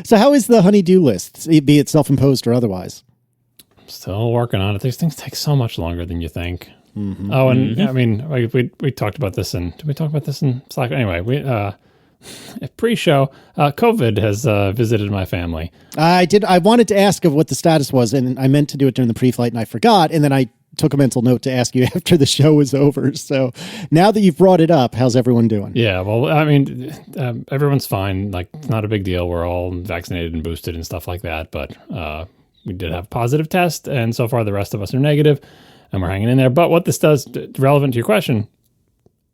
So how is the honey-do list, be it self-imposed or otherwise? Still working on it. These things take so much longer than you think. Mm-hmm. Oh, and I mean, we talked about this did we talk about this in Slack? Anyway, pre-show, COVID has visited my family. I did. I wanted to ask of what the status was, and I meant to do it during the pre-flight, and I forgot. And then I took a mental note to ask you after the show was over. So now that you've brought it up, how's everyone doing? Yeah, well, I mean, everyone's fine. Like, it's not a big deal. We're all vaccinated and boosted and stuff like that. But we did have a positive test, and so far the rest of us are negative, and we're hanging in there. But what this does, relevant to your question,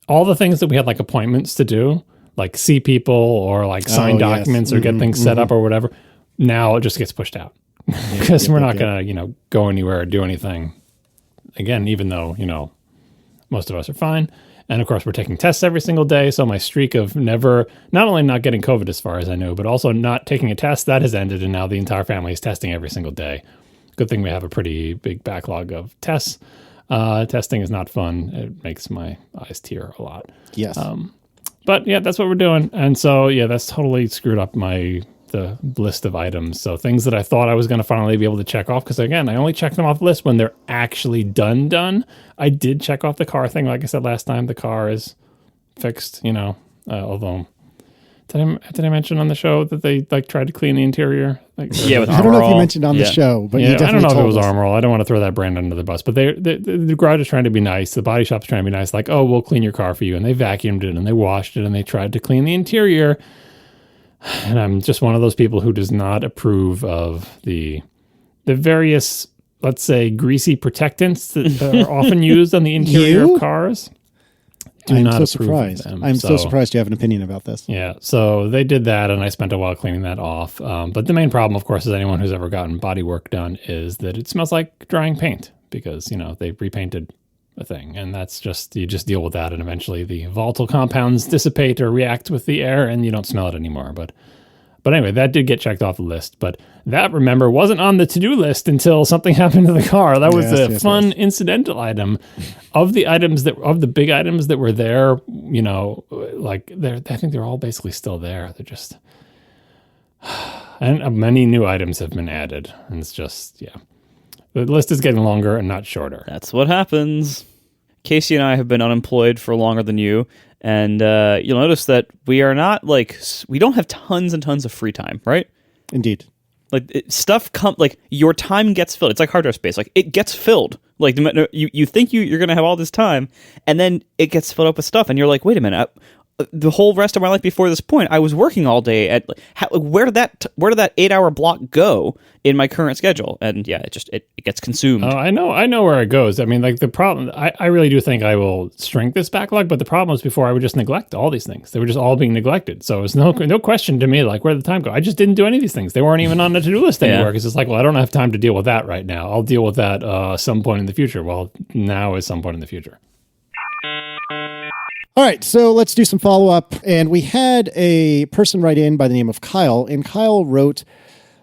all the things that we had like appointments to do, like see people or like sign documents or get things set up or whatever, now it just gets pushed out because we're not going to, go anywhere or do anything. Again, even though, most of us are fine. And of course, we're taking tests every single day. So my streak of not only not getting COVID as far as I know, but also not taking a test, that has ended. And now the entire family is testing every single day. Good thing we have a pretty big backlog of tests. Testing is not fun. It makes my eyes tear a lot. Yes. But yeah, that's what we're doing. And so, yeah, that's totally screwed up the list of items. So things that I thought I was going to finally be able to check off, because again, I only check them off the list when they're actually done. I did check off the car thing. Like I said last time, the car is fixed, although did I mention on the show that they tried to clean the interior? Yeah, with I don't know if you mentioned on the show, but you definitely I don't know told if it was us. Armor All. I don't want to throw that brand under the bus, but the garage is trying to be nice. The body shop's trying to be nice. Like, oh, we'll clean your car for you. And they vacuumed it and they washed it and they tried to clean the interior. And I'm just one of those people who does not approve of the various, let's say, greasy protectants that are often used on the interior of cars. I'm so surprised. I'm so surprised you have an opinion about this. Yeah, so they did that, and I spent a while cleaning that off. But the main problem, of course, is anyone who's ever gotten body work done is that it smells like drying paint because, they repainted a thing. And that's just, you just deal with that, and eventually the volatile compounds dissipate or react with the air, and you don't smell it anymore. But anyway, that did get checked off the list. But that, remember, wasn't on the to-do list until something happened to the car. That was a fun incidental item. Of the big items that were there, I think they're all basically still there. They're just, and many new items have been added. And it's just, the list is getting longer and not shorter. That's what happens. Casey and I have been unemployed for longer than you. And you'll notice that we are not we don't have tons and tons of free time, right? Indeed. Your time gets filled. It's like hard drive space. Like, it gets filled. Like, you think you're going to have all this time, and then it gets filled up with stuff, and you're like, wait a minute. The whole rest of my life before this point, I was working all day at where did that 8-hour block go in my current schedule? And yeah, it gets consumed. Oh, I know where it goes. I mean, like, the problem, I really do think I will shrink this backlog, but the problem was before I would just neglect all these things. They were just all being neglected. So it's no question to me, like, where did the time go? I just didn't do any of these things. They weren't even on the to-do list anymore because it's like, well, I don't have time to deal with that right now. I'll deal with that some point in the future. Well, now is some point in the future. All right, so let's do some follow-up. And we had a person write in by the name of Kyle, and Kyle wrote,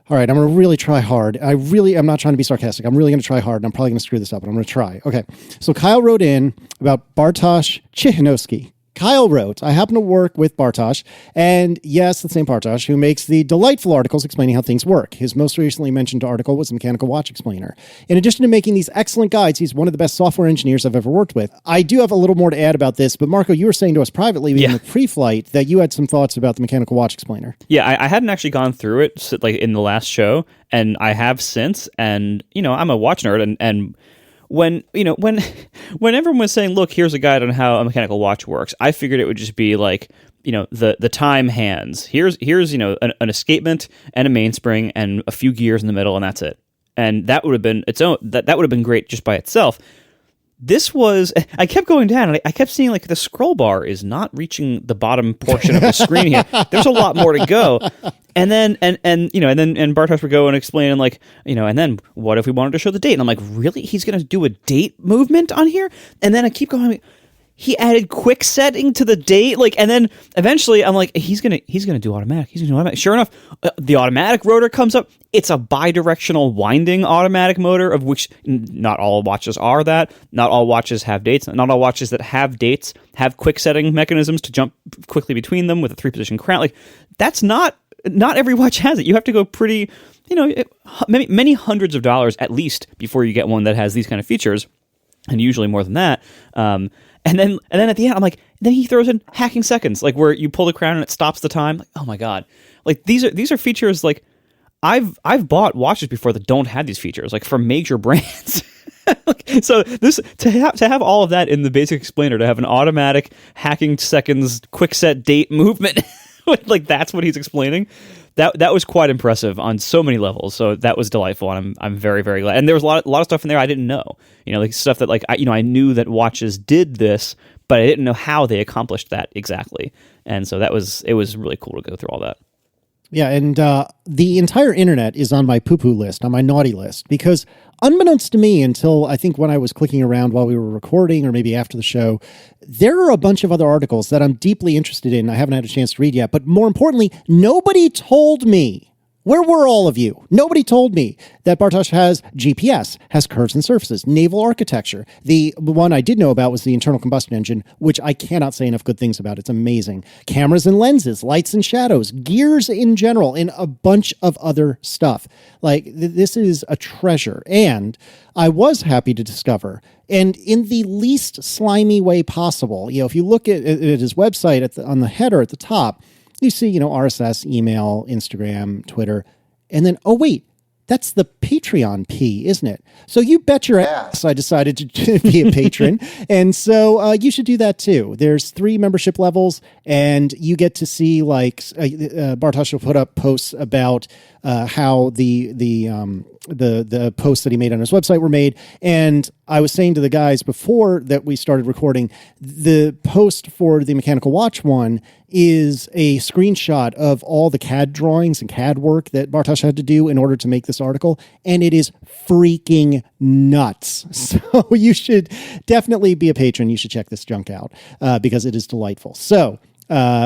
all right, I'm going to really try hard. I'm not trying to be sarcastic. I'm really going to try hard, and I'm probably going to screw this up, but I'm going to try. Okay, so Kyle wrote in about Bartosz Ciechanowski. Kyle wrote, I happen to work with Bartosz, and yes, the same Bartosz, who makes the delightful articles explaining how things work. His most recently mentioned article was the Mechanical Watch Explainer. In addition to making these excellent guides, he's one of the best software engineers I've ever worked with. I do have a little more to add about this, but Marco, you were saying to us privately in the pre-flight that you had some thoughts about the Mechanical Watch Explainer. Yeah, I hadn't actually gone through it in the last show, and I have since, and I'm a watch nerd, and when everyone was saying, look, here's a guide on how a mechanical watch works, I figured it would just be like, the time hands. Here's an escapement and a mainspring and a few gears in the middle, and that's it. And that would have been its own. That would have been great just by itself. This was, I kept going down, and I kept seeing like the scroll bar is not reaching the bottom portion of the screen here. There's a lot more to go. And then Bartosz would go and explain, and and then what if we wanted to show the date? And I'm like, really? He's going to do a date movement on here? And then I keep going, he added quick setting to the date, and then eventually I'm like, he's gonna do automatic. He's gonna do automatic. Sure enough, the automatic rotor comes up. It's a bidirectional winding automatic motor, of which not all watches are that. Not all watches have dates. Not all watches that have dates have quick setting mechanisms to jump quickly between them with a 3-position crank. Like, that's not not every watch has it. You have to go pretty, many hundreds of dollars at least before you get one that has these kind of features, and usually more than that. And then at the end, I'm like, then he throws in hacking seconds, like where you pull the crown and it stops the time. Like, oh my god, like these are features like I've bought watches before that don't have these features, like from major brands. So this to have all of that in the basic explainer, to have an automatic hacking seconds quick set date movement, like that's what he's explaining. That was quite impressive on so many levels. So that was delightful, and I'm very, very glad. And there was a lot of stuff in there I didn't know. Like stuff that like I knew that watches did this, but I didn't know how they accomplished that exactly. And so it was really cool to go through all that. Yeah, and the entire internet is on my poo-poo list, on my naughty list, because unbeknownst to me, until I think when I was clicking around while we were recording or maybe after the show, there are a bunch of other articles that I'm deeply interested in. I haven't had a chance to read yet, but more importantly, nobody told me. Where were all of you? Nobody told me that Bartosz has GPS, has curves and surfaces, naval architecture. The one I did know about was the internal combustion engine, which I cannot say enough good things about. It's amazing. Cameras and lenses, lights and shadows, gears in general, and a bunch of other stuff. Like, this is a treasure. And I was happy to discover, and in the least slimy way possible, if you look at his website on the header at the top, you see, RSS, email, Instagram, Twitter, and then, oh, wait, that's the Patreon P, isn't it? So you bet your ass I decided to be a patron. And so you should do that too. There's 3 membership levels, and you get to see Bartosz will put up posts about how the posts that he made on his website were made. And I was saying to the guys before that we started recording, the post for the mechanical watch one is a screenshot of all the CAD drawings and CAD work that Bartosz had to do in order to make this article. And it is freaking nuts. So you should definitely be a patron. You should check this junk out because it is delightful. So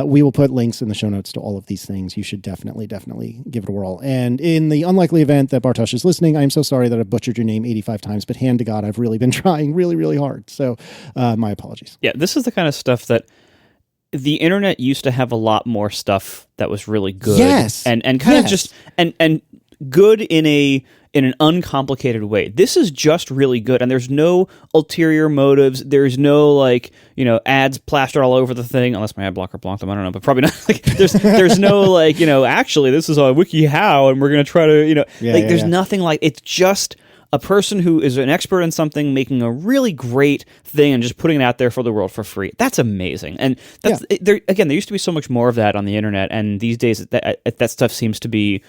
we will put links in the show notes to all of these things. You should definitely give it a whirl. And in the unlikely event that Bartosz is listening, I am so sorry that I butchered your name 85 times, but hand to God, I've really been trying really, really hard. So my apologies. Yeah, this is the kind of stuff that the internet used to have a lot more stuff that was really good. Yes. And kind of just and good in an uncomplicated way. This is just really good, and there's no ulterior motives. There's no ads plastered all over the thing, unless my ad blocker blocked them. I don't know, but probably not. There's no actually this is on WikiHow, and we're gonna try to there's nothing like. It's just a person who is an expert in something making a really great thing and just putting it out there for the world for free. That's amazing. And that's there used to be so much more of that on the internet, and these days that stuff seems to be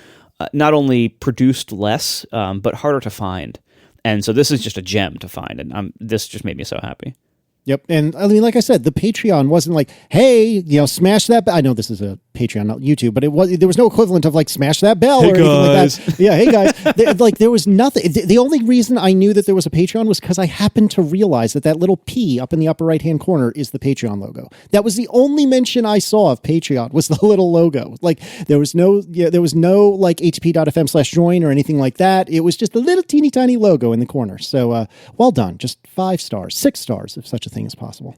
not only produced less, but harder to find. And so this is just a gem to find, and this just made me so happy. Yep. And I mean, like I said, the Patreon wasn't like, hey, smash that bell. I know this is a Patreon, not YouTube, but there was no equivalent of like smash that bell or anything like that. Yeah. Hey guys, there was nothing. The only reason I knew that there was a Patreon was because I happened to realize that little P up in the upper right-hand corner is the Patreon logo. That was the only mention I saw of Patreon, was the little logo. Like there was no like atp.fm/join or anything like that. It was just a little teeny tiny logo in the corner. So well done. Just 5 stars, 6 stars, if such a thing as possible.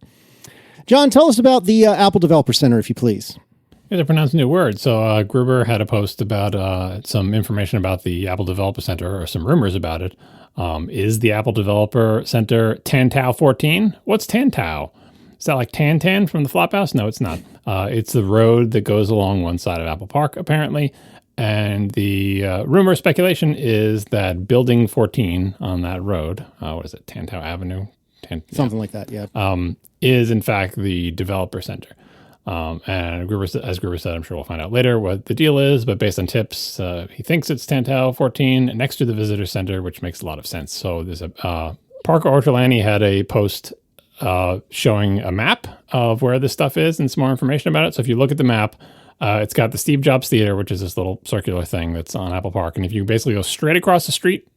John, tell us about the Apple Developer Center, if you please. Yeah, to pronounce a new word. So Gruber had a post about some information about the Apple Developer Center, or some rumors about it. Is the Apple Developer Center Tantau 14? What's Tantau? Is that like Tan from the Flophouse? No, it's not. It's the road that goes along one side of Apple Park, apparently. And the rumor speculation is that Building 14 on that road, what is it, Tantau Avenue? Something like that, yeah. Is in fact the developer center. And as Gruber said, I'm sure we'll find out later what the deal is, but based on tips, he thinks it's Tantau 14 next to the visitor center, which makes a lot of sense. So there's Parker Ortolani had a post showing a map of where this stuff is and some more information about it. So if you look at the map, it's got the Steve Jobs Theater, which is this little circular thing that's on Apple Park. And if you basically go straight across the street,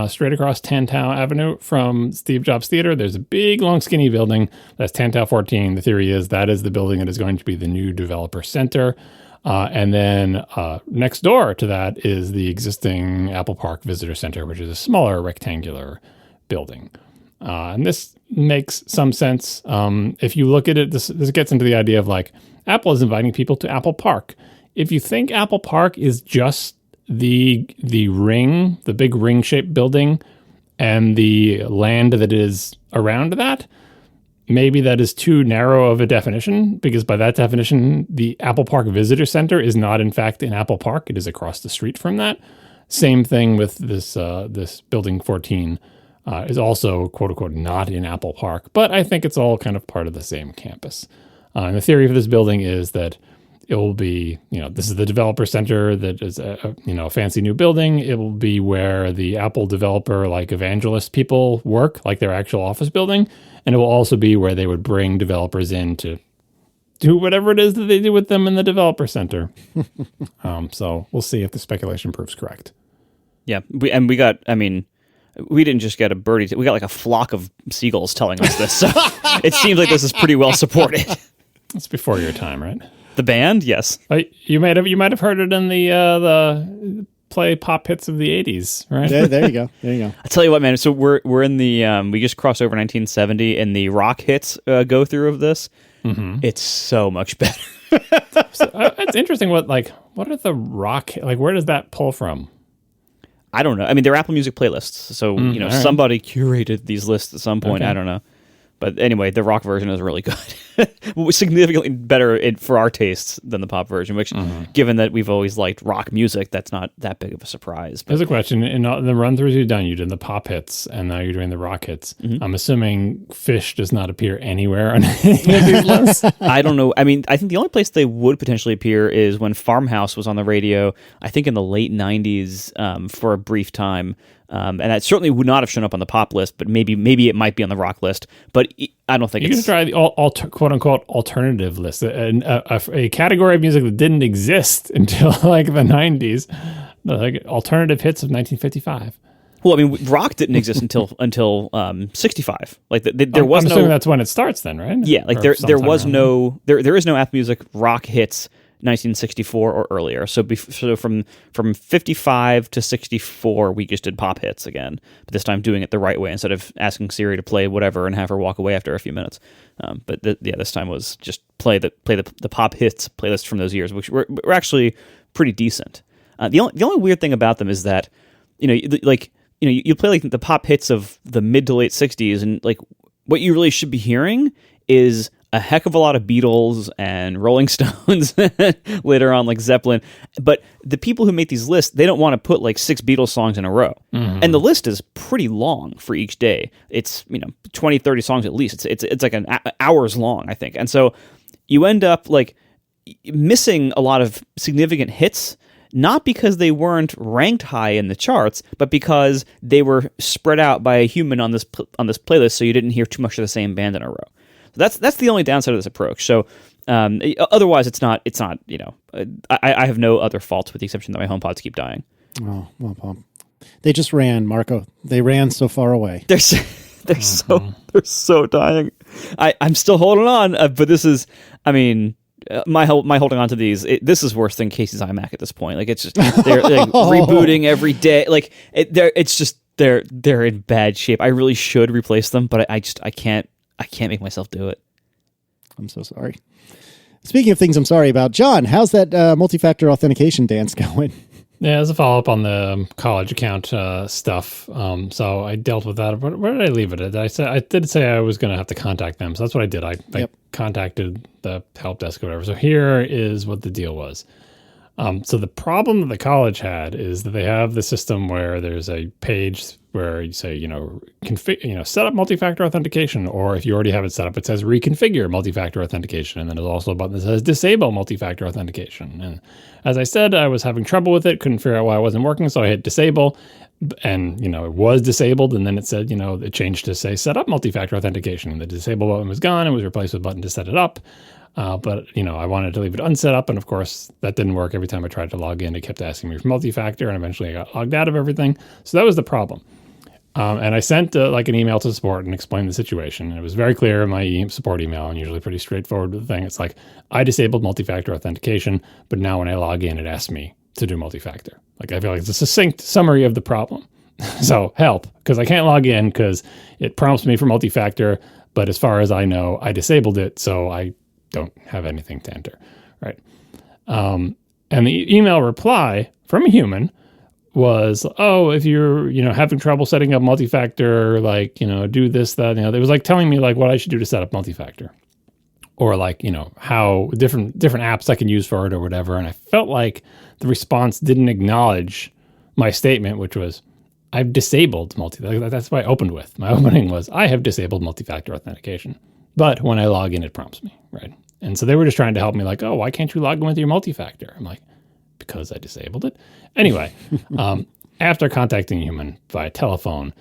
straight across Tantau Avenue from Steve Jobs Theater, there's a big, long, skinny building. That's Tantau 14. The theory is that is the building that is going to be the new developer center. And then next door to that is the existing Apple Park Visitor Center, which is a smaller rectangular building. And this makes some sense. If you look at it, this gets into the idea of like, Apple is inviting people to Apple Park. if you think Apple Park is just the ring, the big ring-shaped building, and the land that is around that, maybe that is too narrow of a definition, because by that definition, the Apple Park Visitor Center is not, in fact, in Apple Park. It is across the street from that. Same thing with this building 14 is also, quote unquote, not in Apple Park. But I think it's all kind of part of the same campus. And the theory for this building is that it will be, this is the developer center that is a fancy new building. It will be where the Apple developer, like evangelist people work, like their actual office building. And it will also be where they would bring developers in to do whatever it is that they do with them in the developer center. So we'll see if the speculation proves correct. Yeah. We didn't just get a birdie. We got like a flock of seagulls telling us this. So it seems like this is pretty well supported. It's before your time, right? The band, yes. You might have heard it in the play pop hits of the 80s, right? There you go. I tell you what, man. So we're in the we just crossed over 1970, and the rock hits go through of this. Mm-hmm. It's so much better. It's interesting. What are the rock, like, where does that pull from? I don't know. I mean, they're Apple Music playlists, so somebody curated these lists at some point. Okay. I don't know. But anyway, the rock version is really good. Significantly better for our tastes than the pop version, which, given that we've always liked rock music, that's not that big of a surprise. But. There's a question. In the run-throughs you've done, you did the pop hits, and now you're doing the rock hits. Mm-hmm. I'm assuming Fish does not appear anywhere on any of these lists? I don't know. I mean, I think the only place they would potentially appear is when Farmhouse was on the radio, I think in the late 90s for a brief time. And that certainly would not have shown up on the pop list, but maybe it might be on the rock list. But I don't think you can try the quote unquote alternative list, a category of music that didn't exist until like the 90s, like alternative hits of 1955. Well, I mean, rock didn't exist until 65. Like there was I'm no. assuming that's when it starts, then, right? Yeah, like there was no there is no Apple Music rock hits 1964 or earlier. So from 55 to 64, we just did pop hits again, but this time doing it the right way instead of asking Siri to play whatever and have her walk away after a few minutes. But this time was just play the pop hits playlist from those years, which were actually pretty decent. The only weird thing about them is that you play like the pop hits of the mid to late 60s, and like what you really should be hearing is a heck of a lot of Beatles and Rolling Stones, later on like Zeppelin. But the people who make these lists, they don't want to put like 6 Beatles songs in a row. Mm-hmm. And the list is pretty long for each day. It's 20, 30 songs at least. It's like hours long, I think. And so you end up like missing a lot of significant hits, not because they weren't ranked high in the charts, but because they were spread out by a human on this playlist, so you didn't hear too much of the same band in a row. That's the only downside of this approach. So otherwise, it's not. I have no other faults with the exception that my HomePods keep dying. Oh well, they just ran, Marco. They ran so far away. They're so dying. I'm still holding on, but this is. I mean, my holding on to these. This is worse than Casey's iMac at this point. Like it's just they're like, rebooting every day. Like they're in bad shape. I really should replace them, but I can't. I can't make myself do it. I'm so sorry. Speaking of things I'm sorry about, John, how's that multi-factor authentication dance going? Yeah, as a follow-up on the college account stuff. So I dealt with that. Where did I leave it? I did say I was going to have to contact them. So that's what I did. I contacted the help desk or whatever. So here is what the deal was. So the problem that the college had is that they have the system where there's a page where you say, set up multi-factor authentication, or if you already have it set up, it says reconfigure multi-factor authentication. And then there's also a button that says disable multi-factor authentication. And as I said, I was having trouble with it, couldn't figure out why it wasn't working. So I hit disable, and, it was disabled. And then it said, it changed to say set up multi-factor authentication. And the disable button was gone. It was replaced with a button to set it up. But I wanted to leave it unset up, and of course that didn't work. Every time I tried to log in, it kept asking me for multi-factor, and eventually I got logged out of everything. So that was the problem. And I sent an email to support and explained the situation. And it was very clear in my support email, and usually pretty straightforward with the thing. It's like, I disabled multi-factor authentication, but now when I log in, it asks me to do multi-factor. Like, I feel like it's a succinct summary of the problem. So help, because I can't log in because it prompts me for multi-factor, but as far as I know, I disabled it, so I don't have anything to enter, right? And the email reply from a human was, oh, if you're, having trouble setting up multi-factor, do this, that, it was telling me what I should do to set up multi-factor, or how different apps I can use for it or whatever. And I felt like the response didn't acknowledge my statement, which was, I've disabled multi-factor. That's what I opened with. My opening was, I have disabled multi-factor authentication. But when I log in, it prompts me, right? And so they were just trying to help me oh, why can't you log in with your multi-factor? I'm like, because I disabled it. Anyway, after contacting a human via telephone,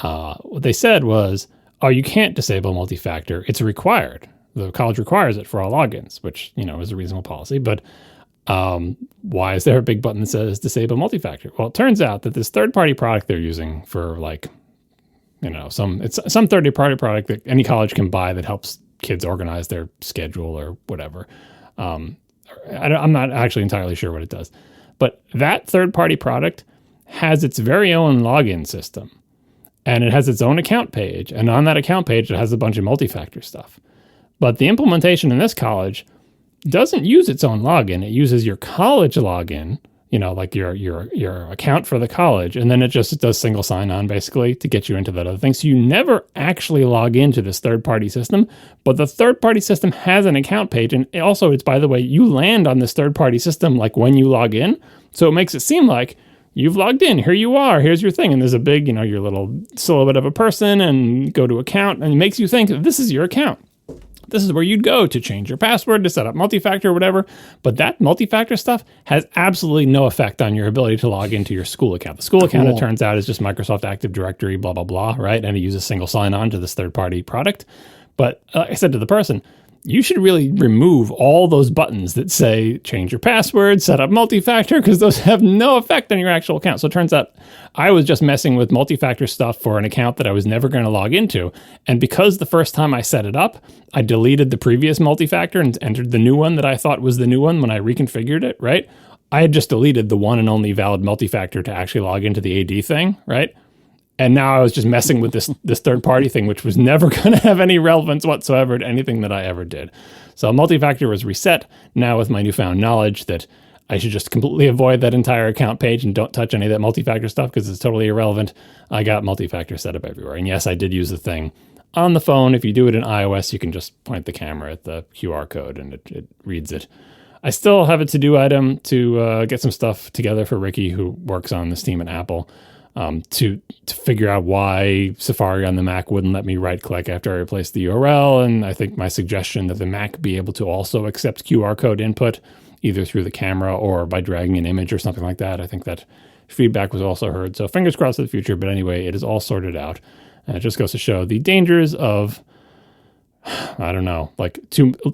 what they said was, oh, you can't disable multi-factor. It's required. The college requires it for all logins, which, is a reasonable policy. But why is there a big button that says disable multi-factor? Well, it turns out that this third-party product they're using for some third-party product that any college can buy that helps kids organize their schedule or whatever. I'm not actually entirely sure what it does, but that third-party product has its very own login system, and it has its own account page. And on that account page, it has a bunch of multi-factor stuff. But the implementation in this college doesn't use its own login. It uses your college login, your account for the college, and then it just does single sign-on basically to get you into that other thing. So you never actually log into this third-party system, but the third-party system has an account page, and also it's, by the way, you land on this third-party system when you log in, so it makes it seem like you've logged in, here you are, here's your thing, and there's a big, your little silhouette of a person, and go to account, and it makes you think this is your account. This is where you'd go to change your password, to set up multi-factor or whatever. But that multi-factor stuff has absolutely no effect on your ability to log into your school account. The school account, it turns out, is just Microsoft Active Directory, blah, blah, blah, right? And it uses single sign-on to this third-party product. But like I said to the person, you should really remove all those buttons that say change your password, set up multi-factor, because those have no effect on your actual account. So it turns out I was just messing with multi-factor stuff for an account that I was never going to log into. And because the first time I set it up, I deleted the previous multi-factor and entered the new one that I thought was the new one when I reconfigured it, right? I had just deleted the one and only valid multi-factor to actually log into the AD thing, right? And now I was just messing with this third-party thing, which was never going to have any relevance whatsoever to anything that I ever did. So multi-factor was reset. Now with my newfound knowledge that I should just completely avoid that entire account page and don't touch any of that multi-factor stuff because it's totally irrelevant, I got multi-factor set up everywhere. And yes, I did use the thing on the phone. If you do it in iOS, you can just point the camera at the QR code and it reads it. I still have a to-do item to get some stuff together for Ricky, who works on this team at Apple. To figure out why Safari on the Mac wouldn't let me right-click after I replaced the URL. And I think my suggestion that the Mac be able to also accept QR code input, either through the camera or by dragging an image or something like that, I think that feedback was also heard. So fingers crossed for the future. But anyway, it is all sorted out. And it just goes to show the dangers of, I don't know,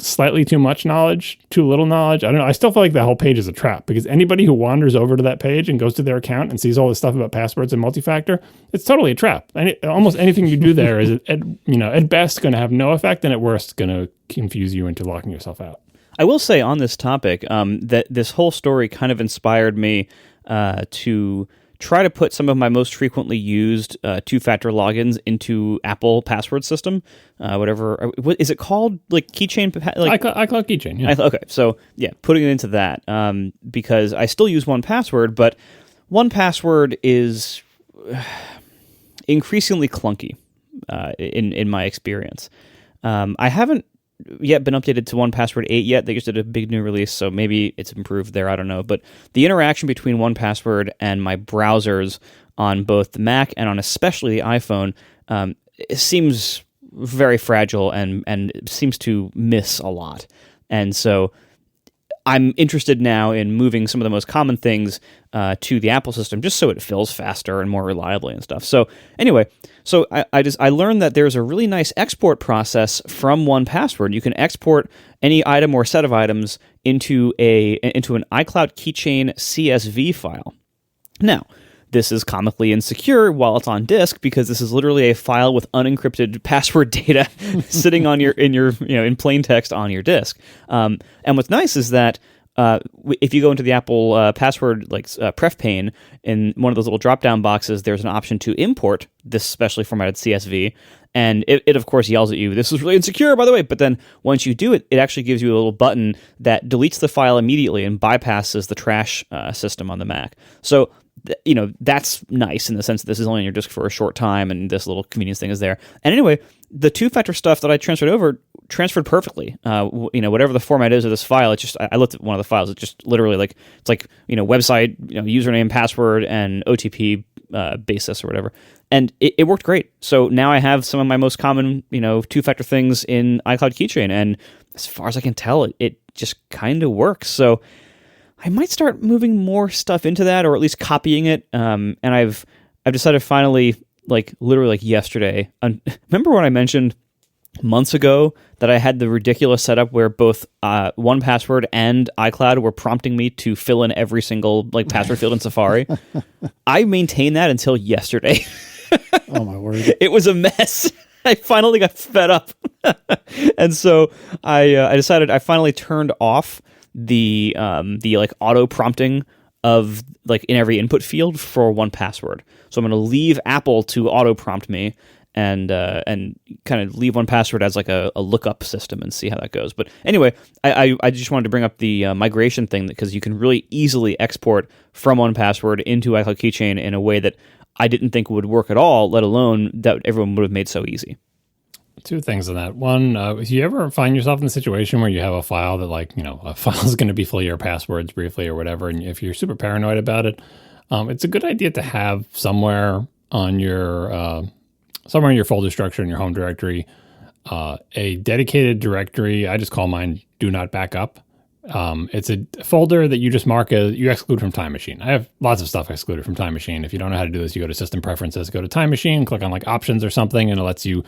slightly too much knowledge, too little knowledge. I don't know. I still feel like that whole page is a trap because anybody who wanders over to that page and goes to their account and sees all this stuff about passwords and multi-factor, it's totally a trap. Almost anything you do there is, at best going to have no effect, and at worst going to confuse you into locking yourself out. I will say on this topic that this whole story kind of inspired me to try to put some of my most frequently used two-factor logins into Apple password system, whatever. What is it called? Keychain? I call it Keychain, yeah. Okay, so yeah, putting it into that because I still use 1Password, but 1Password is increasingly clunky in my experience. I haven't yet been updated to 1Password 8 yet. They just did a big new release, so maybe it's improved there. I don't know. But the interaction between 1Password and my browsers on both the Mac and on especially the iPhone it seems very fragile and seems to miss a lot. And so I'm interested now in moving some of the most common things to the Apple system, just so it fills faster and more reliably and stuff. So anyway, I learned that there's a really nice export process from 1Password. You can export any item or set of items into an iCloud Keychain CSV file. Now, this is comically insecure while it's on disk because this is literally a file with unencrypted password data sitting on in plain text on your disk. And what's nice is that if you go into the Apple password pref pane in one of those little drop-down boxes, there's an option to import this specially formatted CSV, And it of course yells at you, this is really insecure, by the way. But then once you do it, it actually gives you a little button that deletes the file immediately and bypasses the trash system on the Mac. So, that's nice in the sense that this is only on your disk for a short time and this little convenience thing is there. And anyway, the two-factor stuff that I transferred perfectly. Whatever the format is of this file, I looked at one of the files. It's just literally it's like website, username, password, and OTP basis or whatever. And it worked great. So now I have some of my most common, two-factor things in iCloud Keychain. And as far as I can tell, it just kind of works. So I might start moving more stuff into that, or at least copying it. And I've decided finally, literally yesterday. Remember when I mentioned months ago that I had the ridiculous setup where both 1Password and iCloud were prompting me to fill in every single password field in Safari? I maintained that until yesterday. Oh my word! It was a mess. I finally got fed up, and so I decided I finally turned off the auto prompting of in every input field for 1Password. So I'm going to leave Apple to auto prompt me and kind of leave 1Password as a lookup system and see how that goes. But anyway, I just wanted to bring up the migration thing because you can really easily export from 1Password into iCloud Keychain in a way that I didn't think would work at all, let alone that everyone would have made so easy. Two things on that. One, if you ever find yourself in a situation where you have a file that a file is going to be full of your passwords briefly or whatever, and if you're super paranoid about it, it's a good idea to have somewhere in your folder structure in your home directory, a dedicated directory. I just call mine Do Not Backup. It's a folder that you just mark as you exclude from Time Machine. I have lots of stuff excluded from Time Machine. If you don't know how to do this, you go to System Preferences, go to Time Machine, click on Options or something, and it lets you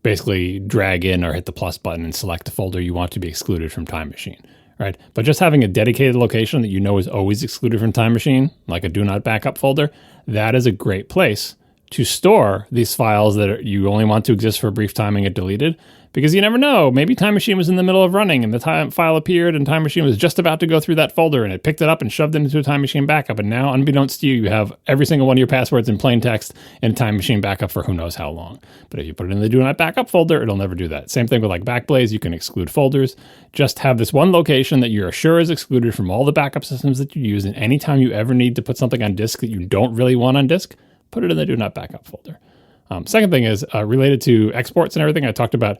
basically drag in or hit the plus button and select the folder you want to be excluded from Time Machine, right? But just having a dedicated location that is always excluded from Time Machine, like a Do Not Backup folder, that is a great place to store these files that you only want to exist for a brief time and get deleted. Because you never know, maybe Time Machine was in the middle of running and the file appeared and Time Machine was just about to go through that folder and it picked it up and shoved it into a Time Machine backup. And now, unbeknownst to you, you have every single one of your passwords in plain text in Time Machine backup for who knows how long. But if you put it in the Do Not Backup folder, it'll never do that. Same thing with Backblaze, you can exclude folders. Just have this one location that you're sure is excluded from all the backup systems that you use. And anytime you ever need to put something on disk that you don't really want on disk, put it in the Do Not Backup folder. Second thing is related to exports and everything I talked about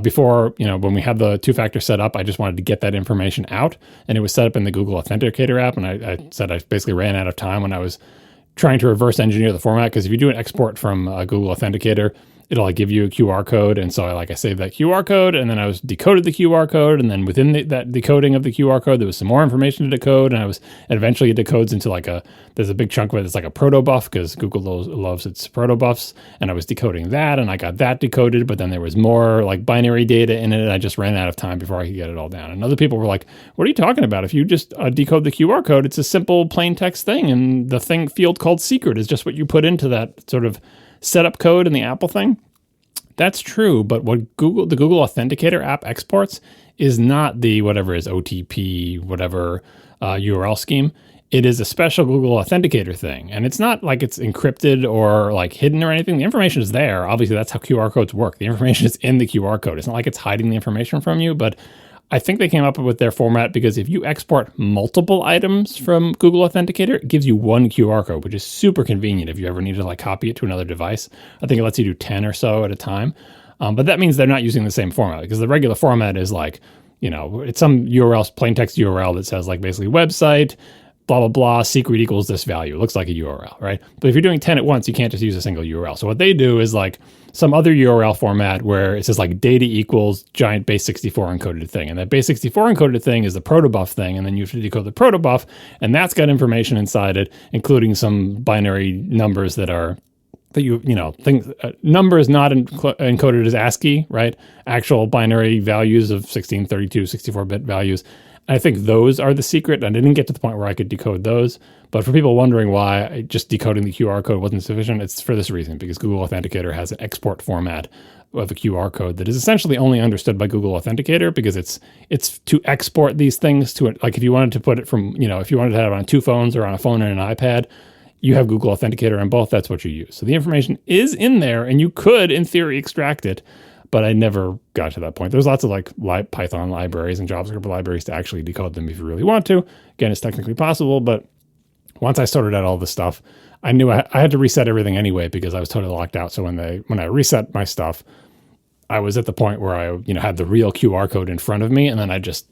before, when we had the two-factor set up, I just wanted to get that information out, and it was set up in the Google Authenticator app, and I said I basically ran out of time when I was trying to reverse engineer the format, because if you do an export from Google Authenticator, it'll give you a QR code. And so I saved that QR code, and then I was decoded the QR code. And then within that decoding of the QR code, there was some more information to decode. And eventually it decodes into there's a big chunk of it that's like a protobuf, because Google loves its protobufs. And I was decoding that, and I got that decoded, but then there was more binary data in it. And I just ran out of time before I could get it all down. And other people were like, what are you talking about? If you just decode the QR code, it's a simple plain text thing. And the field called secret is just what you put into that sort of setup code in the Apple thing. That's true, but what the Google Authenticator app exports is not the whatever is OTP, whatever URL scheme. It is a special Google Authenticator thing. And it's not like it's encrypted or hidden or anything. The information is there. Obviously, that's how QR codes work. The information is in the QR code. It's not like it's hiding the information from you, but I think they came up with their format because if you export multiple items from Google Authenticator, it gives you one QR code, which is super convenient if you ever need to copy it to another device. I think it lets you do 10 or so at a time. But that means they're not using the same format, because the regular format is it's some URL, plain text URL that says basically website, blah, blah, blah, secret equals this value. It looks like a URL, right? But if you're doing 10 at once, you can't just use a single URL. So what they do is some other URL format where it says data equals giant base64 encoded thing. And that base64 encoded thing is the protobuf thing. And then you have to decode the protobuf, and that's got information inside it, including some binary numbers numbers not encoded as ASCII, right? Actual binary values of 16, 32, 64-bit values. I think those are the secret. I didn't get to the point where I could decode those. But for people wondering why just decoding the QR code wasn't sufficient, it's for this reason, because Google Authenticator has an export format of a QR code that is essentially only understood by Google Authenticator, because it's to export these things to it. If you wanted to put it from, if you wanted to have it on two phones or on a phone and an iPad, you have Google Authenticator on both, that's what you use. So the information is in there, and you could, in theory, extract it, but I never got to that point. There's lots of like Python libraries and JavaScript libraries to actually decode them if you really want to. Again, it's technically possible, but once I sorted out all this stuff, I knew I had to reset everything anyway because I was totally locked out. So when I reset my stuff, I was at the point where I had the real QR code in front of me, and then I just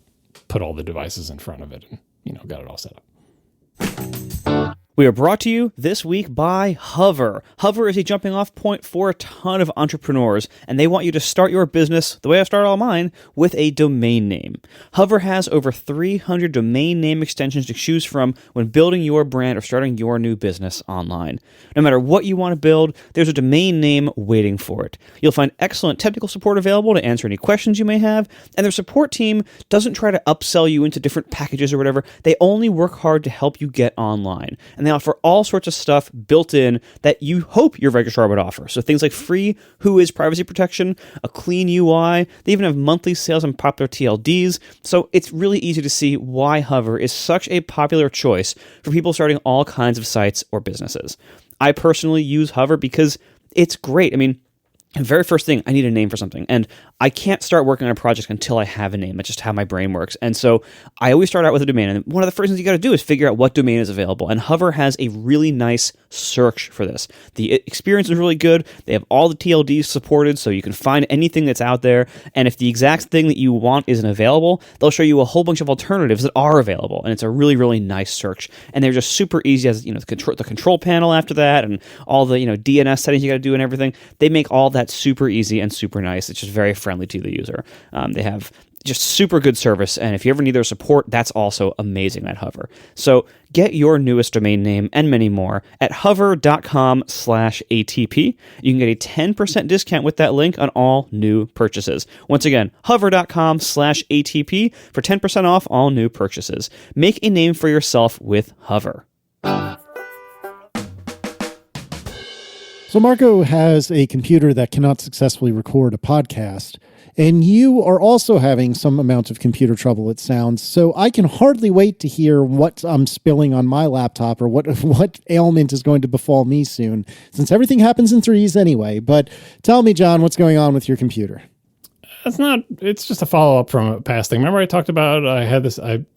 put all the devices in front of it and got it all set up. We are brought to you this week by Hover. Hover is a jumping off point for a ton of entrepreneurs, and they want you to start your business, the way I started all mine, with a domain name. Hover has over 300 domain name extensions to choose from when building your brand or starting your new business online. No matter what you want to build, there's a domain name waiting for it. You'll find excellent technical support available to answer any questions you may have, and their support team doesn't try to upsell you into different packages or whatever. They only work hard to help you get online. And they offer all sorts of stuff built in that you hope your registrar would offer. So things like free WHOIS privacy protection, a clean UI. They even have monthly sales on popular TLDs. So it's really easy to see why Hover is such a popular choice for people starting all kinds of sites or businesses. I personally use Hover because it's great. I mean, the very first thing, I need a name for something. And I can't start working on a project until I have a name. That's just how my brain works. And so I always start out with a domain. And one of the first things you got to do is figure out what domain is available. And Hover has a really nice search for this. The experience is really good. They have all the TLDs supported, so you can find anything that's out there. And if the exact thing that you want isn't available, they'll show you a whole bunch of alternatives that are available. And it's a really, really nice search. And they're just super easy as, the control panel after that and all the, DNS settings you got to do and everything. They make all that super easy and super nice. It's just very friendly to the user. They have just super good service, and if you ever need their support, that's also amazing at Hover. So get your newest domain name and many more at hover.com/ATP. You can get a 10% discount with that link on all new purchases. Once again, hover.com/ATP for 10% off all new purchases. Make a name for yourself with Hover. So Marco has a computer that cannot successfully record a podcast, and you are also having some amount of computer trouble, it sounds. So I can hardly wait to hear what I'm spilling on my laptop or what ailment is going to befall me soon, since everything happens in threes anyway. But tell me, John, what's going on with your computer? It's just a follow-up from a past thing. Remember I talked about I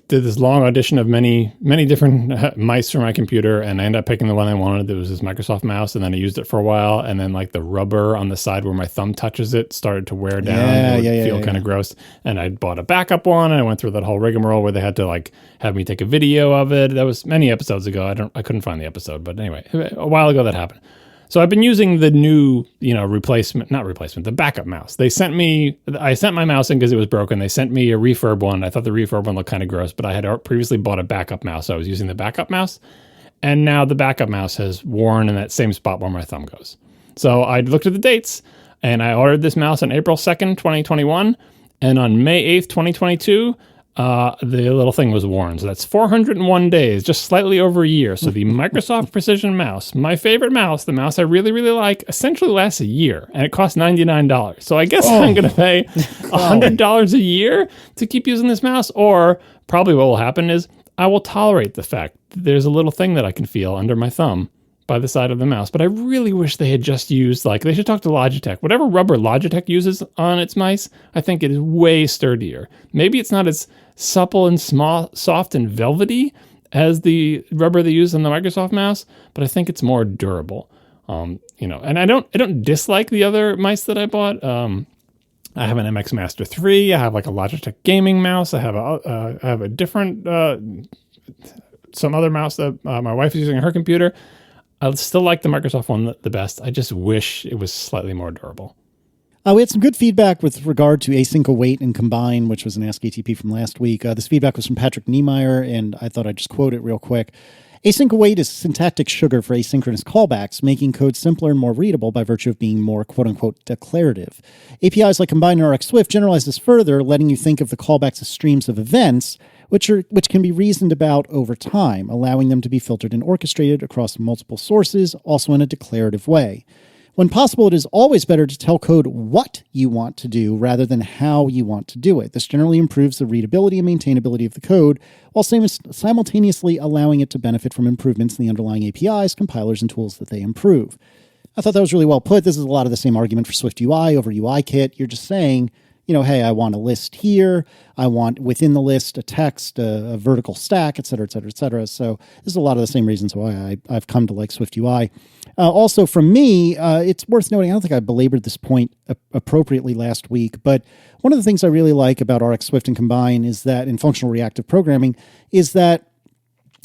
did this long audition of many different mice for my computer, and I ended up picking the one I wanted. There was this Microsoft mouse, and then I used it for a while, and then like the rubber on the side where my thumb touches it started to wear down. It would feel kind of gross. And I bought a backup one, and I went through that whole rigmarole where they had to like have me take a video of it. That was many episodes ago. I couldn't find the episode, but anyway, a while ago that happened. So I've been using the new, the backup mouse. I sent my mouse in because it was broken. They sent me a refurb one. I thought the refurb one looked kind of gross, but I had previously bought a backup mouse. So I was using the backup mouse. And now the backup mouse has worn in that same spot where my thumb goes. So I looked at the dates, and I ordered this mouse on April 2nd, 2021. And on May 8th, 2022, the little thing was worn. So that's 401 days, just slightly over a year. So the Microsoft Precision mouse, my favorite mouse, the mouse I really, really like, essentially lasts a year, and it costs $99. So I guess I'm going to pay $100 a year to keep using this mouse, or probably what will happen is I will tolerate the fact that there's a little thing that I can feel under my thumb by the side of the mouse. But I really wish they had just used, they should talk to Logitech. Whatever rubber Logitech uses on its mice, I think it is way sturdier. Maybe it's not as supple and soft and velvety as the rubber they use on the Microsoft mouse, but I think it's more durable. And I don't dislike the other mice that I bought. I have an MX Master 3. I have like a Logitech gaming mouse. I have a different some other mouse that my wife is using on her computer. I still like the Microsoft one the best. I just wish it was slightly more durable. We had some good feedback with regard to async await and combine, which was an askatp from last week. This feedback was from Patrick Niemeyer, and I thought I'd just quote it real quick. Async await is syntactic sugar for asynchronous callbacks, making code simpler and more readable by virtue of being more quote-unquote declarative. APIs like Combine and RX Swift generalize this further, letting you think of the callbacks as streams of events, which can be reasoned about over time, allowing them to be filtered and orchestrated across multiple sources, also in a declarative way. When possible, it is always better to tell code what you want to do rather than how you want to do it. This generally improves the readability and maintainability of the code, while simultaneously allowing it to benefit from improvements in the underlying APIs, compilers, and tools that they improve. I thought that was really well put. This is a lot of the same argument for Swift UI over UIKit. You're just saying, hey, I want a list here. I want within the list a text, a vertical stack, et cetera, et cetera, et cetera. So this is a lot of the same reasons why I've come to like Swift UI. Also, from me, it's worth noting, I don't think I belabored this point appropriately last week, but one of the things I really like about RX Swift and Combine is that in functional reactive programming is that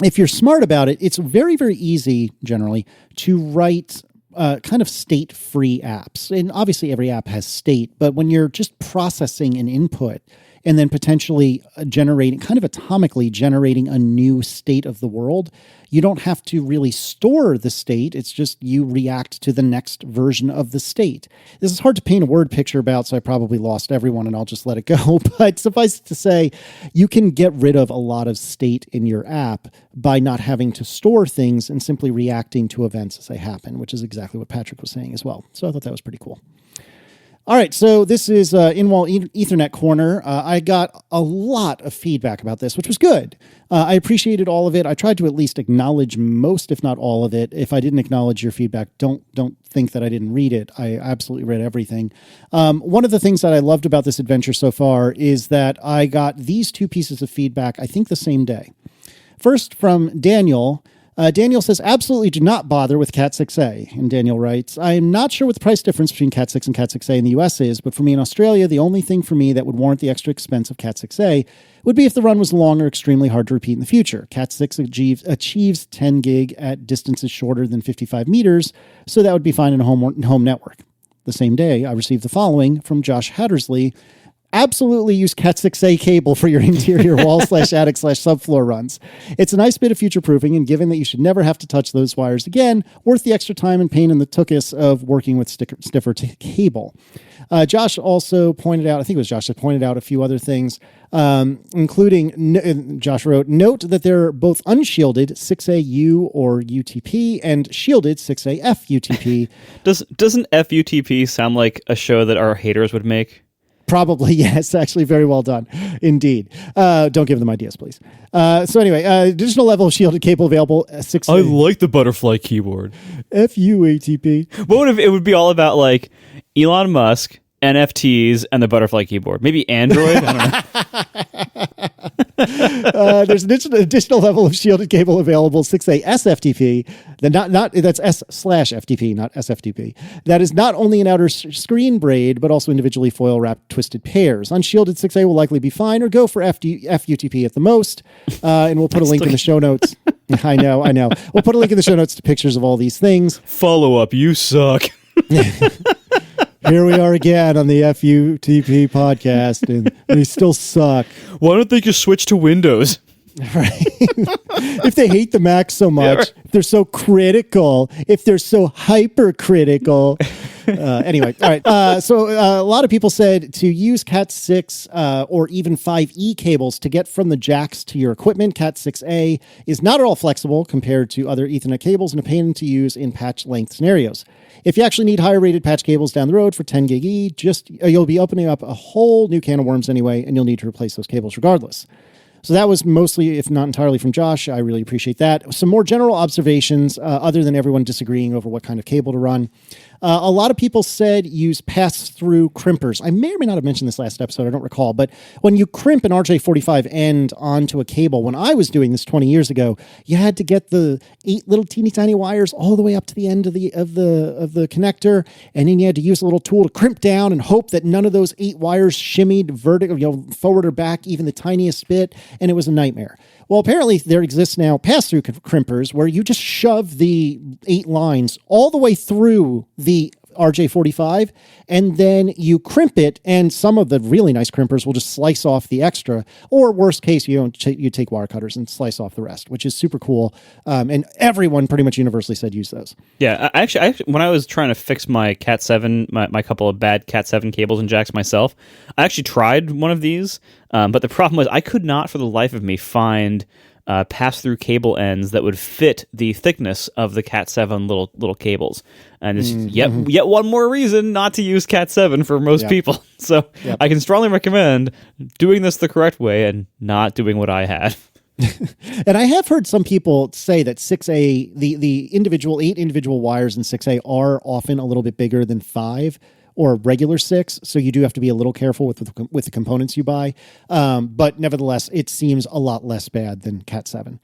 if you're smart about it, it's very, very easy generally to write kind of state-free apps. And obviously every app has state, but when you're just processing an input and then potentially generating, kind of atomically generating a new state of the world, you don't have to really store the state. It's just you react to the next version of the state. This is hard to paint a word picture about, so I probably lost everyone and I'll just let it go. But suffice it to say, you can get rid of a lot of state in your app by not having to store things and simply reacting to events as they happen, which is exactly what Patrick was saying as well. So I thought that was pretty cool. All right, so this is In-Wall Ethernet Corner. I got a lot of feedback about this, which was good. I appreciated all of it. I tried to at least acknowledge most, if not all of it. If I didn't acknowledge your feedback, don't think that I didn't read it. I absolutely read everything. One of the things that I loved about this adventure so far is that I got these two pieces of feedback, I think the same day. First, from Daniel. Daniel says, absolutely do not bother with Cat 6a. And Daniel writes, I am not sure what the price difference between Cat 6 and Cat 6a in the US is, but for me in Australia, the only thing for me that would warrant the extra expense of Cat 6a would be if the run was long or extremely hard to repeat in the future. Cat 6 achieves 10 gig at distances shorter than 55 meters, so that would be fine in a home network. The same day, I received the following from Josh Hattersley. Absolutely use Cat 6a cable for your interior wall/attic/subfloor runs. It's a nice bit of future-proofing, and given that you should never have to touch those wires again, worth the extra time and pain in the tuchus of working with stiffer cable. Josh also pointed out, I think it was Josh that pointed out a few other things, including, Josh wrote, note that they're both unshielded 6AU or UTP and shielded 6AF UTP. Doesn't FUTP sound like a show that our haters would make? Probably, yes. Actually, very well done. Indeed. Don't give them ideas, please. So anyway, additional level of shielded cable available. 6. I like the butterfly keyboard. FUATP. What if it would be all about like Elon Musk, NFTs, and the butterfly keyboard? Maybe Android? I don't know. There's an additional level of shielded cable available, 6A SFTP. That's S/FTP, not SFTP. That is not only an outer screen braid, but also individually foil wrapped twisted pairs. Unshielded 6A will likely be fine, or go for FUTP at the most. And we'll put a link in the show notes. I know. We'll put a link in the show notes to pictures of all these things. Follow up, you suck. Here we are again on the FUTP podcast, and we still suck. Why don't they just switch to Windows? Right. If they hate the Mac so much, yeah, right. If they're so critical, if they're so hypercritical. Anyway, all right. So a lot of people said to use Cat 6 or even 5E cables to get from the jacks to your equipment. Cat 6A is not at all flexible compared to other Ethernet cables and a pain to use in patch length scenarios. If you actually need higher rated patch cables down the road for 10 gig E, you'll be opening up a whole new can of worms anyway, and you'll need to replace those cables regardless. So that was mostly, if not entirely, from Josh. I really appreciate that. Some more general observations, other than everyone disagreeing over what kind of cable to run. A lot of people said use pass-through crimpers. I may or may not have mentioned this last episode. I don't recall. But when you crimp an RJ45 end onto a cable, when I was doing this 20 years ago, you had to get the 8 little teeny tiny wires all the way up to the end of the connector, and then you had to use a little tool to crimp down and hope that none of those 8 wires shimmied forward or back even the tiniest bit, and it was a nightmare. Well, apparently there exists now pass-through crimpers where you just shove the 8 lines all the way through the RJ45, and then you crimp it, and some of the really nice crimpers will just slice off the extra, or worst case, you take wire cutters and slice off the rest, which is super cool. And everyone pretty much universally said use those. Yeah, I when I was trying to fix my Cat 7, my couple of bad Cat 7 cables and jacks myself, I actually tried one of these, but the problem was I could not for the life of me find pass-through cable ends that would fit the thickness of the Cat7 little cables. And it's yet one more reason not to use Cat7 for most people. So I can strongly recommend doing this the correct way and not doing what I had. And I have heard some people say that 6A, the individual 8 individual wires in 6A are often a little bit bigger than 5 or regular 6, so you do have to be a little careful with the components you buy. But nevertheless, it seems a lot less bad than Cat 7.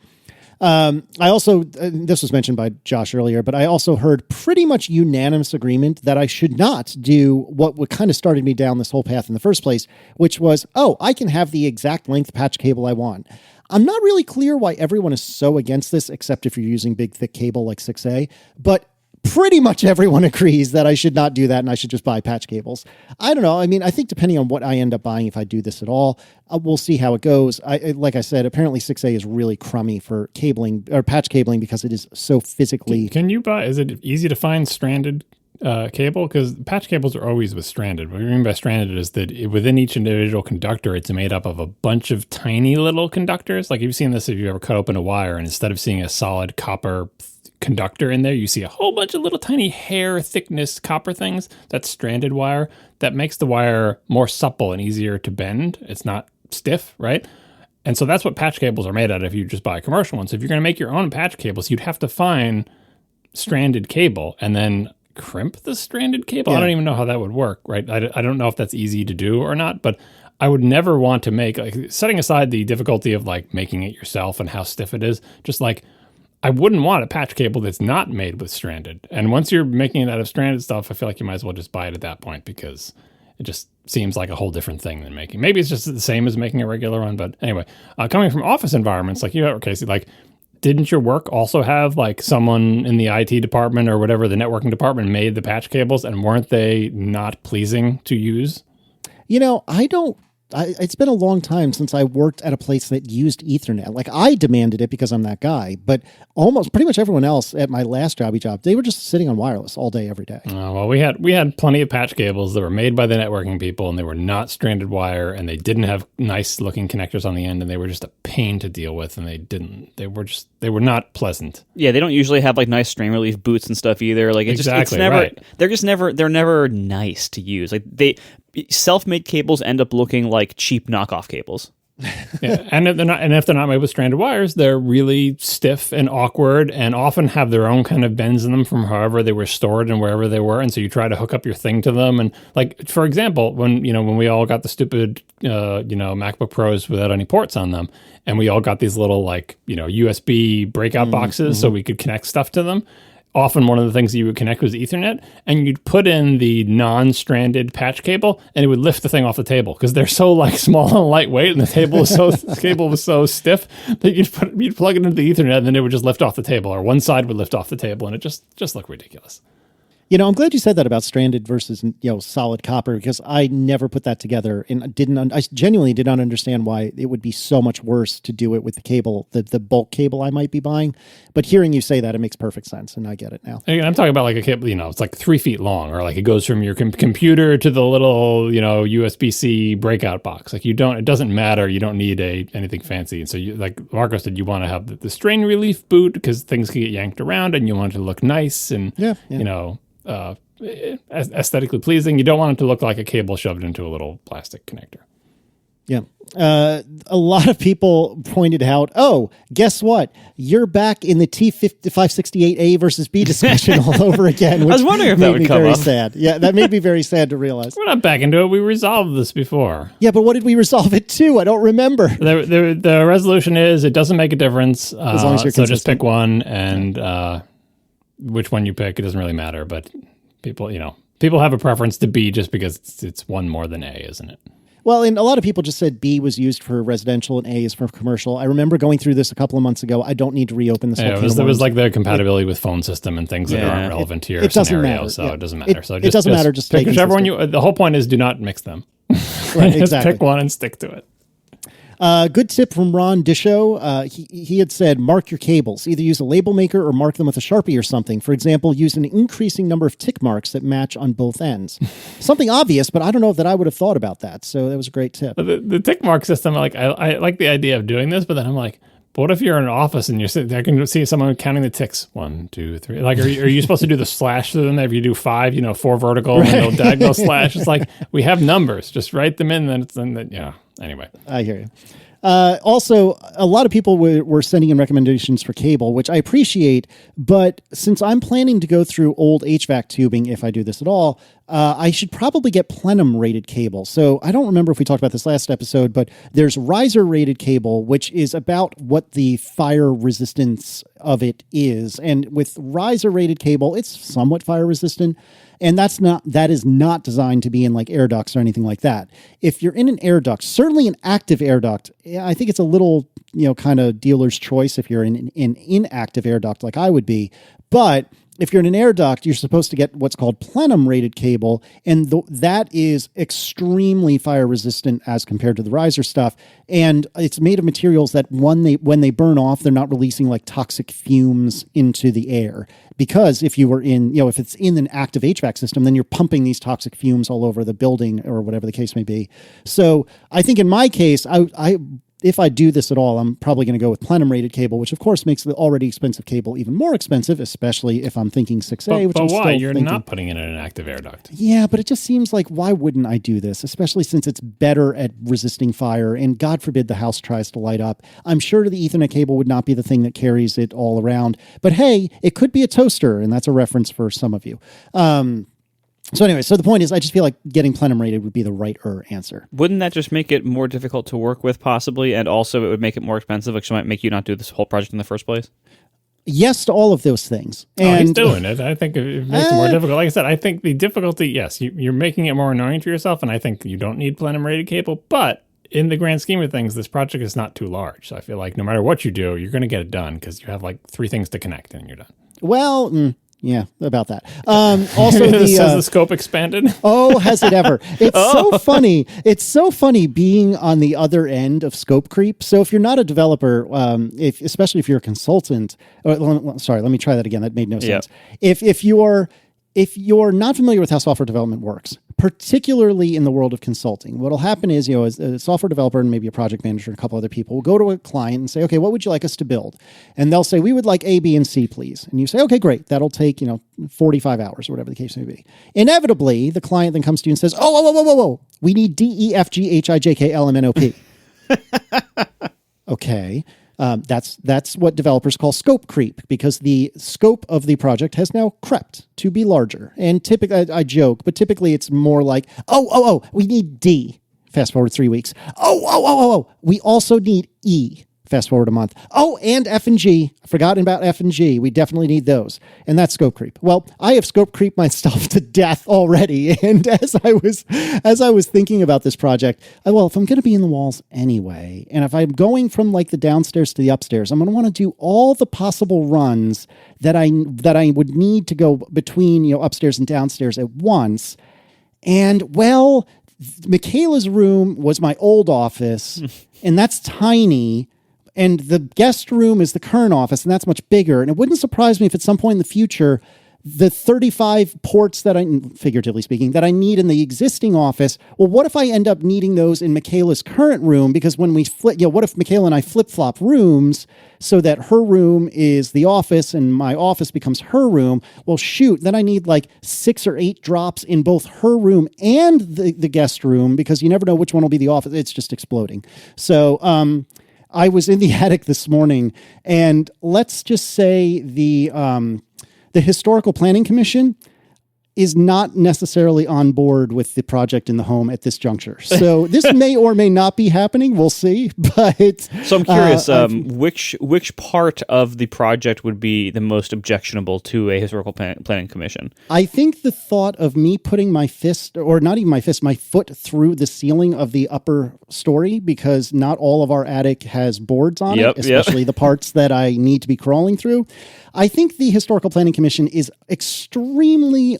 I also, this was mentioned by Josh earlier, but I also heard pretty much unanimous agreement that I should not do what kind of started me down this whole path in the first place, which was, I can have the exact length patch cable I want. I'm not really clear why everyone is so against this, except if you're using big, thick cable like 6A, but pretty much everyone agrees that I should not do that and I should just buy patch cables. I don't know. I mean, I think depending on what I end up buying, if I do this at all, we'll see how it goes. Like I said, apparently 6A is really crummy for cabling or patch cabling because it is so physically. Can you buy, is it easy to find stranded cable? Because patch cables are always with stranded. What we mean by stranded is that within each individual conductor, it's made up of a bunch of tiny little conductors. Like you've seen this if you ever cut open a wire and instead of seeing a solid copper conductor in there, you see a whole bunch of little tiny hair thickness copper things. That's stranded wire. That makes the wire more supple and easier to bend. It's not stiff, right? And so that's what patch cables are made out of if you just buy a commercial one. So if you're going to make your own patch cables, you'd have to find stranded cable and then crimp the stranded cable. I don't even know how that would work, right? I don't know if that's easy to do or not, but I would never want to make, like, setting aside the difficulty of like making it yourself and how stiff it is, just like I wouldn't want a patch cable that's not made with stranded. And once you're making it out of stranded stuff, I feel like you might as well just buy it at that point because it just seems like a whole different thing than making. Maybe it's just the same as making a regular one, but anyway, coming from office environments, like you have, Casey, like, didn't your work also have like someone in the IT department or whatever, the networking department made the patch cables, and weren't they not pleasing to use? You know, it's been a long time since I worked at a place that used Ethernet. Like, I demanded it because I'm that guy, but pretty much everyone else at my last job, they were just sitting on wireless all day, every day. Well, we had plenty of patch cables that were made by the networking people, and they were not stranded wire, and they didn't have nice looking connectors on the end, and they were just a pain to deal with, and they were not pleasant. Yeah, they don't usually have like nice strain relief boots and stuff either. Like it's never, right. They're never nice to use. Like self-made cables end up looking like cheap knockoff cables. Yeah, and if they're not made with stranded wires, they're really stiff and awkward, and often have their own kind of bends in them from however they were stored and wherever they were. And so you try to hook up your thing to them. And like, for example, when we all got the stupid MacBook Pros without any ports on them, and we all got these little like USB breakout boxes so we could connect stuff to them. Often one of the things that you would connect was Ethernet, and you'd put in the non-stranded patch cable, and it would lift the thing off the table because they're so like small and lightweight, and the cable was so stiff that you'd plug it into the Ethernet, and then it would just lift off the table, or one side would lift off the table, and it just looked ridiculous. I'm glad you said that about stranded versus solid copper, because I never put that together, and I genuinely did not understand why it would be so much worse to do it with the cable, the bulk cable I might be buying. But hearing you say that, it makes perfect sense, and I get it now. And I'm talking about like a cable, it's like 3 feet long, or like it goes from your computer to the little USB-C breakout box. Like it doesn't matter. You don't need anything fancy. And so like Marco said, you want to have the strain relief boot because things can get yanked around, and you want it to look nice and aesthetically pleasing. You don't want it to look like a cable shoved into a little plastic connector. Yeah. A lot of people pointed out, guess what? You're back in the T568A versus B discussion all over again. Which I was wondering if that would come up. Sad. Yeah, that made me very sad to realize. We're not back into it. We resolved this before. Yeah, but what did we resolve it to? I don't remember. The resolution is it doesn't make a difference. As long as you're so just pick one, and which one you pick, it doesn't really matter. But people have a preference to B just because it's one more than A, isn't it? Well, and a lot of people just said B was used for residential and A is for commercial. I remember going through this a couple of months ago. I don't need to reopen this. Yeah, there was like the compatibility with phone system and things that aren't relevant to your scenario, so it doesn't matter. It doesn't matter. Just pick whichever one the whole point is do not mix them. Right, just exactly. Pick one and stick to it. Good tip from Ron Disho. He had said, mark your cables. Either use a label maker or mark them with a Sharpie or something. For example, use an increasing number of tick marks that match on both ends. Something obvious, but I don't know that I would have thought about that. So that was a great tip. The tick mark system, I like the idea of doing this, but then I'm like, But what if you're in an office and you're sitting there, I can see someone counting the ticks. 1, 2, 3. Like, are you supposed to do the slash through them? If you do 5, 4 vertical and no diagonal slash. It's like, we have numbers. Just write them in. Anyway. I hear you. Also, a lot of people were sending in recommendations for cable, which I appreciate. But since I'm planning to go through old HVAC tubing, if I do this at all, I should probably get plenum rated cable. So I don't remember if we talked about this last episode, but there's riser rated cable, which is about what the fire resistance of it is. And with riser rated cable, it's somewhat fire resistant. And that is not designed to be in like air ducts or anything like that. If you're in an air duct, certainly an active air duct, I think it's a little, kind of dealer's choice if you're in an inactive air duct like I would be. But if you're in an air duct, you're supposed to get what's called plenum rated cable, and that is extremely fire resistant as compared to the riser stuff. And it's made of materials that when they burn off, they're not releasing like toxic fumes into the air. Because if you were in, if it's in an active HVAC system, then you're pumping these toxic fumes all over the building or whatever the case may be. So I think in my case, if I do this at all, I'm probably going to go with plenum rated cable, which of course makes the already expensive cable even more expensive, especially if I'm thinking 6A. But why? You're not putting it in an active air duct. Yeah, but it just seems like, why wouldn't I do this? Especially since it's better at resisting fire, and God forbid the house tries to light up. I'm sure the Ethernet cable would not be the thing that carries it all around. But hey, it could be a toaster, and that's a reference for some of you. So anyway, the point is, I just feel like getting plenum rated would be the right-er answer. Wouldn't that just make it more difficult to work with, possibly, and also it would make it more expensive, which might make you not do this whole project in the first place? Yes to all of those things. And he's doing it. I think it makes it more difficult. Like I said, I think the difficulty, yes, you're making it more annoying for yourself, and I think you don't need plenum rated cable, but in the grand scheme of things, this project is not too large. So I feel like no matter what you do, you're going to get it done because you have like 3 things to connect and you're done. Well, yeah, about that. Also, says the scope expanded. Oh, has it ever? It's so funny. It's so funny being on the other end of scope creep. So if you're not a developer, especially if you're a consultant, let me try that again. That made no sense. If you're not familiar with how software development works, particularly in the world of consulting, what'll happen is, as a software developer and maybe a project manager and a couple other people will go to a client and say, okay, what would you like us to build? And they'll say, we would like A, B, and C, please. And you say, okay, great. That'll take, 45 hours or whatever the case may be. Inevitably, the client then comes to you and says, whoa. We need D, E, F, G, H, I, J, K, L, M, N, O, P. Okay. That's what developers call scope creep, because the scope of the project has now crept to be larger. And typically, I joke, but typically it's more like, we need D. Fast forward 3 weeks. We also need E. Fast forward a month. Oh, and F and G. Forgotten about F and G. We definitely need those. And that's scope creep. Well, I have scope creeped myself to death already. And as I was thinking about this project, if I'm going to be in the walls anyway, and if I'm going from like the downstairs to the upstairs, I'm going to want to do all the possible runs that I would need to go between, upstairs and downstairs at once. And Michaela's room was my old office, and that's tiny. And the guest room is the current office, and that's much bigger. And it wouldn't surprise me if at some point in the future, the 35 ports that figuratively speaking, that I need in the existing office, what if I end up needing those in Michaela's current room? Because when we flip, what if Michaela and I flip-flop rooms so that her room is the office and my office becomes her room? Well, shoot, then I need like 6 or 8 drops in both her room and the guest room, because you never know which one will be the office. It's just exploding. So, I was in the attic this morning, and let's just say the Historical Planning Commission is not necessarily on board with the project in the home at this juncture. So this may or may not be happening. We'll see. But so I'm curious, which part of the project would be the most objectionable to a historical planning commission? I think the thought of me putting my fist, or not even my fist, my foot through the ceiling of the upper story, because not all of our attic has boards on it, especially the parts that I need to be crawling through. I think the Historical Planning Commission is extremely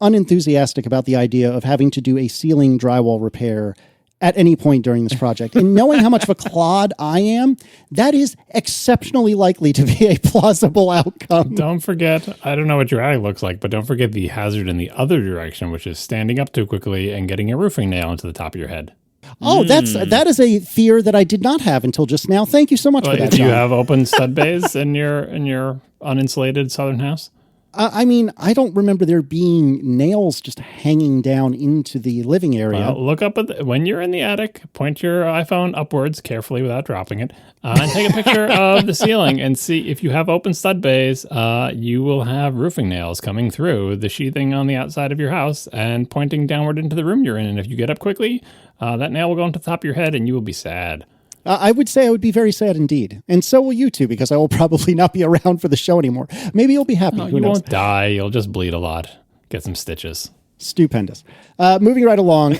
unenthusiastic about the idea of having to do a ceiling drywall repair at any point during this project. And knowing how much of a clod I am, that is exceptionally likely to be a plausible outcome. Don't forget, I don't know what your attic looks like, but don't forget the hazard in the other direction, which is standing up too quickly and getting a roofing nail into the top of your head. Oh, that is a fear that I did not have until just now. Thank you so much for that, Do you John. have open stud bays in your uninsulated southern house? I mean, I don't remember there being nails just hanging down into the living area. Well, look up when you're in the attic, point your iPhone upwards carefully without dropping it, and take a picture of the ceiling and see if you have open stud bays. You will have roofing nails coming through the sheathing on the outside of your house and pointing downward into the room you're in. And if you get up quickly, that nail will go into the top of your head and you will be sad. I would say I would be very sad indeed. And so will you two, because I will probably not be around for the show anymore. Maybe you'll be happy. No, Who you knows? won't die. You'll just bleed a lot. Get some stitches. Stupendous. Moving right along.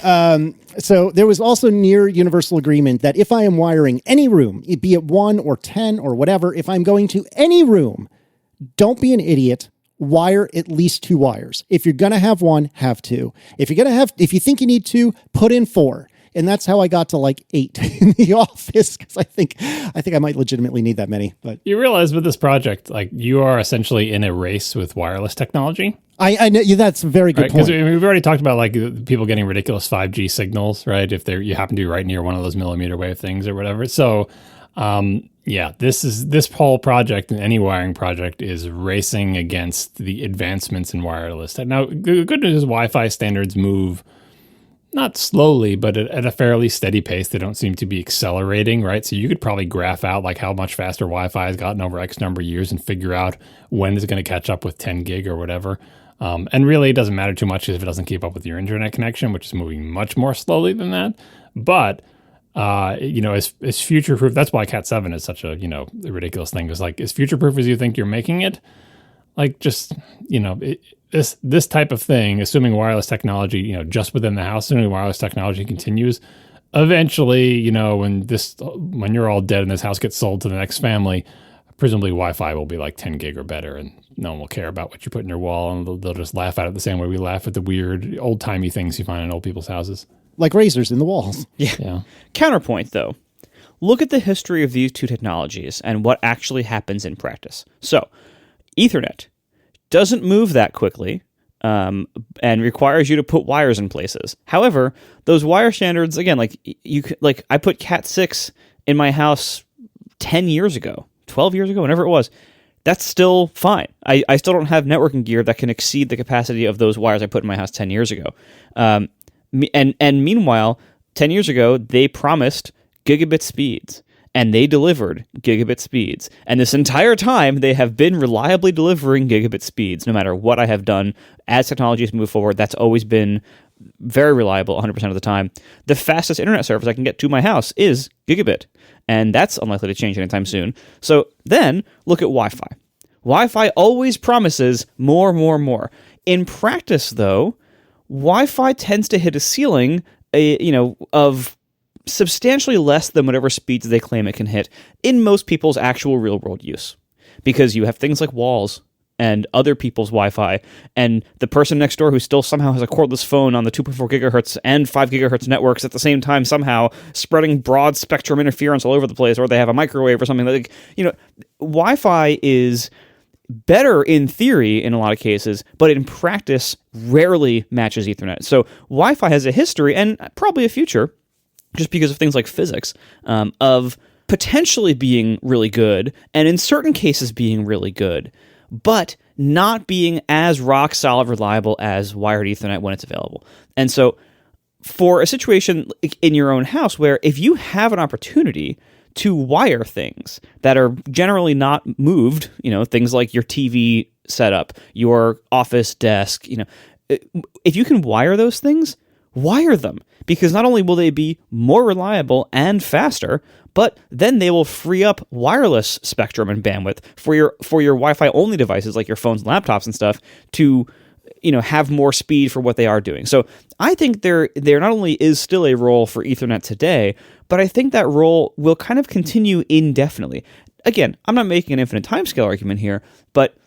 So there was also near universal agreement that if I am wiring any room, be it 1 or 10 or whatever, if I'm going to any room, don't be an idiot. Wire at least 2 wires. If you're going to have 1, have 2. If you think you need 2, put in 4. And that's how I got to like 8 in the office, because I think I might legitimately need that many. But you realize with this project, like you are essentially in a race with wireless technology. I know that's a very good point. Because we've already talked about like people getting ridiculous 5G signals, right? If you happen to be right near one of those millimeter wave things or whatever. So, this whole project and any wiring project is racing against the advancements in wireless. Now, the good news is Wi-Fi standards move not slowly, but at a fairly steady pace. They don't seem to be accelerating, right? So you could probably graph out like how much faster Wi-Fi has gotten over X number of years and figure out when it's going to catch up with 10 gig or whatever. And really, it doesn't matter too much if it doesn't keep up with your internet connection, which is moving much more slowly than that. But as future-proof, that's why Cat 7 is such a, a ridiculous thing. It's like, as future-proof as you think you're making it, like just, this type of thing, assuming wireless technology, just within the house, assuming wireless technology continues, eventually, when you're all dead and this house gets sold to the next family, presumably Wi-Fi will be like 10 gig or better, and no one will care about what you put in your wall, and they'll just laugh at it the same way we laugh at the weird old-timey things you find in old people's houses. Like razors in the walls. Yeah. Counterpoint, though. Look at the history of these two technologies and what actually happens in practice. So, Ethernet doesn't move that quickly and requires you to put wires in places. However, those wire standards, again, I put Cat 6 in my house 10 years ago, 12 years ago, whenever it was. That's still fine. I still don't have networking gear that can exceed the capacity of those wires I put in my house 10 years ago. And meanwhile, 10 years ago, they promised gigabit speeds. And they delivered gigabit speeds. And this entire time, they have been reliably delivering gigabit speeds, no matter what I have done. As technologies move forward, that's always been very reliable 100% of the time. The fastest internet service I can get to my house is gigabit. And that's unlikely to change anytime soon. So then, look at Wi-Fi. Wi-Fi always promises more, more, more. In practice, though, Wi-Fi tends to hit a ceiling, of substantially less than whatever speeds they claim it can hit in most people's actual real-world use. Because you have things like walls and other people's Wi-Fi, and the person next door who still somehow has a cordless phone on the 2.4 gigahertz and 5 gigahertz networks at the same time, somehow spreading broad spectrum interference all over the place, or they have a microwave or something. Wi-Fi is better in theory in a lot of cases, but in practice rarely matches Ethernet. So Wi-Fi has a history and probably a future, just because of things like physics, of potentially being really good, and in certain cases being really good, but not being as rock-solid reliable as wired Ethernet when it's available. And so for a situation in your own house where if you have an opportunity to wire things that are generally not moved, things like your TV setup, your office desk, if you can wire those things, wire them. Because not only will they be more reliable and faster, but then they will free up wireless spectrum and bandwidth for your Wi-Fi only devices like your phones and laptops and stuff to have more speed for what they are doing. So I think there not only is still a role for Ethernet today, but I think that role will kind of continue indefinitely. Again, I'm not making an infinite timescale argument here, but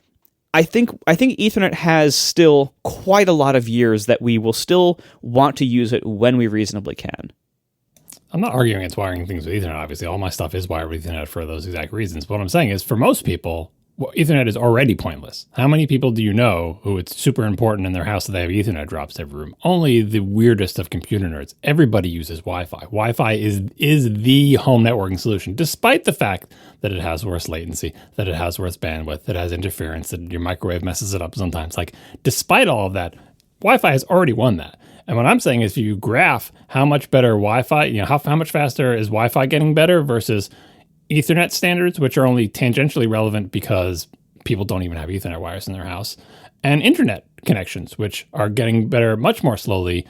I think Ethernet has still quite a lot of years that we will still want to use it when we reasonably can. I'm not arguing against wiring things with Ethernet, obviously. All my stuff is wired with Ethernet for those exact reasons. But what I'm saying is, for most people, well, Ethernet is already pointless. How many people do you know who it's super important in their house that they have Ethernet drops every room? Only the weirdest of computer nerds. Everybody uses Wi-Fi. Wi-Fi is the home networking solution, despite the fact that it has worse latency, that it has worse bandwidth, that it has interference, that your microwave messes it up sometimes. Like, despite all of that, Wi-Fi has already won that. And what I'm saying is, if you graph how much better Wi-Fi, how much faster is Wi-Fi getting better versus Ethernet standards, which are only tangentially relevant because people don't even have Ethernet wires in their house, and internet connections, which are getting better much more slowly.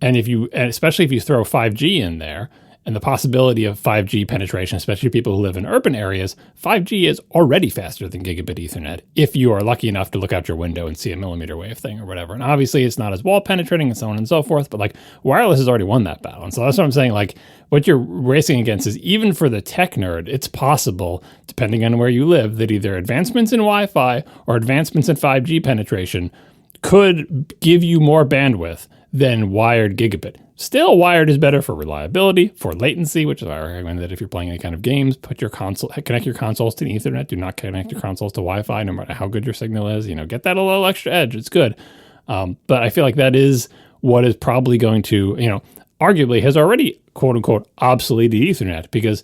And especially if you throw 5G in there and the possibility of 5G penetration, especially people who live in urban areas, 5G is already faster than gigabit Ethernet if you are lucky enough to look out your window and see a millimeter wave thing or whatever. And obviously it's not as wall penetrating and so on and so forth, but like wireless has already won that battle. And so that's what I'm saying. Like, what you're racing against is, even for the tech nerd, it's possible, depending on where you live, that either advancements in Wi-Fi or advancements in 5G penetration could give you more bandwidth than wired gigabit. Still, wired is better for reliability, for latency, which is why I recommend that if you're playing any kind of games, connect your consoles to the Ethernet. Do not connect your consoles to Wi-Fi, no matter how good your signal is. Get that a little extra edge. It's good. But I feel like that is what is probably going to, arguably has already, quote unquote, obsoleted Ethernet, because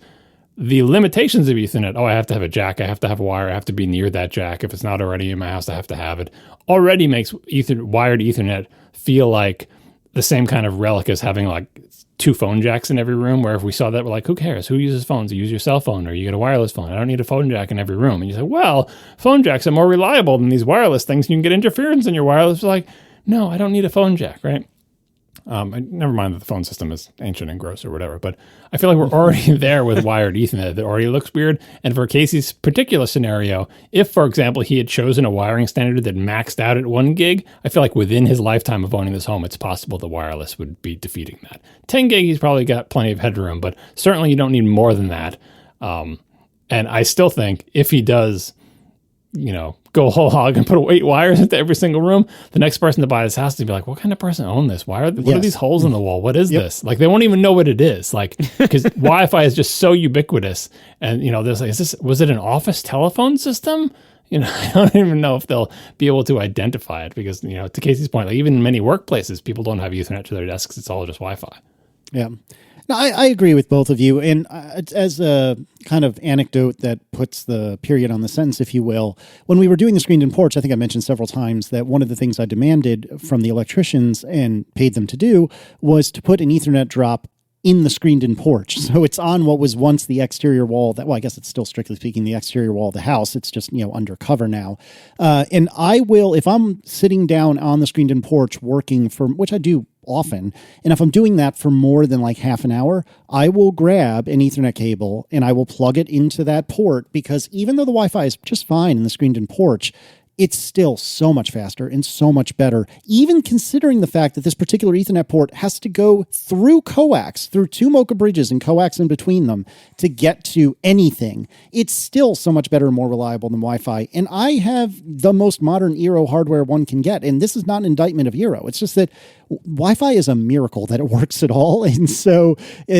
the limitations of Ethernet, I have to have a jack, I have to have a wire, I have to be near that jack. If it's not already in my house, I have to have it, already makes wired Ethernet feel like the same kind of relic as having like 2 phone jacks in every room, where if we saw that, we're like, who cares? Who uses phones? You use your cell phone or you get a wireless phone. I don't need a phone jack in every room. And you say, well, phone jacks are more reliable than these wireless things. You can get interference in your wireless. Like, no, I don't need a phone jack, right? Never mind that the phone system is ancient and gross or whatever, but I feel like we're already there with wired Ethernet that already looks weird. And for Casey's particular scenario, if, for example, he had chosen a wiring standard that maxed out at 1 gig, I feel like within his lifetime of owning this home, it's possible that wireless would be defeating that. 10 gig, he's probably got plenty of headroom, but certainly you don't need more than that. And I still think if he does, go whole hog and put 8 wires into every single room, the next person to buy this house to be like, what kind of person owned this? What are these holes in the wall? What is this? Like, they won't even know what it is. Like, because Wi-Fi is just so ubiquitous. And, there's like, was it an office telephone system? I don't even know if they'll be able to identify it because, to Casey's point, like, even in many workplaces, people don't have Ethernet to their desks. It's all just Wi-Fi. Yeah. No, I agree with both of you. And as a kind of anecdote that puts the period on the sentence, if you will, when we were doing the screened-in porch, I think I mentioned several times that one of the things I demanded from the electricians and paid them to do was to put an Ethernet drop in the screened-in porch. So it's on what was once the exterior wall I guess it's still, strictly speaking, the exterior wall of the house. It's just, under cover now. And I will, if I'm sitting down on the screened-in porch working which I do often, and if I'm doing that for more than like half an hour, I will grab an Ethernet cable and I will plug it into that port, because even though the Wi-Fi is just fine in the screened-in porch, it's still so much faster and so much better, even considering the fact that this particular Ethernet port has to go through coax, through 2 Mocha bridges and coax in between them to get to anything. It's still so much better and more reliable than Wi-Fi. And I have the most modern Eero hardware one can get. And this is not an indictment of Eero. It's just that Wi-Fi is a miracle that it works at all. And so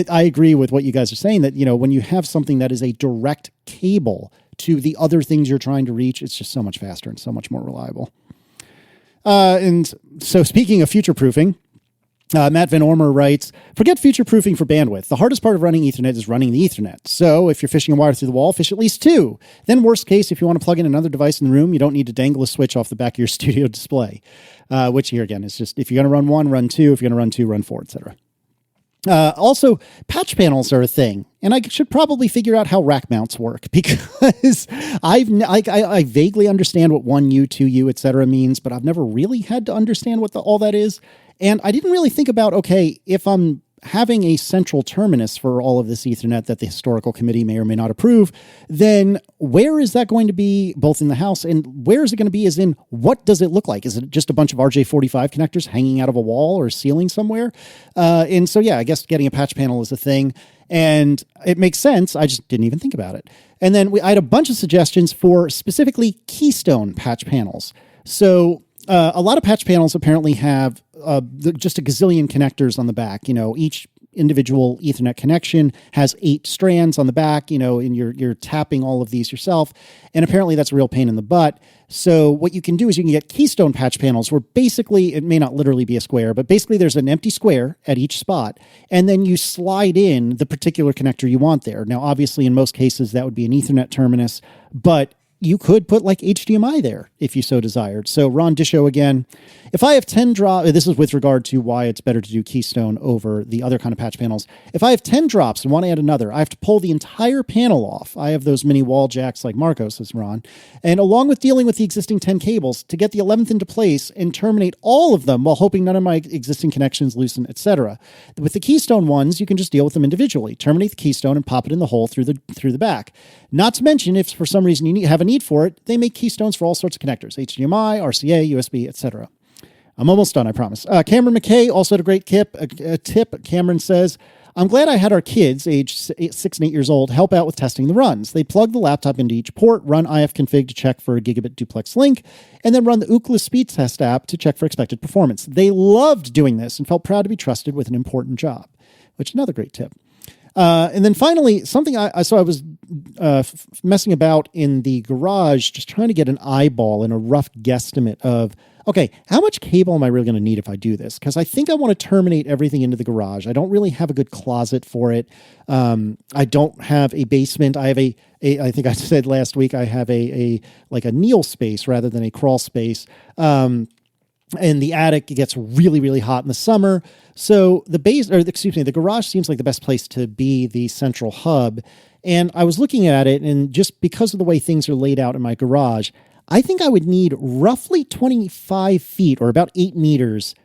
I agree with what you guys are saying, that, when you have something that is a direct cable to the other things you're trying to reach, it's just so much faster and so much more reliable. And so, speaking of future-proofing, Matt Van Ormer writes, forget future-proofing for bandwidth. The hardest part of running Ethernet is running the Ethernet. So if you're fishing a wire through the wall, fish at least 2. Then worst case, if you want to plug in another device in the room, you don't need to dangle a switch off the back of your studio display. Which here again is just, if you're going to run 1, run 2. If you're going to run 2, run 4, etc. Also, patch panels are a thing, and I should probably figure out how rack mounts work, because I vaguely understand what 1U, 2U, etc. means, but I've never really had to understand what all that is. And I didn't really think about, okay, if I'm having a central terminus for all of this Ethernet that the historical committee may or may not approve, then where is that going to be, both in the house, and where is it going to be as in, what does it look like? Is it just a bunch of RJ45 connectors hanging out of a wall or ceiling somewhere? And so, yeah, I guess getting a patch panel is a thing, and it makes sense. I just didn't even think about it. And then I had a bunch of suggestions for specifically keystone patch panels. So a lot of patch panels apparently have just a gazillion connectors on the back, each individual Ethernet connection has 8 strands on the back, and you're tapping all of these yourself. And apparently that's a real pain in the butt. So what you can do is you can get keystone patch panels where basically, it may not literally be a square, but basically there's an empty square at each spot, and then you slide in the particular connector you want there. Now, obviously, in most cases, that would be an Ethernet terminus, but you could put like HDMI there if you so desired. So Ron Disho again, if I have 10 drops, this is with regard to why it's better to do keystone over the other kind of patch panels. If I have 10 drops and want to add another, I have to pull the entire panel off. I have those mini wall jacks like Marco, says Ron. And along with dealing with the existing 10 cables, to get the 11th into place and terminate all of them while hoping none of my existing connections loosen, etc. With the keystone ones, you can just deal with them individually. Terminate the keystone and pop it in the hole through the back. Not to mention, if for some reason you have a need for it, they make keystones for all sorts of connectors, HDMI, RCA, USB, etc. I'm almost done, I promise. Cameron McKay also had a great tip. Cameron says, I'm glad I had our kids, age 6 and 8 years old, help out with testing the runs. They plug the laptop into each port, run ifconfig to check for a gigabit duplex link, and then run the Ookla speed test app to check for expected performance. They loved doing this and felt proud to be trusted with an important job, which is another great tip. And then finally, something I was messing about in the garage, just trying to get an eyeball and a rough guesstimate of, okay, how much cable am I really going to need if I do this? Because I think I want to terminate everything into the garage. I don't really have a good closet for it. I don't have a basement. I have I think I said last week, I have a kneel space rather than a crawl space. And the attic gets really, really hot in the summer. So the garage seems like the best place to be the central hub. And I was looking at it, and just because of the way things are laid out in my garage, I think I would need roughly 25 feet or about 8 meters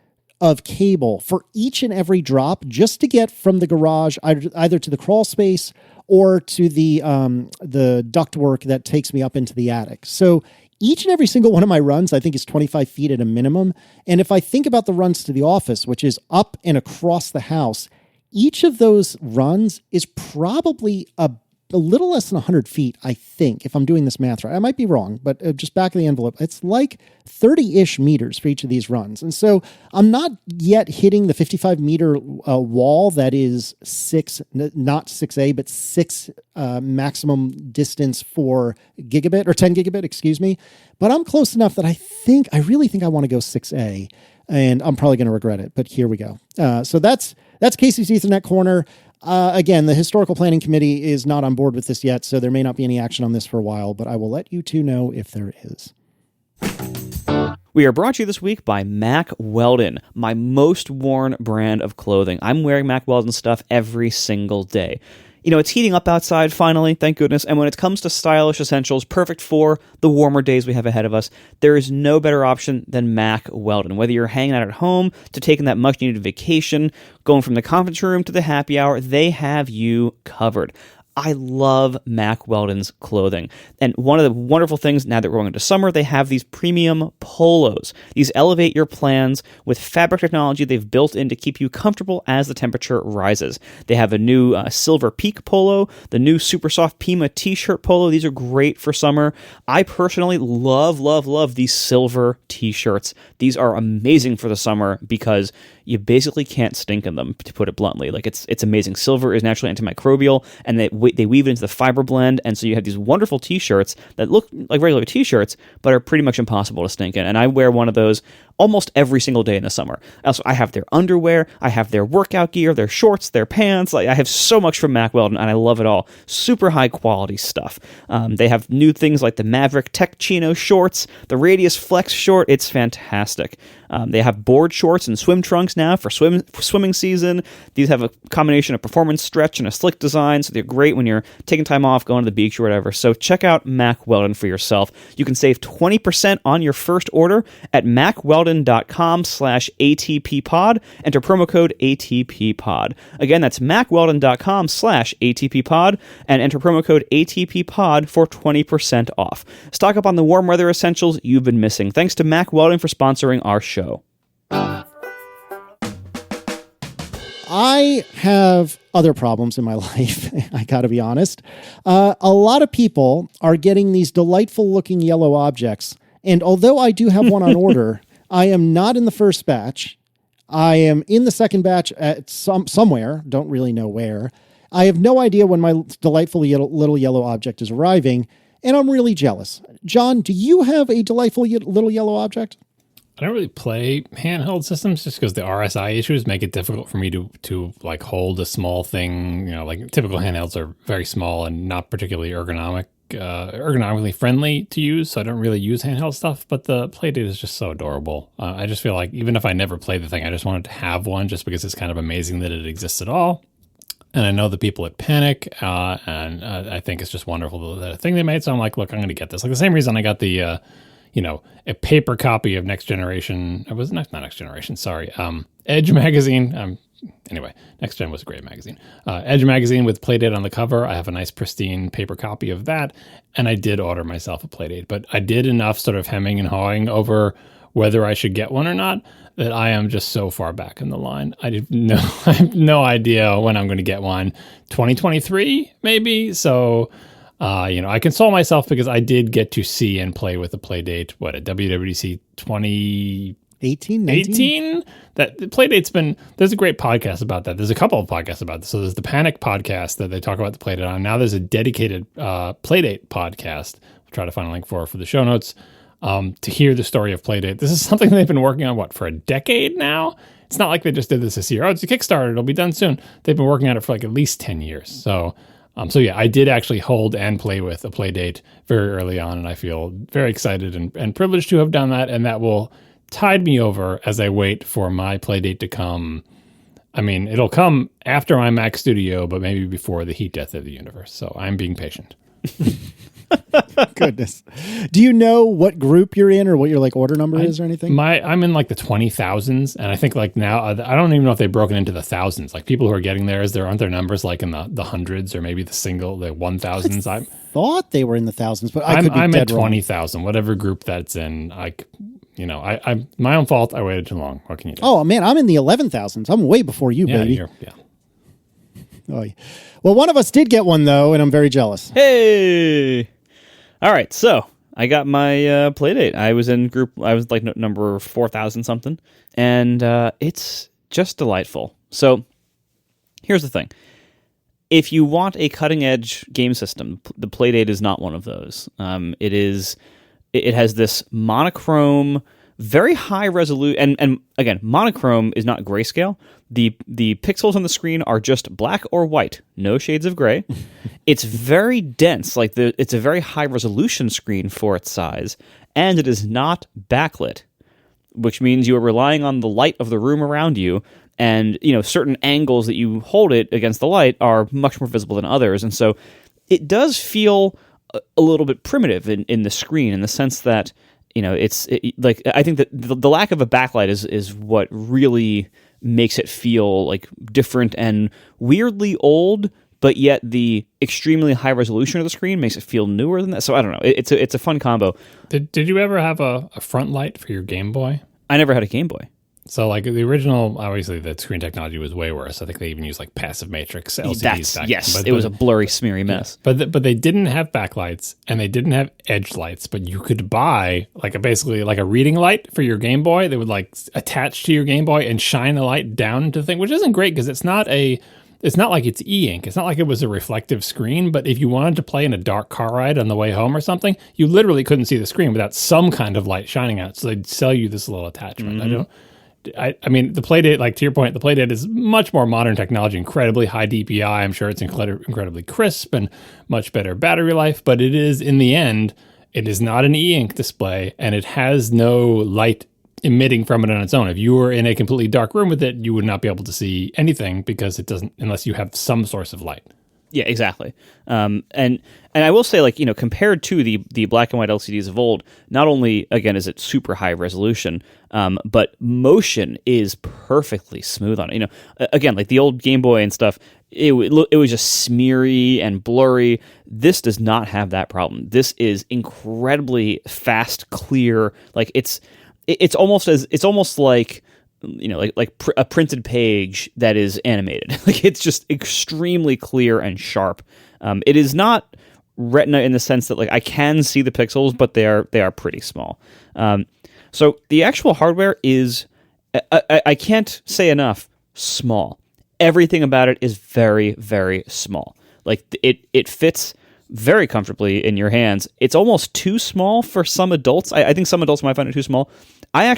of cable for each and every drop just to get from the garage either to the crawl space or to the ductwork that takes me up into the attic. So each and every single one of my runs, I think, is 25 feet at a minimum. And if I think about the runs to the office, which is up and across the house, each of those runs is probably a little less than 100 feet, I think, if I'm doing this math right. I might be wrong, but just back of the envelope, it's like 30-ish meters for each of these runs. And so I'm not yet hitting the 55-meter wall that is not 6A, but 6 maximum distance for gigabit, or 10 gigabit, excuse me. But I'm close enough that I really think I want to go 6A, and I'm probably going to regret it, but here we go. So that's Casey's Ethernet Corner. Again, the Historical Planning Committee is not on board with this yet, so there may not be any action on this for a while, but I will let you two know if there is. We are brought to you this week by Mack Weldon, my most worn brand of clothing. I'm wearing Mack Weldon stuff every single day. It's heating up outside finally, thank goodness, and when it comes to stylish essentials, perfect for the warmer days we have ahead of us, there is no better option than Mack Weldon. Whether you're hanging out at home to taking that much-needed vacation, going from the conference room to the happy hour, they have you covered. I love Mack Weldon's clothing. And one of the wonderful things, now that we're going into summer, they have these premium polos. These elevate your plans with fabric technology they've built in to keep you comfortable as the temperature rises. They have a new Silver Peak polo, the new Super Soft Pima t-shirt polo. These are great for summer. I personally love these silver t-shirts. These are amazing for the summer because you basically can't stink in them, to put it bluntly. Like it's amazing. Silver is naturally antimicrobial, and they weave it into the fiber blend, and so you have these wonderful t-shirts that look like regular t-shirts, but are pretty much impossible to stink in. And I wear one of those almost every single day in the summer. Also, I have their underwear, I have their workout gear, their shorts, their pants. I have so much from Mack Weldon, and I love it all. Super high quality stuff. They have new things like the Maverick Tech Chino shorts, the Radius Flex short. It's fantastic. They have board shorts and swim trunks now for swimming season. These have a combination of performance stretch and a slick design, so they're great when you're taking time off, going to the beach or whatever. So check out Mack Weldon for yourself. You can save 20% on your first order at mackweldon.com/ATPpod. Enter promo code ATPpod. Again, that's mackweldon.com/ATPpod and enter promo code ATPpod for 20% off. Stock up on the warm weather essentials you've been missing. Thanks to Mack Weldon for sponsoring our show. I have other problems in my life, I gotta be honest. A lot of people are getting these delightful looking yellow objects, and although I do have one on order, I am not in the first batch. I am in the second batch at somewhere, don't really know where. I have no idea when my delightful little yellow object is arriving, and I'm really jealous. John, do you have a delightful little yellow object? I don't really play handheld systems just because the RSI issues make it difficult for me to like hold a small thing. You know, like typical handhelds are very small and not particularly ergonomically friendly to use, so I don't really use handheld stuff, but the Playdate is just so adorable. I just feel like even if I never play the thing, I just wanted to have one just because it's kind of amazing that it exists at all. And I know the people at Panic, and I think it's just wonderful that a thing they made, so I'm like, look, I'm going to get this. Like the same reason I got the, a paper copy of Next Generation, it was not Next Generation, sorry, Edge magazine. Anyway, Next Gen was a great magazine. Edge magazine with Playdate on the cover. I have a nice pristine paper copy of that, and I did order myself a Playdate, but I did enough sort of hemming and hawing over whether I should get one or not that I am just so far back in the line. I have no idea when I'm going to get one. 2023, maybe? So, I console myself because I did get to see and play with the Playdate, at WWDC 2018? That the Playdate's there's a great podcast about that. There's a couple of podcasts about this. So there's the Panic podcast that they talk about the Playdate on. Now there's a dedicated Playdate podcast. We'll try to find a link for the show notes to hear the story of Playdate. This is something they've been working on, for a decade now? It's not like they just did this year. Oh, it's a Kickstarter. It'll be done soon. They've been working on it for at least 10 years. So yeah, I did actually hold and play with a Playdate very early on, and I feel very excited and privileged to have done that, and that will tide me over as I wait for my Playdate to come. I mean, it'll come after my Mac Studio, but maybe before the heat death of the universe. So I'm being patient. Goodness. Do you know what group you're in or what your order number is or anything? I'm in the 20,000s, and I think now I don't even know if they've broken into the thousands. Like people who are getting aren't their numbers in the hundreds or maybe the 1,000s. I thought they were in the thousands, but I'm at 20,000, whatever group that's in. I'm my own fault. I waited too long. What can you do? Oh man, I'm in the 11,000s. I'm way before you, baby. Yeah. Oh, yeah. Well, one of us did get one though, and I'm very jealous. Hey. All right, so I got my Playdate. I was in number 4,000 something, and it's just delightful. So here's the thing. If you want a cutting-edge game system, the Playdate is not one of those. It has this monochrome, very high resolution, and again, monochrome is not grayscale. The pixels on the screen are just black or white, no shades of gray. It's very dense, it's a very high resolution screen for its size, and it is not backlit, which means you are relying on the light of the room around you, and certain angles that you hold it against the light are much more visible than others, and so it does feel a little bit primitive in the screen in the sense that I think that the lack of a backlight is what really makes it feel different and weirdly old, but yet the extremely high resolution of the screen makes it feel newer than that. So I don't know. It's a fun combo. Did you ever have a front light for your Game Boy? I never had a Game Boy. So the original, obviously the screen technology was way worse. I think they even used passive matrix LCDs back then. It was a blurry, smeary mess. Yeah. But they didn't have backlights and they didn't have edge lights, but you could buy basically a reading light for your Game Boy that would attach to your Game Boy and shine the light down into the thing, which isn't great because it's not like it's e-ink. It's not like it was a reflective screen, but if you wanted to play in a dark car ride on the way home or something, you literally couldn't see the screen without some kind of light shining out. So they'd sell you this little attachment. Mm-hmm. I mean, the Playdate, to your point, the Playdate is much more modern technology, incredibly high DPI. I'm sure it's incredibly crisp and much better battery life, but it is, in the end, it is not an e-ink display, and it has no light emitting from it on its own. If you were in a completely dark room with it, you would not be able to see anything because it doesn't, unless you have some source of light. Yeah, exactly. And I will say, compared to the black and white LCDs of old, not only, again, is it super high resolution, but motion is perfectly smooth on it. Again, the old Game Boy and stuff, it was just smeary and blurry. This does not have that problem. This is incredibly fast, clear. It's almost like a printed page that is animated. It's just extremely clear and sharp. It is not Retina in the sense that I can see the pixels, but they are pretty small. So the actual hardware is I can't say enough, small. Everything about it is very, very small. Like it fits very comfortably in your hands. It's almost too small for some adults. I think some adults might find it too small. I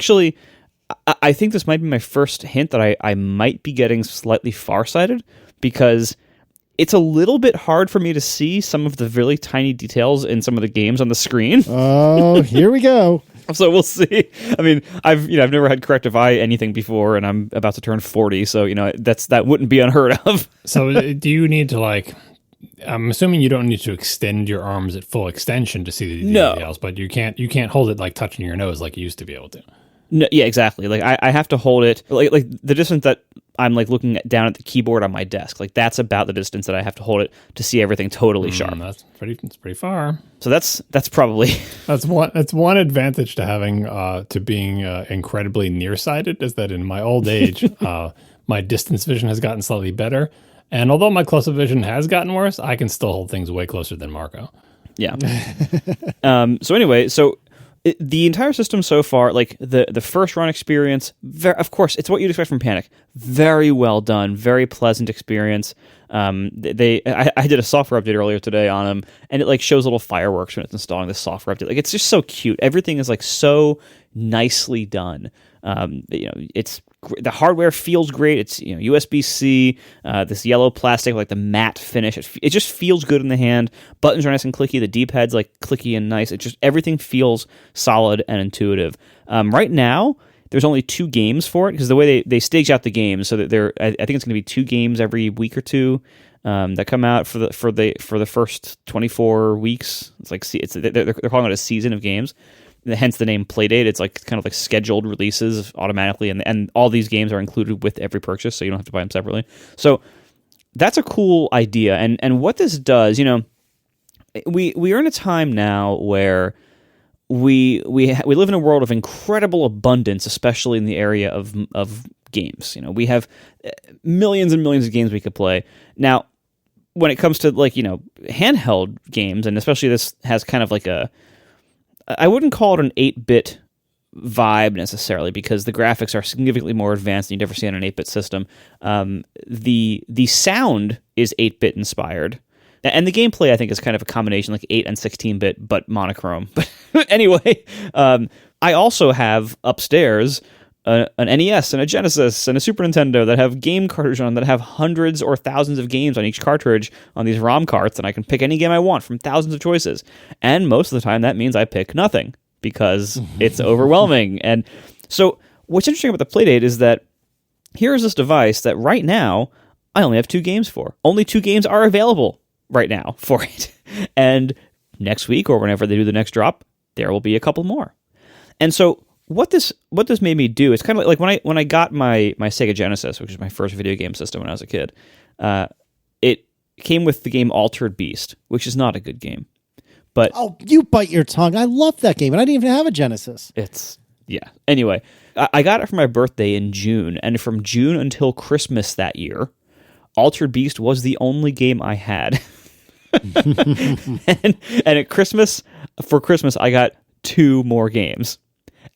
think this might be my first hint that I might be getting slightly farsighted, because it's a little bit hard for me to see some of the really tiny details in some of the games on the screen. Oh, here we go. So we'll see. I mean, I've never had corrective eye anything before, and I'm about to turn 40, so that wouldn't be unheard of. So do you need to I'm assuming you don't need to extend your arms at full extension to see the details, but you can't hold it like touching your nose like you used to be able to. No, yeah, exactly. Like I have to hold it like the distance that I'm like looking down at the keyboard on my desk. Like that's about the distance that I have to hold it to see everything totally sharp. That's pretty far. So that's probably that's one advantage to having to being incredibly nearsighted, is that in my old age, my distance vision has gotten slightly better, and although my close-up vision has gotten worse, I can still hold things way closer than Marco. Yeah. So anyway, the entire system so far, like the first run experience, of course, it's what you'd expect from Panic. Very well done, very pleasant experience. I did a software update earlier today on them, and it like shows little fireworks when it's installing the software update. Like it's just so cute. Everything is like so nicely done. It's the hardware feels great. It's USB-C, this yellow plastic, like the matte finish. It just feels good in the hand. Buttons are nice and clicky. The D-pad's like clicky and nice. It just everything feels solid and intuitive. Right now, there's only 2 games for it, because the way they stage out the games, so that I think it's going to be 2 games every week or 2 that come out for the first 24 weeks. It's like they're calling it a season of games. Hence the name Playdate. It's like kind of like scheduled releases automatically, and all these games are included with every purchase, so you don't have to buy them separately. So that's a cool idea. And what this does, we are in a time now where we live in a world of incredible abundance, especially in the area of games. We have millions and millions of games we could play. Now, when it comes to handheld games, and especially this has kind of like I wouldn't call it an 8-bit vibe necessarily, because the graphics are significantly more advanced than you'd ever see on an 8-bit system. The sound is 8-bit inspired, and the gameplay I think is kind of a combination like 8 and 16-bit, but monochrome. But anyway, I also have upstairs an NES and a Genesis and a Super Nintendo that have game cartridges on that have hundreds or thousands of games on each cartridge on these ROM carts, and I can pick any game I want from thousands of choices. And most of the time that means I pick nothing, because it's overwhelming. And so what's interesting about the Playdate is that here's this device that right now I only have 2 games for. Only 2 games are available right now for it. And next week, or whenever they do the next drop, there will be a couple more. And so what this made me do, it's kind of like when I got my Sega Genesis, which is my first video game system when I was a kid, it came with the game Altered Beast, which is not a good game. But you bite your tongue. I love that game, and I didn't even have a Genesis. Anyway, I got it for my birthday in June, and from June until Christmas that year, Altered Beast was the only game I had. and at Christmas, I got 2 more games.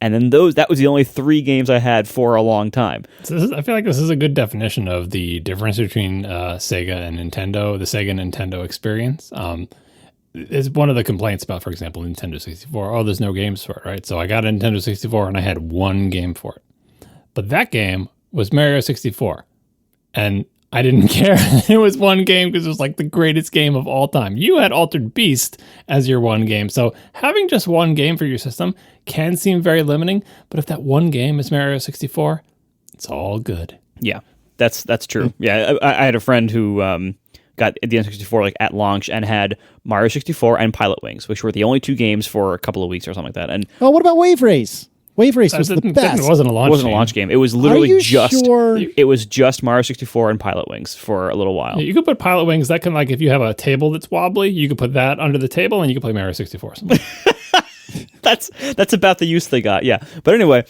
And then that was the only 3 games I had for a long time. So I feel like this is a good definition of the difference between Sega and Nintendo, the Sega and Nintendo experience. It's one of the complaints about, for example, Nintendo 64. Oh, there's no games for it, right? So I got a Nintendo 64 and I had 1 game for it. But that game was Mario 64. And I didn't care. It was 1 game because it was like the greatest game of all time. You had Altered Beast as your 1 game. So having just 1 game for your system can seem very limiting. But if that 1 game is Mario 64, it's all good. Yeah, that's true. Yeah, I had a friend who got the N64 like at launch and had Mario 64 and Pilot Wings, which were the only 2 games for a couple of weeks or something like that. And what about Wave Race? Wave Race was the best. It wasn't a launch game. It was literally sure? It was just Mario 64 and Pilot Wings for a little while. You could put Pilot Wings. That can, like, if you have a table that's wobbly, you could put that under the table and you could play Mario 64. That's about the use they got. Yeah. But anyway,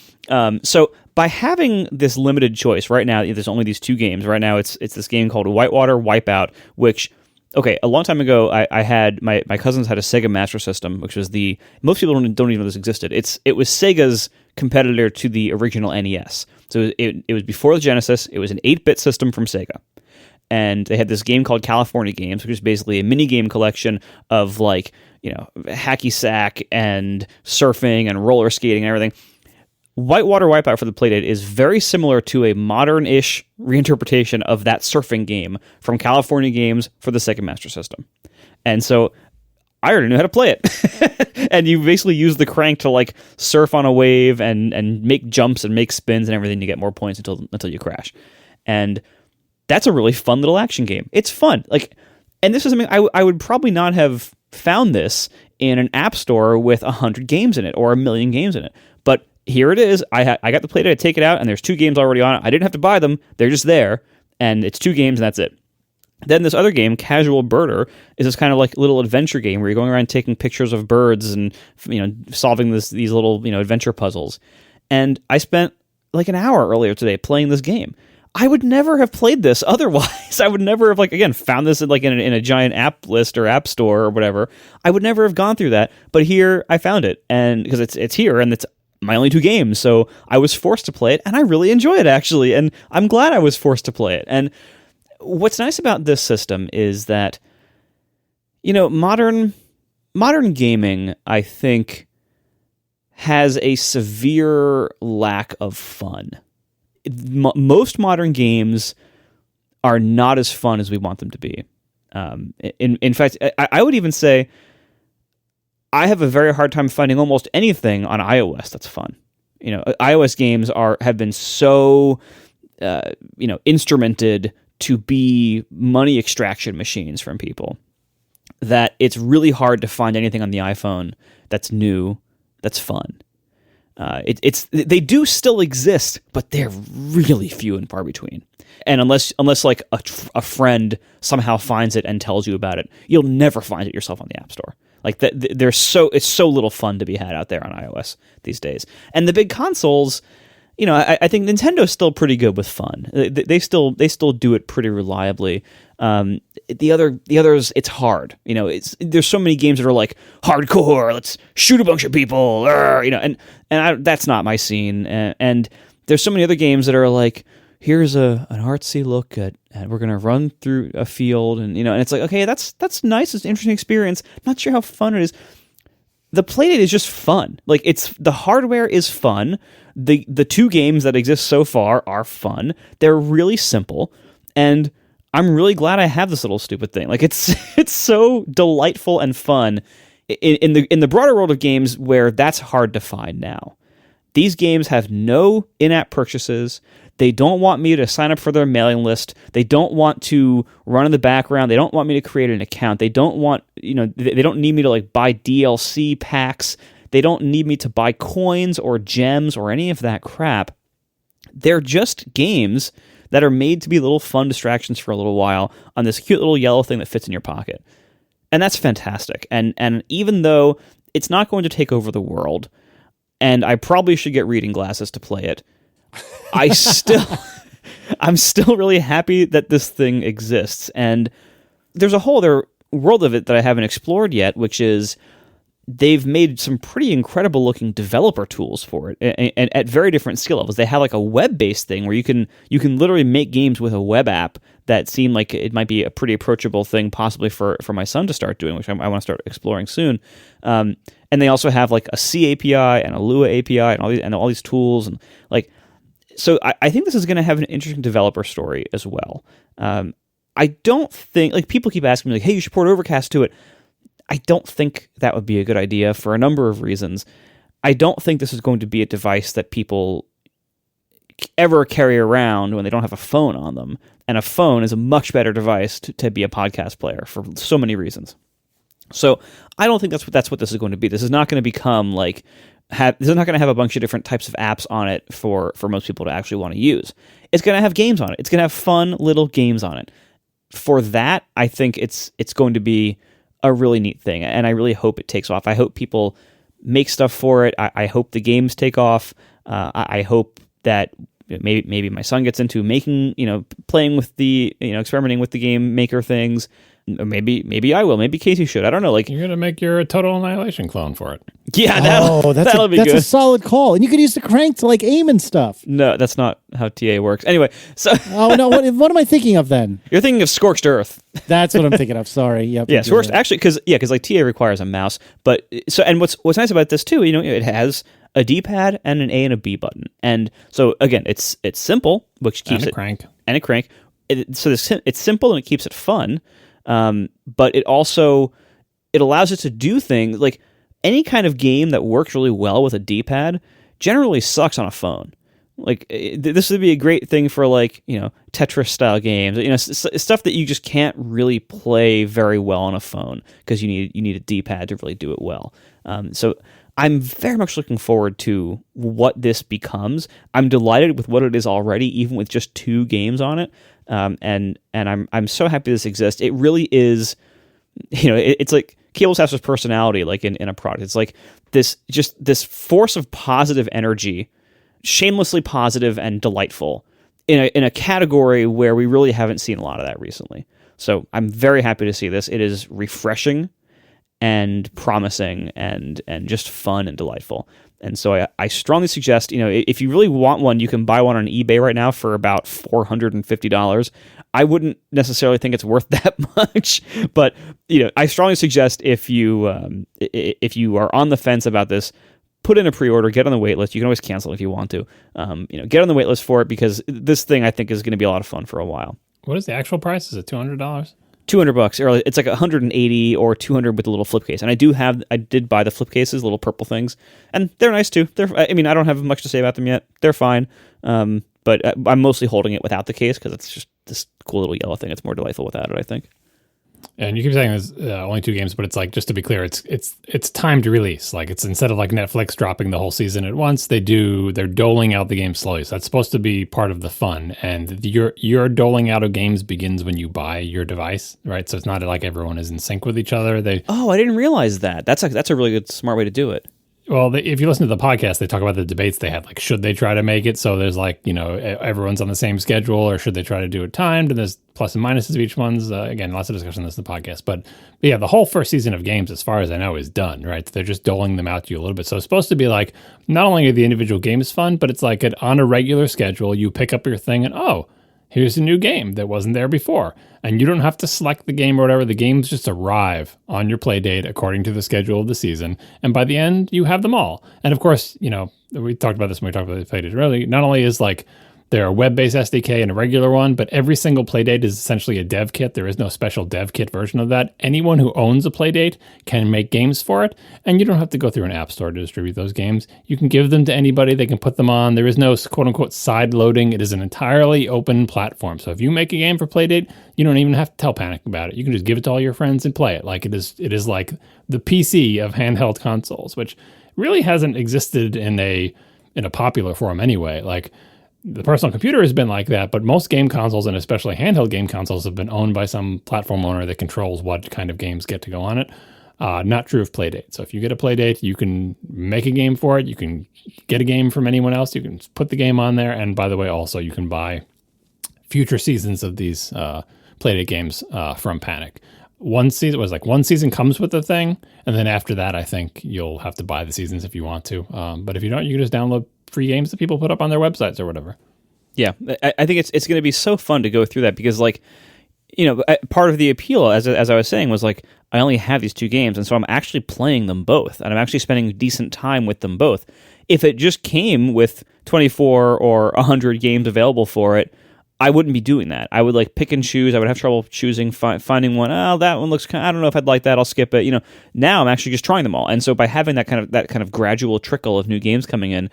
so by having this limited choice right now, there's only these 2 games. Right now, it's this game called Whitewater Wipeout, which okay, a long time ago, I had my cousins had a Sega Master System, which was most people don't even know this existed. It was Sega's competitor to the original NES. So it was before the Genesis. It was an 8-bit system from Sega. And they had this game called California Games, which is basically a mini game collection of like, hacky sack and surfing and roller skating and everything. Whitewater Wipeout for the Playdate is very similar to a modern-ish reinterpretation of that surfing game from California Games for the Sega Master System. And so I already knew how to play it. And you basically use the crank to like surf on a wave and make jumps and make spins and everything to get more points until you crash. And that's a really fun little action game. It's fun. And this is something I would probably not have found this in an app store with 100 games in it or 1 million games in it. But here it is. I got the Playdate, I take it out, and there's 2 games already on it. I didn't have to buy them. They're just there, and it's 2 games, and that's it. Then this other game, Casual Birder, is this kind of like little adventure game where you're going around taking pictures of birds and solving these little adventure puzzles. And I spent like an hour earlier today playing this game. I would never have played this otherwise. I would never have found this in a giant app list or app store or whatever. I would never have gone through that. But here I found it, and because it's here and it's my only 2 games, so I was forced to play it, and I really enjoy it actually, and I'm glad I was forced to play it. And what's nice about this system is that modern gaming, I think, has a severe lack of fun. Most modern games are not as fun as we want them to be. In fact, I would even say I have a very hard time finding almost anything on iOS that's fun. iOS games have been so instrumented to be money extraction machines from people that it's really hard to find anything on the iPhone that's new, that's fun. They do still exist, but they're really few and far between. And unless like a friend somehow finds it and tells you about it, you'll never find it yourself on the App Store. Like it's so little fun to be had out there on iOS these days. And the big consoles, I think Nintendo's still pretty good with fun. They still do it pretty reliably. The others, it's hard. There's so many games that are like hardcore. Let's shoot a bunch of people. And that's not my scene. And there's so many other games that are like, here's an artsy look at we're gonna run through a field, and it's like, okay, that's nice. It's an interesting experience. Not sure how fun it is. The Playdate is just fun. Like the hardware is fun. The 2 games that exist so far are fun. They're really simple, and I'm really glad I have this little stupid thing. Like it's so delightful and fun in the broader world of games where that's hard to find now. These games have no in-app purchases. They don't want me to sign up for their mailing list. They don't want to run in the background. They don't want me to create an account. They don't want, they don't need me to like buy DLC packs. They don't need me to buy coins or gems or any of that crap. They're just games that are made to be little fun distractions for a little while on this cute little yellow thing that fits in your pocket. And that's fantastic. And even though it's not going to take over the world, and I probably should get reading glasses to play it, I'm still really happy that this thing exists. And there's a whole other world of it that I haven't explored yet, which is they've made some pretty incredible looking developer tools for it, and at very different skill levels. They have like a web-based thing where you can literally make games with a web app that seem like it might be a pretty approachable thing, possibly for my son to start doing, which I want to start exploring soon. And they also have like a C API and a Lua API and all these tools, and like, so I think this is going to have an interesting developer story as well. I don't think, like, people keep asking me like, hey, you should port Overcast to it. I don't think that would be a good idea for a number of reasons. I don't think this is going to be a device that people ever carry around when they don't have a phone on them. And a phone is a much better device to be a podcast player for so many reasons. So I don't think that's what this is going to be. This is not going to become like, this is not going to have a bunch of different types of apps on it for most people to actually want to use. It's going to have games on it. It's going to have fun little games on it. For that, I think it's going to be a really neat thing, and I really hope it takes off. I hope people make stuff for it. I hope the games take off. I hope that maybe my son gets into making, playing with the, experimenting with the game maker things. Or maybe I will. Maybe Casey should. I don't know. Like, you're gonna make your Total Annihilation clone for it. Yeah, that'll be good. That's a solid call. And you could use the crank to like aim and stuff. No, that's not how TA works. Anyway, so oh no, what am I thinking of then? You're thinking of Scorched Earth. That's what I'm thinking of. Sorry. Yep. Yeah, Scorched actually because like TA requires a mouse, but so and what's nice about this too, it has a D-pad and an A and a B button, and so again, it's simple, which keeps and a crank. So it's simple and it keeps it fun. But it also allows it to do things like any kind of game that works really well with a D-pad generally sucks on a phone. Like this would be a great thing for like, Tetris style games, stuff that you just can't really play very well on a phone because you need a D-pad to really do it well. So I'm very much looking forward to what this becomes. I'm delighted with what it is already, even with just 2 games on it. And I'm so happy this exists. It really is, it's like Cables has this personality, like in a product. It's like this force of positive energy, shamelessly positive and delightful in a category where we really haven't seen a lot of that recently. So I'm very happy to see this. It is refreshing and promising and just fun and delightful. And so I strongly suggest, if you really want one, you can buy one on eBay right now for about $450. I wouldn't necessarily think it's worth that much, but I strongly suggest if you are on the fence about this, put in a pre-order, get on the wait list. You can always cancel if you want to. Get on the wait list for it because this thing I think is going to be a lot of fun for a while. What is the actual price? Is it $200? $200 early. It's like $180 or $200 with a little flip case. And I did buy the flip cases, little purple things, and they're nice too. I don't have much to say about them yet. They're fine. But I'm mostly holding it without the case because it's just this cool little yellow thing. It's more delightful without it, I think. And you keep saying there's only 2 games, but it's like, just to be clear, it's timed release. Like it's instead of like Netflix dropping the whole season at once, they're doling out the game slowly. So that's supposed to be part of the fun. And your doling out of games begins when you buy your device, right? So it's not like everyone is in sync with each other. I didn't realize that. That's a really good, smart way to do it. Well, if you listen to the podcast, they talk about the debates they had. Like, should they try to make it so there's like, everyone's on the same schedule, or should they try to do it timed? And there's plus and minuses of each one's. Again, lots of discussion on this in the podcast. But yeah, the whole first season of games, as far as I know, is done, right? They're just doling them out to you a little bit. So it's supposed to be like, not only are the individual games fun, but it's like on a regular schedule, you pick up your thing and, here's a new game that wasn't there before. And you don't have to select the game or whatever. The games just arrive on your Playdate according to the schedule of the season. And by the end, you have them all. And of course, we talked about this when we talked about the Playdate earlier. Not only is like there a web-based SDK and a regular one, but every single Playdate is essentially a dev kit. There is no special dev kit version of that. Anyone who owns a Playdate can make games for it, and you don't have to go through an app store to distribute those games. You can give them to anybody. They can put them on. There is no quote-unquote side loading. It is an entirely open platform. So if you make a game for Playdate, you don't even have to tell Panic about it. You can just give it to all your friends and play it. Like it is like the PC of handheld consoles, which really hasn't existed in a popular form anyway. Like, the personal computer has been like that, but most game consoles, and especially handheld game consoles, have been owned by some platform owner that controls what kind of games get to go on it. Not true of Playdate. So if you get a Playdate, you can make a game for it. You can get a game from anyone else. You can put the game on there. And by the way, also, you can buy future seasons of these Playdate games from Panic. One season comes with the thing, and then after that, I think you'll have to buy the seasons if you want to. But if you don't, you can just download free games that people put up on their websites or whatever. Yeah, I think it's going to be so fun to go through that because, like, part of the appeal, as I was saying, was like I only have these 2 games, and so I'm actually playing them both, and I'm actually spending decent time with them both. If it just came with 24 or 100 games available for it, I wouldn't be doing that. I would like pick and choose. I would have trouble choosing, finding one. Oh, that one looks I don't know if I'd like that. I'll skip it. Now I'm actually just trying them all, and so by having that kind of gradual trickle of new games coming in,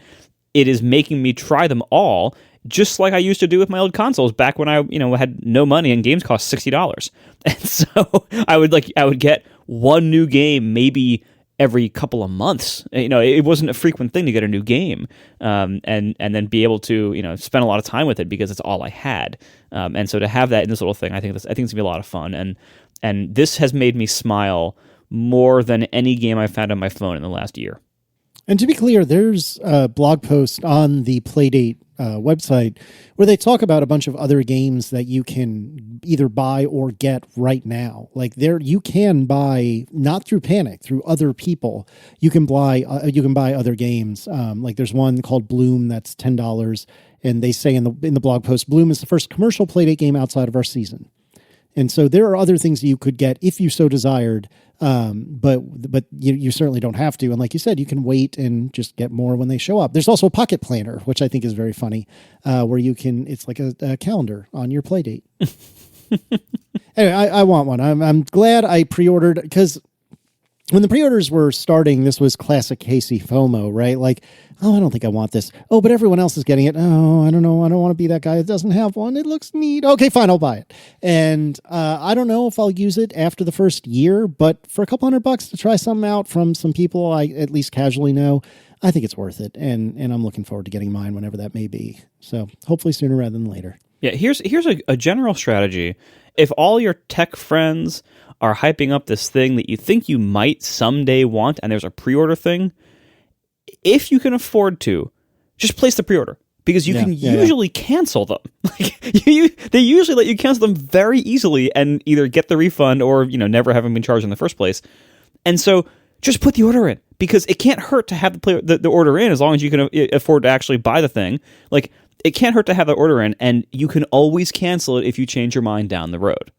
it is making me try them all, just like I used to do with my old consoles back when I had no money and games cost $60. And so I would get one new game maybe every couple of months. It wasn't a frequent thing to get a new game, and then be able to spend a lot of time with it because it's all I had. And so to have that in this little thing, I think it's gonna be a lot of fun. And this has made me smile more than any game I've found on my phone in the last year. And to be clear, there's a blog post on the Playdate website where they talk about a bunch of other games that you can either buy or get right now. Like you can buy, not through Panic, through other people. You can buy other games. Like there's one called Bloom that's $10, and they say in the blog post, Bloom is the first commercial Playdate game outside of our season. And so there are other things that you could get if you so desired, but you certainly don't have to. And like you said, you can wait and just get more when they show up. There's also a pocket planner, which I think is very funny, where it's like a calendar on your Playdate. Anyway, I want one. I'm glad I pre-ordered, because when the pre-orders were starting, this was classic Casey FOMO, right? Like, oh, I don't think I want this. Oh, but everyone else is getting it. Oh, I don't know. I don't want to be that guy that doesn't have one. It looks neat. Okay, fine, I'll buy it. And I don't know if I'll use it after the first year, but for a couple $100 to try something out from some people I at least casually know, I think it's worth it. And I'm looking forward to getting mine whenever that may be. So hopefully sooner rather than later. Yeah, here's a general strategy. If all your tech friends are hyping up this thing that you think you might someday want, and there's a pre-order thing, if you can afford to, just place the pre-order, because you can usually cancel them. Like they usually let you cancel them very easily and either get the refund or never having been charged in the first place. And so just put the order in, because it can't hurt to have the order in, as long as you can afford to actually buy the thing. Like, it can't hurt to have the order in, and you can always cancel it if you change your mind down the road.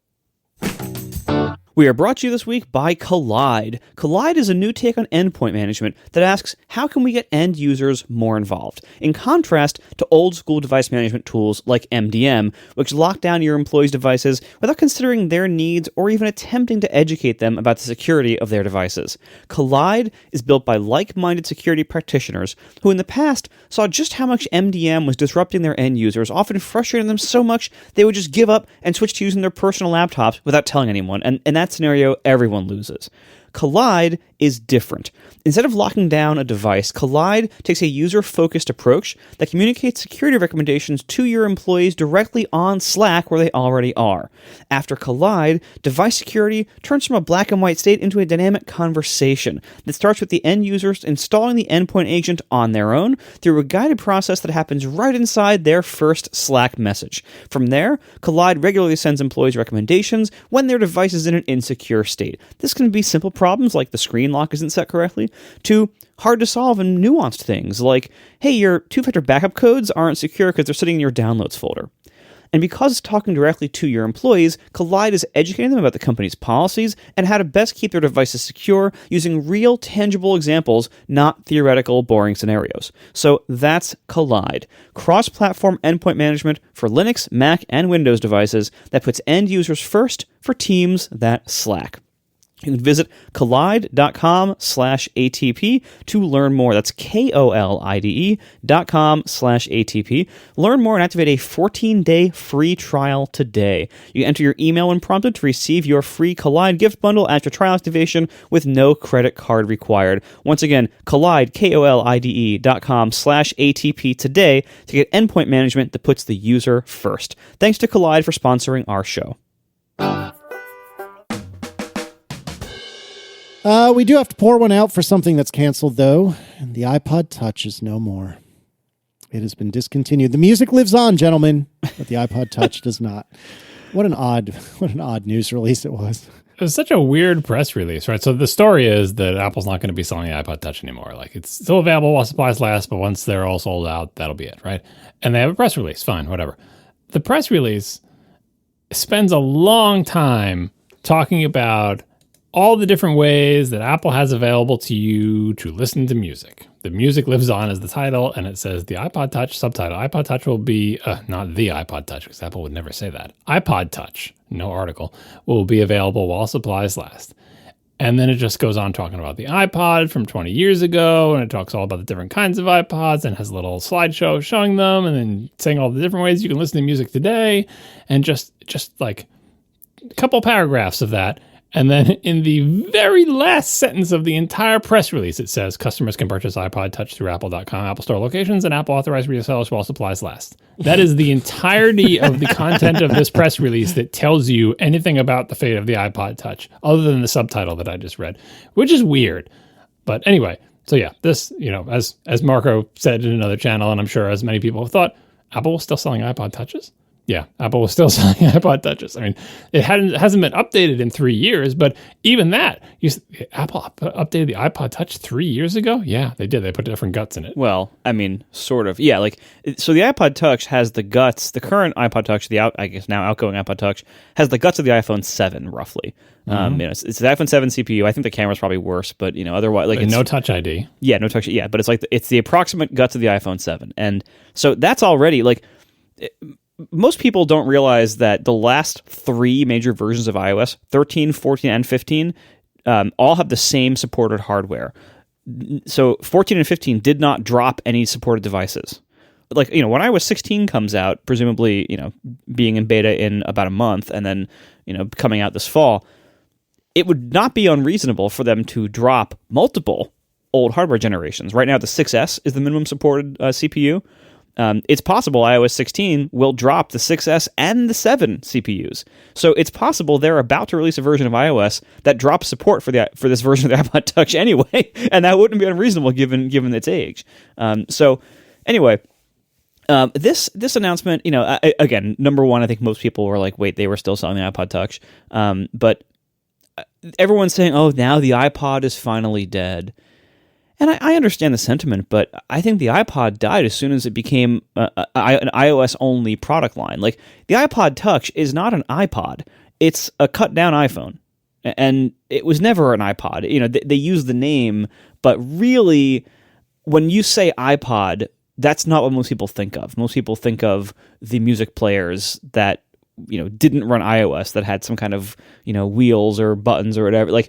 We are brought to you this week by Kolide. Kolide is a new take on endpoint management that asks, how can we get end users more involved? In contrast to old school device management tools like MDM, which lock down your employees' devices without considering their needs or even attempting to educate them about the security of their devices. Kolide is built by like-minded security practitioners who in the past saw just how much MDM was disrupting their end users, often frustrating them so much they would just give up and switch to using their personal laptops without telling anyone, and that scenario, everyone loses. Kolide is different. Instead of locking down a device, Kolide takes a user-focused approach that communicates security recommendations to your employees directly on Slack where they already are. After Kolide, device security turns from a black and white state into a dynamic conversation that starts with the end users installing the endpoint agent on their own through a guided process that happens right inside their first Slack message. From there, Kolide regularly sends employees recommendations when their device is in an insecure state. This can be simple problems like the screen lock isn't set correctly, to hard to solve and nuanced things like, hey, your two-factor backup codes aren't secure because they're sitting in your downloads folder. And because it's talking directly to your employees, Kolide is educating them about the company's policies and how to best keep their devices secure using real, tangible examples, not theoretical, boring scenarios. So that's Kolide, cross-platform endpoint management for Linux, Mac, and Windows devices that puts end users first for teams that slack. You can visit kolide.com/ATP to learn more. That's KOLIDE.com/ATP. Learn more and activate a 14-day free trial today. You enter your email when prompted to receive your free Kolide gift bundle after trial activation with no credit card required. Once again, Kolide, KOLIDE.com/ATP today to get endpoint management that puts the user first. Thanks to Kolide for sponsoring our show. We do have to pour one out for something that's canceled, though. And the iPod Touch is no more. It has been discontinued. The music lives on, gentlemen, but the iPod Touch does not. What an odd news release it was. It was such a weird press release, right? So the story is that Apple's not going to be selling the iPod Touch anymore. Like, it's still available while supplies last, but once they're all sold out, that'll be it, right? And they have a press release. Fine, whatever. The press release spends a long time talking about all the different ways that Apple has available to you to listen to music. The music lives on as the title, and it says the iPod Touch, subtitle, iPod Touch will be, not the iPod Touch, because Apple would never say that. iPod Touch, no article, will be available while supplies last. And then it just goes on talking about the iPod from 20 years ago, and it talks all about the different kinds of iPods, and has a little slideshow showing them, and then saying all the different ways you can listen to music today, and just like a couple paragraphs of that. And then in the very last sentence of the entire press release, it says customers can purchase iPod Touch through apple.com, Apple Store locations, and Apple authorized resellers while supplies last. That is the entirety of the content of this press release that tells you anything about the fate of the iPod Touch, other than the subtitle that I just read, which is weird. But anyway, So yeah, this, as Marco said in another channel, and I'm sure as many people have thought, Apple was still selling iPod Touches. Yeah, Apple was still selling iPod Touches. I mean, it hasn't been updated in 3 years, but even that, Apple updated the iPod Touch 3 years ago? Yeah, they did. They put different guts in it. Well, I mean, sort of. Yeah, so the iPod Touch has the guts. The current iPod Touch, I guess now outgoing iPod Touch, has the guts of the iPhone 7, roughly. It's the iPhone 7 CPU. I think the camera's probably worse, but otherwise, it's no Touch ID. Yeah, no Touch. Yeah, but it's the approximate guts of the iPhone 7, and so that's already most people don't realize that the last 3 major versions of iOS, 13, 14, and 15, all have the same supported hardware. So 14 and 15 did not drop any supported devices. When iOS 16 comes out, presumably, being in beta in about a month and then, coming out this fall, it would not be unreasonable for them to drop multiple old hardware generations. Right now, the 6S is the minimum supported CPU. It's possible iOS 16 will drop the 6S and the 7 CPUs. So it's possible they're about to release a version of iOS that drops support for this version of the iPod Touch anyway, and that wouldn't be unreasonable given its age. So anyway, this announcement, again, number one, I think most people were like, wait, they were still selling the iPod Touch, but everyone's saying, oh, now the iPod is finally dead. And I understand the sentiment, but I think the iPod died as soon as it became an iOS-only product line. The iPod Touch is not an iPod. It's a cut-down iPhone. And it was never an iPod. They use the name, but really, when you say iPod, that's not what most people think of. Most people think of the music players that, didn't run iOS, that had some kind of, wheels or buttons or whatever.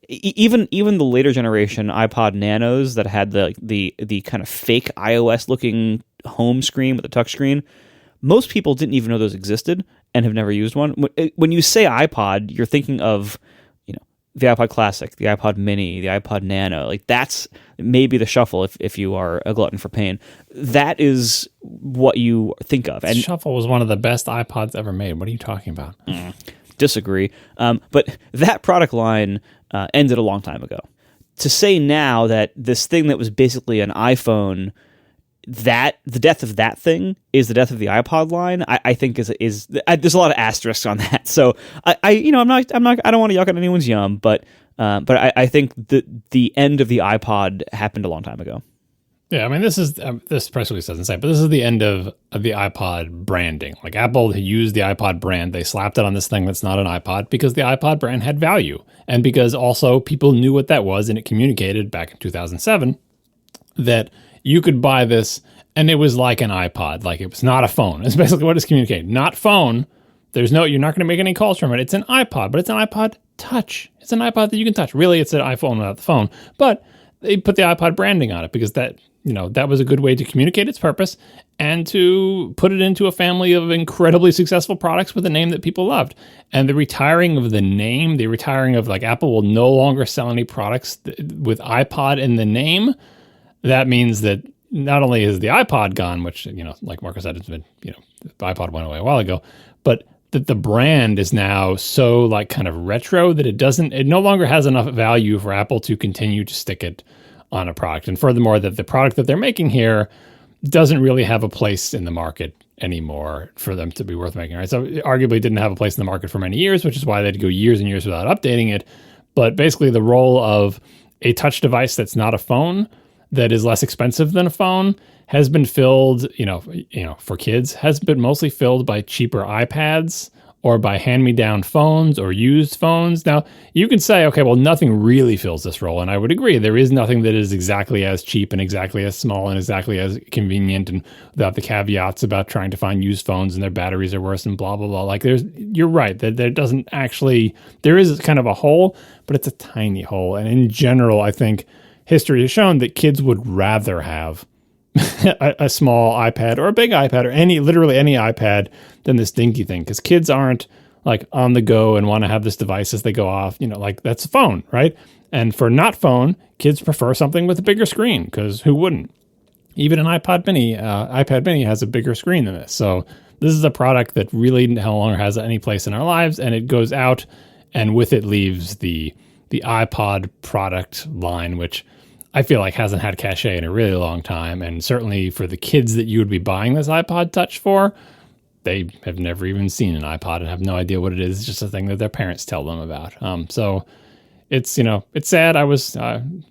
Even the later generation iPod Nanos that had the kind of fake iOS looking home screen with the touch screen, most people didn't even know those existed and have never used one. When you say iPod, you're thinking of the iPod Classic, the iPod Mini, the iPod Nano. That's maybe the Shuffle if you are a glutton for pain. That is what you think of. And Shuffle was one of the best iPods ever made. What are you talking about? Disagree. But that product line ended a long time ago. To say now that this thing that was basically an iPhone, that the death of that thing is the death of the iPod line, I think is there's a lot of asterisks on that. So I don't want to yuck on anyone's yum, but I think the end of the iPod happened a long time ago. Yeah, I mean, this press release doesn't say, but this is the end of the iPod branding. Apple used the iPod brand, they slapped it on this thing that's not an iPod because the iPod brand had value, and because also people knew what that was, and it communicated back in 2007 that you could buy this, and it was like an iPod, it was not a phone. It's basically what it's communicating. Not phone. You're not going to make any calls from it. It's an iPod, but it's an iPod Touch. It's an iPod that you can touch. Really, it's an iPhone without the phone, but they put the iPod branding on it because that was a good way to communicate its purpose and to put it into a family of incredibly successful products with a name that people loved. And the retiring of the name, the retiring of Apple will no longer sell any products with iPod in the name. That means that not only is the iPod gone, which, like Marco said, it's been, the iPod went away a while ago, but that the brand is now so kind of retro that it no longer has enough value for Apple to continue to stick it on a product. And furthermore, that the product that they're making here doesn't really have a place in the market anymore for them to be worth making, right? So it arguably didn't have a place in the market for many years, which is why they'd go years and years without updating it. But basically the role of a touch device that's not a phone, that is less expensive than a phone, has been filled, for kids, has been mostly filled by cheaper iPads or by hand-me-down phones or used phones. Now, you can say, okay, well, nothing really fills this role, and I would agree. There is nothing that is exactly as cheap and exactly as small and exactly as convenient, and without the caveats about trying to find used phones and their batteries are worse and blah, blah, blah. You're right, that there is kind of a hole, but it's a tiny hole. And in general, I think history has shown that kids would rather have a small iPad or a big iPad or literally any iPad than this dinky thing, because kids aren't on the go and want to have this device as they go off. That's a phone, right? And for not phone, kids prefer something with a bigger screen, because who wouldn't? Even an iPad Mini has a bigger screen than this. So this is a product that really no longer has any place in our lives, and it goes out, and with it leaves the iPod product line, which I feel like hasn't had cachet in a really long time. And certainly for the kids that you would be buying this iPod Touch for, they have never even seen an iPod and have no idea what it is. It's just a thing that their parents tell them about. So it's, it's sad. I was,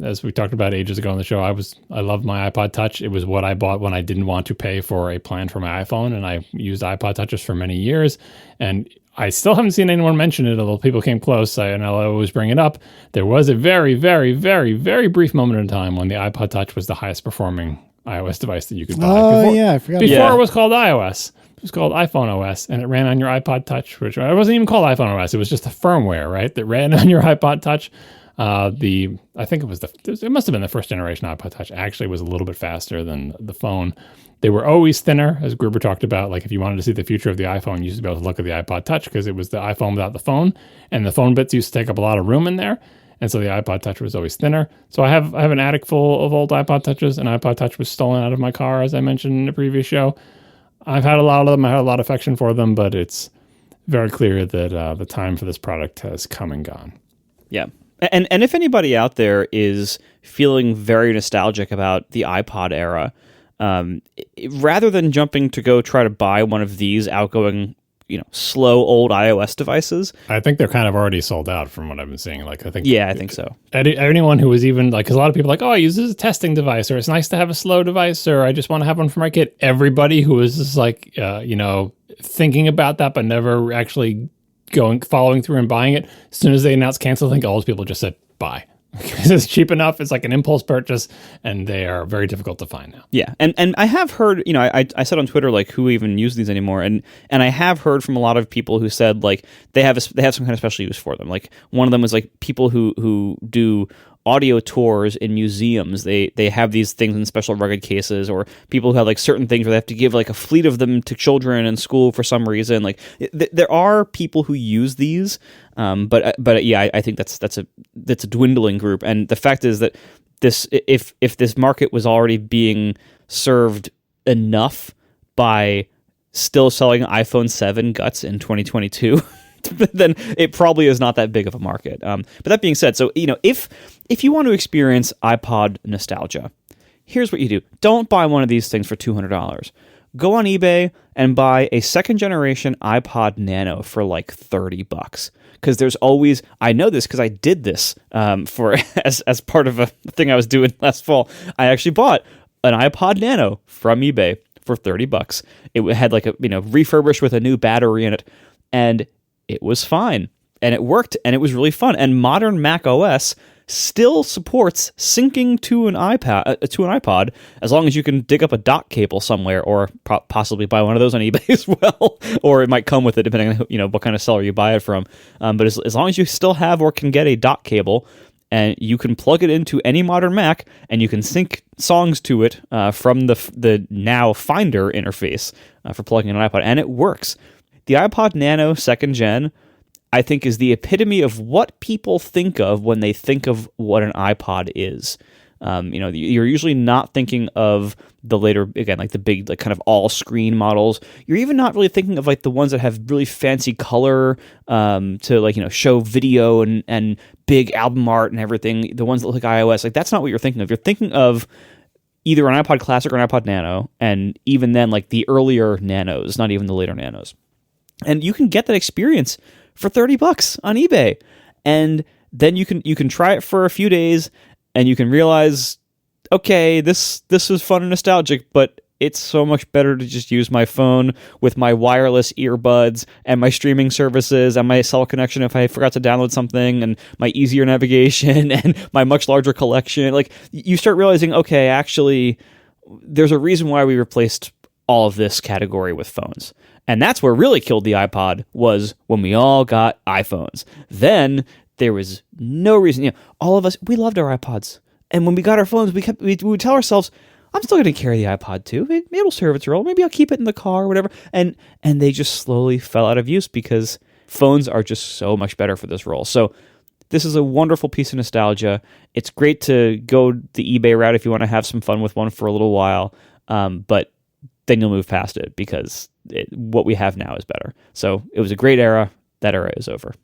as we talked about ages ago on the show, I loved my iPod Touch. It was what I bought when I didn't want to pay for a plan for my iPhone, and I used iPod Touches for many years. And I still haven't seen anyone mention it, although people came close, and I'll always bring it up. There was a very, very, very, very brief moment in time when the iPod Touch was the highest performing iOS device that you could buy. I forgot. Before it was called iOS. It was called iPhone OS, and it ran on your iPod Touch, which it wasn't even called iPhone OS. It was just the firmware, right, that ran on your iPod Touch. I think it must have been the first generation iPod Touch. Actually, was a little bit faster than the phone. They were always thinner, as Gruber talked about. Like if you wanted to see the future of the iPhone, you used to be able to look at the iPod Touch because it was the iPhone without the phone, and the phone bits used to take up a lot of room in there. And so the iPod Touch was always thinner. So I have an attic full of old iPod Touches. An iPod Touch was stolen out of my car, as I mentioned in the previous show. I've had a lot of them. I had a lot of affection for them, but it's very clear that the time for this product has come and gone. Yeah. And if anybody out there is feeling very nostalgic about the iPod era, rather than jumping to go try to buy one of these outgoing, slow old iOS devices, I think they're kind of already sold out from what I've been seeing. I think so. Anyone who was even because a lot of people are like, oh, I use this as a testing device, or it's nice to have a slow device, or I just want to have one for my kid. Everybody who is just thinking about that but never actually following through and buying it, as soon as they announce cancel, I think all those people just said buy. Because it's cheap enough. It's like an impulse purchase, and they are very difficult to find now. Yeah, and I have heard, I said on Twitter like who even use these anymore, and I have heard from a lot of people who said like they have some kind of special use for them. Like one of them was like people who do audio tours in museums. They have these things in special rugged cases, or people who have like certain things where they have to give like a fleet of them to children in school for some reason. Like there are people who use these, but yeah, I think that's a dwindling group. And the fact is that if this market was already being served enough by still selling iPhone 7 guts in 2022. Then it probably is not that big of a market. But that being said, so if you want to experience iPod nostalgia, here's what you do. Don't buy one of these things for $200. Go on eBay and buy a second generation iPod Nano for like $30. Because there's always, I know this because I did this for as part of a thing I was doing last fall. I actually bought an iPod Nano from eBay for $30. It had like a refurbished with a new battery in it, and it was fine, and it worked, and it was really fun. And modern Mac OS still supports syncing to an iPod, as long as you can dig up a dock cable somewhere, or possibly buy one of those on eBay as well, or it might come with it depending on what kind of seller you buy it from. But as long as you still have or can get a dock cable, and you can plug it into any modern Mac, and you can sync songs to it from the now Finder interface for plugging in an iPod, and it works. The iPod Nano 2nd Gen, I think, is the epitome of what people think of when they think of what an iPod is. You're usually not thinking of the later, again, like the big, like kind of all-screen models. You're even not really thinking of like the ones that have really fancy color to show video and big album art and everything. The ones that look like iOS, like that's not what you're thinking of. You're thinking of either an iPod Classic or an iPod Nano, and even then, like the earlier Nanos, not even the later Nanos. And you can get that experience for $30 on eBay. And then you can try it for a few days, and you can realize, okay, this was fun and nostalgic, but it's so much better to just use my phone with my wireless earbuds and my streaming services and my cell connection if I forgot to download something, and my easier navigation and my much larger collection. Like, you start realizing, okay, actually, there's a reason why we replaced all of this category with phones. And that's where really killed the iPod, was when we all got iPhones. Then there was no reason. All of us, we loved our iPods. And when we got our phones, we would tell ourselves, I'm still going to carry the iPod too. It'll serve its role. Maybe I'll keep it in the car or whatever. And they just slowly fell out of use because phones are just so much better for this role. So this is a wonderful piece of nostalgia. It's great to go the eBay route if you want to have some fun with one for a little while. But then you'll move past it because what we have now is better. So it was a great era. That era is over.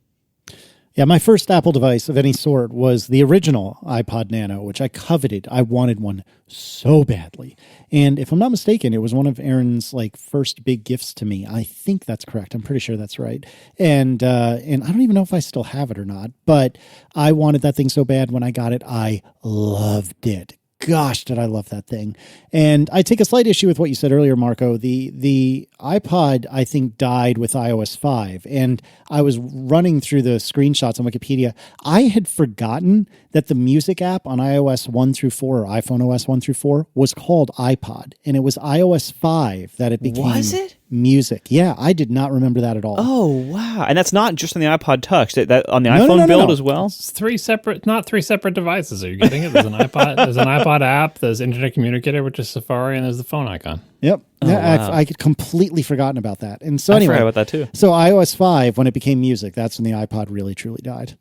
Yeah, my first Apple device of any sort was the original iPod Nano, which I coveted. I wanted one so badly. And if I'm not mistaken, it was one of Aaron's first big gifts to me. I think that's correct. I'm pretty sure that's right. And I don't even know if I still have it or not, but I wanted that thing so bad. When I got it, I loved it. Gosh, did I love that thing. And I take a slight issue with what you said earlier, Marco. The iPod, I think, died with iOS 5. And I was running through the screenshots on Wikipedia. I had forgotten that the music app on iOS 1 through 4 or iPhone OS 1 through 4 was called iPod. And it was iOS 5 that it became music. Yeah, I did not remember that at all. Oh, wow. And that's not just on the iPod Touch, that on the iPhone build as well? It's not three separate devices. Are you getting it? There's an iPod app, there's Internet Communicator, which is Safari, and there's the phone icon. Yep. Oh, wow. I had completely forgotten about that. And so I anyway, forgot about that too. So iOS 5, when it became music, that's when the iPod really, truly died.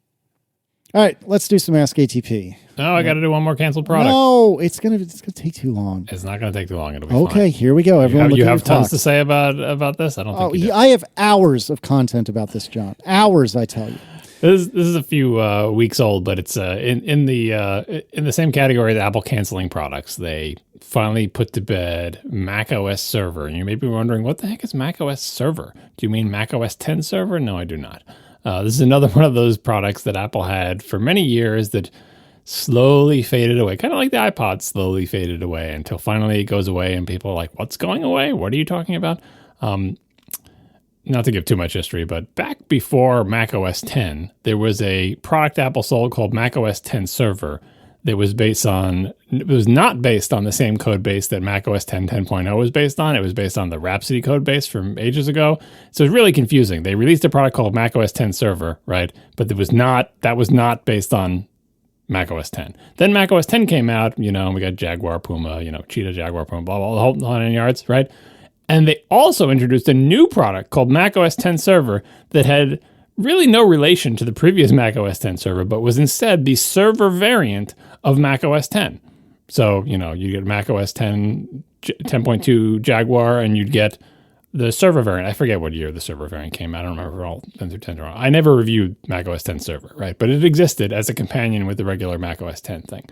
All right, let's do some Ask ATP. No, I got to do one more canceled product. No, it's gonna take too long. It's not going to take too long. It'll be okay. fine. Here we go. Everyone, you have tons to say about this. I don't think you do. I have hours of content about this, John. Hours, I tell you. This is a few weeks old, but it's in the same category as Apple canceling products. They finally put to bed macOS Server, and you may be wondering, what the heck is macOS Server? Do you mean macOS 10 Server? No, I do not. This is another one of those products that Apple had for many years that slowly faded away, kind of like the iPod slowly faded away until finally it goes away and people are like, what's going away? What are you talking about? Not to give too much history, but back before macOS 10, there was a product Apple sold called macOS 10 Server that was not based on the same code base that macOS 10 10.0 was based on. It was based on the Rhapsody code base from ages ago. So it's really confusing. They released a product called macOS 10 Server, right? But that was not based on macOS 10. Then macOS 10 came out, we got Jaguar, Puma, Cheetah, Jaguar, Puma, blah, blah, the whole 9 yards, right? And they also introduced a new product called macOS 10 Server that had really no relation to the previous macOS 10 Server, but was instead the server variant of macOS 10. So, you get macOS 10, 10.2 Jaguar, and you'd get the server variant. I forget what year the server variant came out. I don't remember all 10 through 10. I never reviewed macOS 10 Server, right? But it existed as a companion with the regular macOS 10 thing.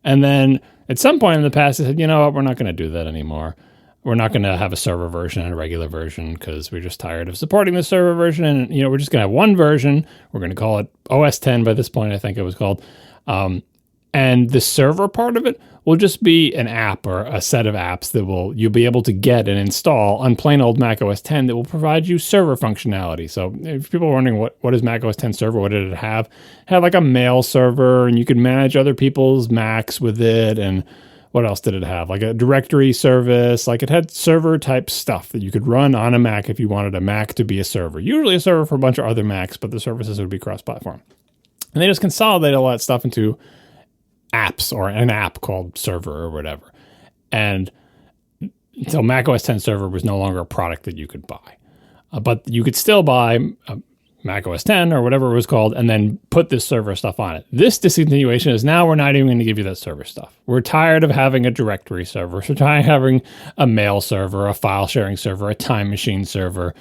And then at some point in the past, they said, you know what, we're not going to do that anymore. We're not going to have a server version and a regular version because we're just tired of supporting the server version. And, we're just going to have one version. We're going to call it OS 10 by this point, I think it was called. And the server part of it will just be an app or a set of apps that you'll be able to get and install on plain old macOS 10 that will provide you server functionality. So if people are wondering what is macOS 10 Server, what did it have? It had like a mail server, and you could manage other people's Macs with it. And what else did it have? Like a directory service. Like it had server type stuff that you could run on a Mac if you wanted a Mac to be a server. Usually a server for a bunch of other Macs, but the services would be cross-platform. And they just consolidated all that stuff into apps or an app called Server or whatever. And so macOS 10 Server was no longer a product that you could buy. But you could still buy macOS 10 or whatever it was called, and then put this server stuff on it. This discontinuation is now we're not even going to give you that server stuff. We're tired of having a directory server. We're tired of having a mail server, a file sharing server, a time machine server.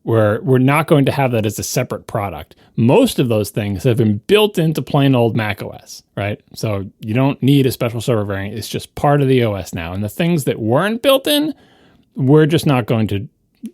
We're not going to have that as a separate product. Most of those things have been built into plain old macOS, right? So you don't need a special server variant. It's just part of the OS now. And the things that weren't built in, we're just not going to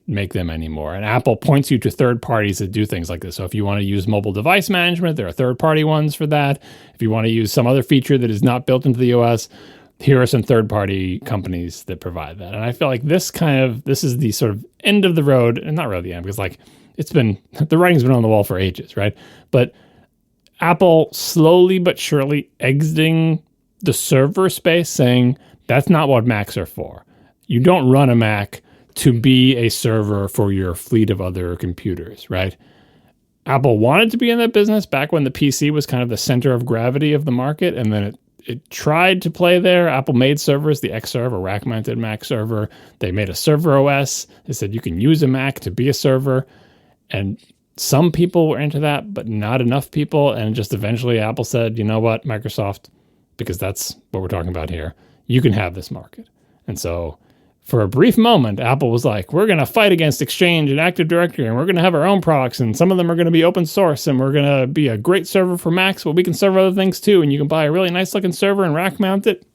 make them anymore. And Apple points you to third parties that do things like this. So if you want to use mobile device management, there are third-party ones for that. If you want to use some other feature that is not built into the OS, here are some third-party companies that provide that. And I feel like this is the sort of end of the road, and not really the end, because the writing's been on the wall for ages, right? But Apple slowly but surely exiting the server space, saying that's not what Macs are for. You don't run a Mac to be a server for your fleet of other computers, right? Apple wanted to be in that business back when the PC was kind of the center of gravity of the market, and then it tried to play there. Apple made servers, the Xserve, a rack-mounted Mac server. They made a server OS. They said you can use a Mac to be a server, and some people were into that, but not enough people, and just eventually Apple said, you know what, Microsoft, because that's what we're talking about here, you can have this market. And so For a brief moment, Apple was like, we're going to fight against Exchange and Active Directory, and we're going to have our own products, and some of them are going to be open source, and we're going to be a great server for Macs, but we can serve other things too, and you can buy a really nice looking server and rack mount it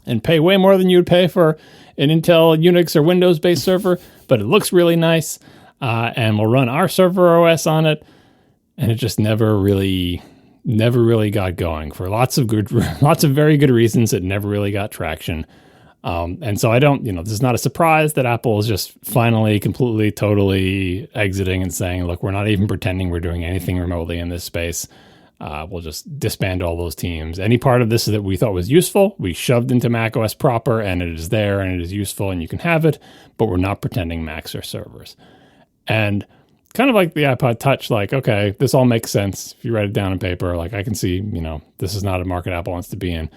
and pay way more than you would pay for an Intel, Unix, or Windows-based server, but it looks really nice, and we'll run our server OS on it, and it just never really got going. For lots of very good reasons, it never really got traction. And so this is not a surprise that Apple is just finally completely, totally exiting and saying, look, we're not even pretending we're doing anything remotely in this space. We'll just disband all those teams. Any part of this that we thought was useful, we shoved into macOS proper, and it is there and it is useful and you can have it, but we're not pretending Macs are servers. And kind of like the iPod Touch, like, okay, this all makes sense. If you write it down on paper, like I can see, this is not a market Apple wants to be in.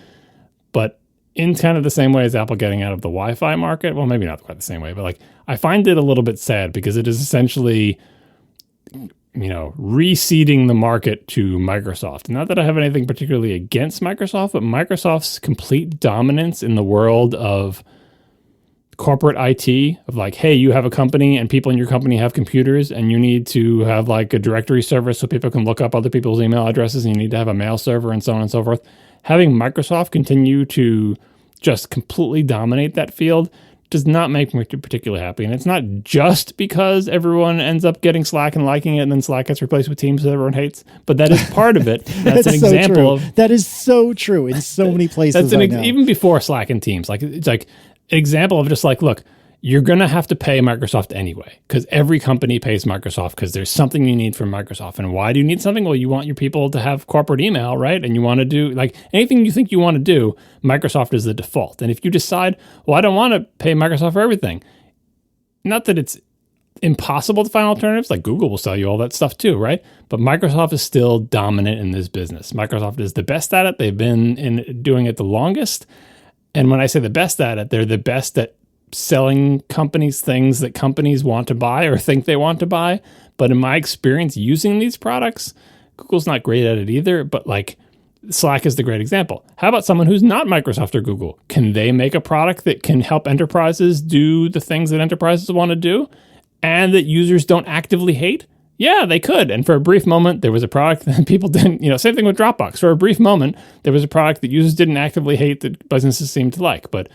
But in kind of the same way as Apple getting out of the Wi-Fi market, well, maybe not quite the same way, but like I find it a little bit sad because it is essentially, reseeding the market to Microsoft. Not that I have anything particularly against Microsoft, but Microsoft's complete dominance in the world of corporate IT, of like, hey, you have a company and people in your company have computers and you need to have like a directory service so people can look up other people's email addresses and you need to have a mail server and so on and so forth. Having Microsoft continue to just completely dominate that field does not make me particularly happy. And it's not just because everyone ends up getting Slack and liking it and then Slack gets replaced with Teams that everyone hates, but that is part of it. That's an example of... That is so true in so many places. Even before Slack and Teams, like it's like an example of just like, look, you're going to have to pay Microsoft anyway because every company pays Microsoft because there's something you need from Microsoft. And why do you need something? Well, you want your people to have corporate email, right? And you want to do like anything you think you want to do, Microsoft is the default. And if you decide, well, I don't want to pay Microsoft for everything, not that it's impossible to find alternatives, like Google will sell you all that stuff too, right? But Microsoft is still dominant in this business. Microsoft is the best at it. They've been doing it the longest. And when I say the best at it, they're the best at selling companies things that companies want to buy or think they want to buy. But in my experience using these products, Google's not great at it either. But like Slack is the great example. How about someone who's not Microsoft or Google? Can they make a product that can help enterprises do the things that enterprises want to do and that users don't actively hate? Yeah, they could. And for a brief moment, there was a product that people didn't, same thing with Dropbox. For a brief moment, there was a product that users didn't actively hate that businesses seemed to like. But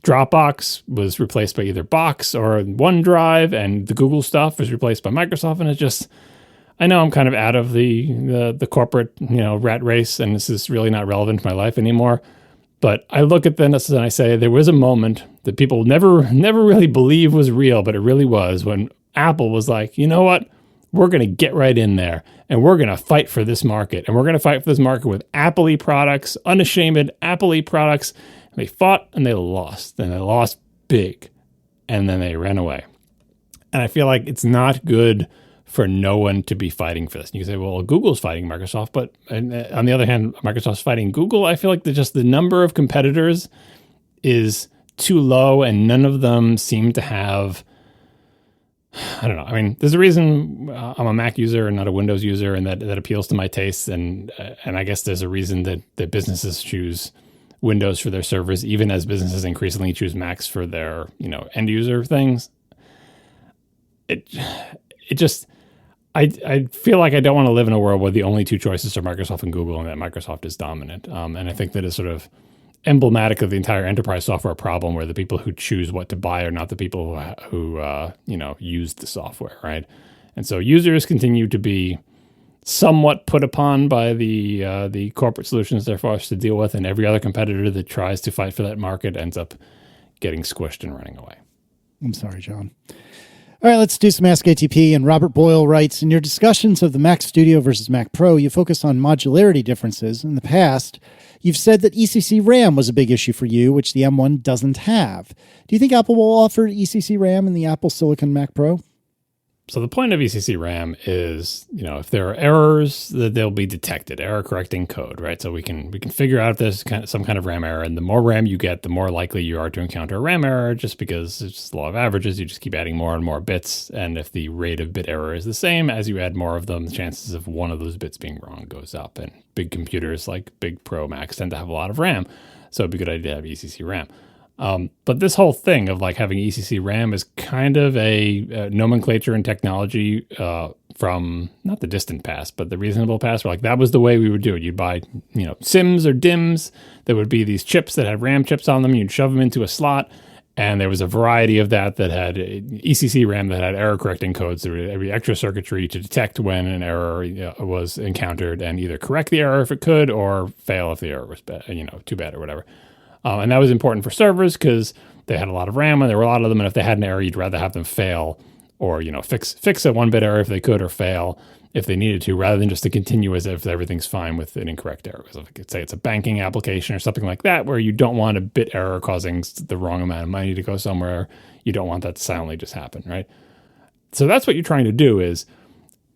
Dropbox was replaced by either Box or OneDrive, and the Google stuff was replaced by Microsoft. And it's just, I know I'm kind of out of the corporate, rat race, and this is really not relevant to my life anymore. But I look at this and I say there was a moment that people never really believe was real, but it really was when Apple was like, you know what? We're going to get right in there and we're going to fight for this market. And we're going to fight for this market with Apple-y products, unashamed Apple-y products. And they fought and they lost. And they lost big. And then they ran away. And I feel like it's not good for no one to be fighting for this. And you can say, well, Google's fighting Microsoft. But on the other hand, Microsoft's fighting Google. I feel like the number of competitors is too low and none of them seem to have... I don't know. I mean, there's a reason I'm a Mac user and not a Windows user, and that appeals to my tastes. And I guess there's a reason that businesses choose Windows for their servers, even as businesses increasingly choose Macs for their end user things. I feel like I don't want to live in a world where the only two choices are Microsoft and Google, and that Microsoft is dominant. And I think that is sort of emblematic of the entire enterprise software problem, where the people who choose what to buy are not the people who use the software, right? And so users continue to be somewhat put upon by the corporate solutions they're forced to deal with, and every other competitor that tries to fight for that market ends up getting squished and running away. I'm sorry, John. All right, let's do some Ask ATP. And Robert Boyle writes, in your discussions of the Mac Studio versus Mac Pro, you focus on modularity differences. In the past, you've said that ECC RAM was a big issue for you, which the M1 doesn't have. Do you think Apple will offer ECC RAM in the Apple Silicon Mac Pro? So the point of ECC RAM is, if there are errors, that they'll be detected, error correcting code, right? So we can figure out if there's some kind of RAM error, and the more RAM you get, the more likely you are to encounter a RAM error, just because it's just the law of averages. You just keep adding more and more bits, and if the rate of bit error is the same, as you add more of them, the chances of one of those bits being wrong goes up. And big computers like big Pro Macs tend to have a lot of RAM, so it'd be a good idea to have ECC RAM. But this whole thing of like having ECC RAM is kind of a nomenclature and technology from not the distant past, but the reasonable past. Where like that was the way we would do it. You'd buy, SIMs or DIMMs. There would be these chips that had RAM chips on them. You'd shove them into a slot, and there was a variety of that had ECC RAM that had error correcting codes. There would be extra circuitry to detect when an error was encountered and either correct the error if it could or fail if the error was bad, too bad or whatever. And that was important for servers because they had a lot of RAM and there were a lot of them. And if they had an error, you'd rather have them fail or, fix a 1-bit error if they could, or fail if they needed to, rather than just to continue as if everything's fine with an incorrect error. Because if I could say it's a banking application or something like that, where you don't want a bit error causing the wrong amount of money to go somewhere, you don't want that to silently just happen, right? So that's what you're trying to do, is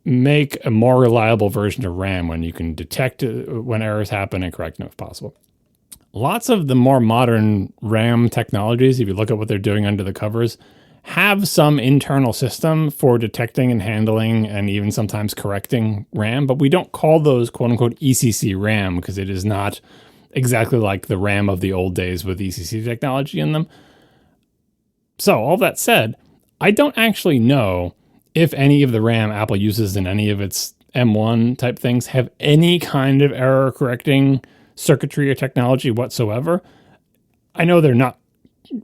make a more reliable version of RAM when you can detect when errors happen and correct them if possible. Lots of the more modern RAM technologies, if you look at what they're doing under the covers, have some internal system for detecting and handling and even sometimes correcting RAM, but we don't call those quote-unquote ECC RAM because it is not exactly like the RAM of the old days with ECC technology in them. So all that said, I don't actually know if any of the RAM Apple uses in any of its M1 type things have any kind of error correcting circuitry or technology whatsoever. I know they're not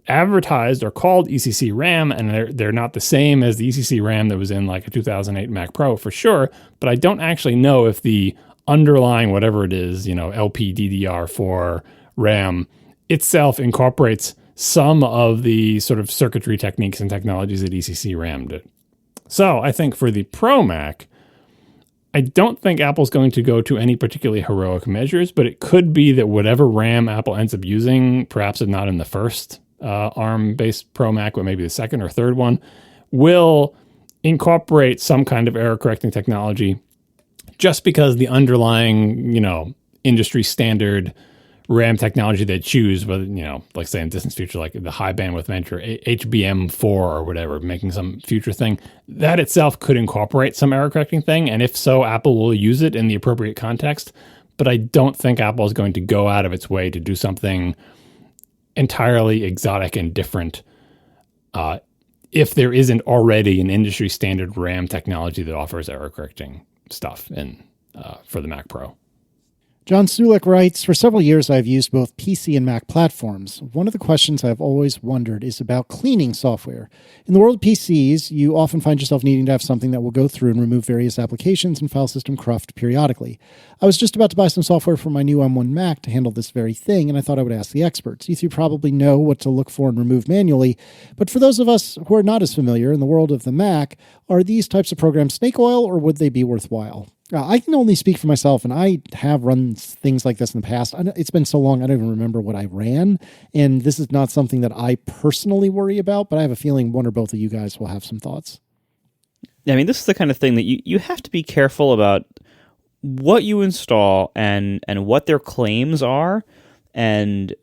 advertised or called ECC RAM, and they're not the same as the ECC RAM that was in like a 2008 Mac Pro for sure, but I don't actually know if the underlying whatever it is, LPDDR4 RAM itself incorporates some of the sort of circuitry techniques and technologies that ECC RAM did. So I think for the Pro Mac, I don't think Apple's going to go to any particularly heroic measures, but it could be that whatever RAM Apple ends up using, perhaps not in the first ARM-based Pro Mac, but maybe the second or third one, will incorporate some kind of error-correcting technology just because the underlying, industry standard RAM technology they choose, whether, like say in distant future, like the high bandwidth memory or HBM4 or whatever, making some future thing, that itself could incorporate some error correcting thing. And if so, Apple will use it in the appropriate context. But I don't think Apple is going to go out of its way to do something entirely exotic and different if there isn't already an industry standard RAM technology that offers error correcting stuff for the Mac Pro. John Sulik writes, for several years I've used both PC and Mac platforms. One of the questions I've always wondered is about cleaning software. In the world of PCs, you often find yourself needing to have something that will go through and remove various applications and file system cruft periodically. I was just about to buy some software for my new M1 Mac to handle this very thing, and I thought I would ask the experts. You three probably know what to look for and remove manually, but for those of us who are not as familiar in the world of the Mac, are these types of programs snake oil or would they be worthwhile? I can only speak for myself, and I have run things like this in the past. It's been so long, I don't even remember what I ran, and this is not something that I personally worry about, but I have a feeling one or both of you guys will have some thoughts. I mean, this is the kind of thing that you have to be careful about what you install and what their claims are and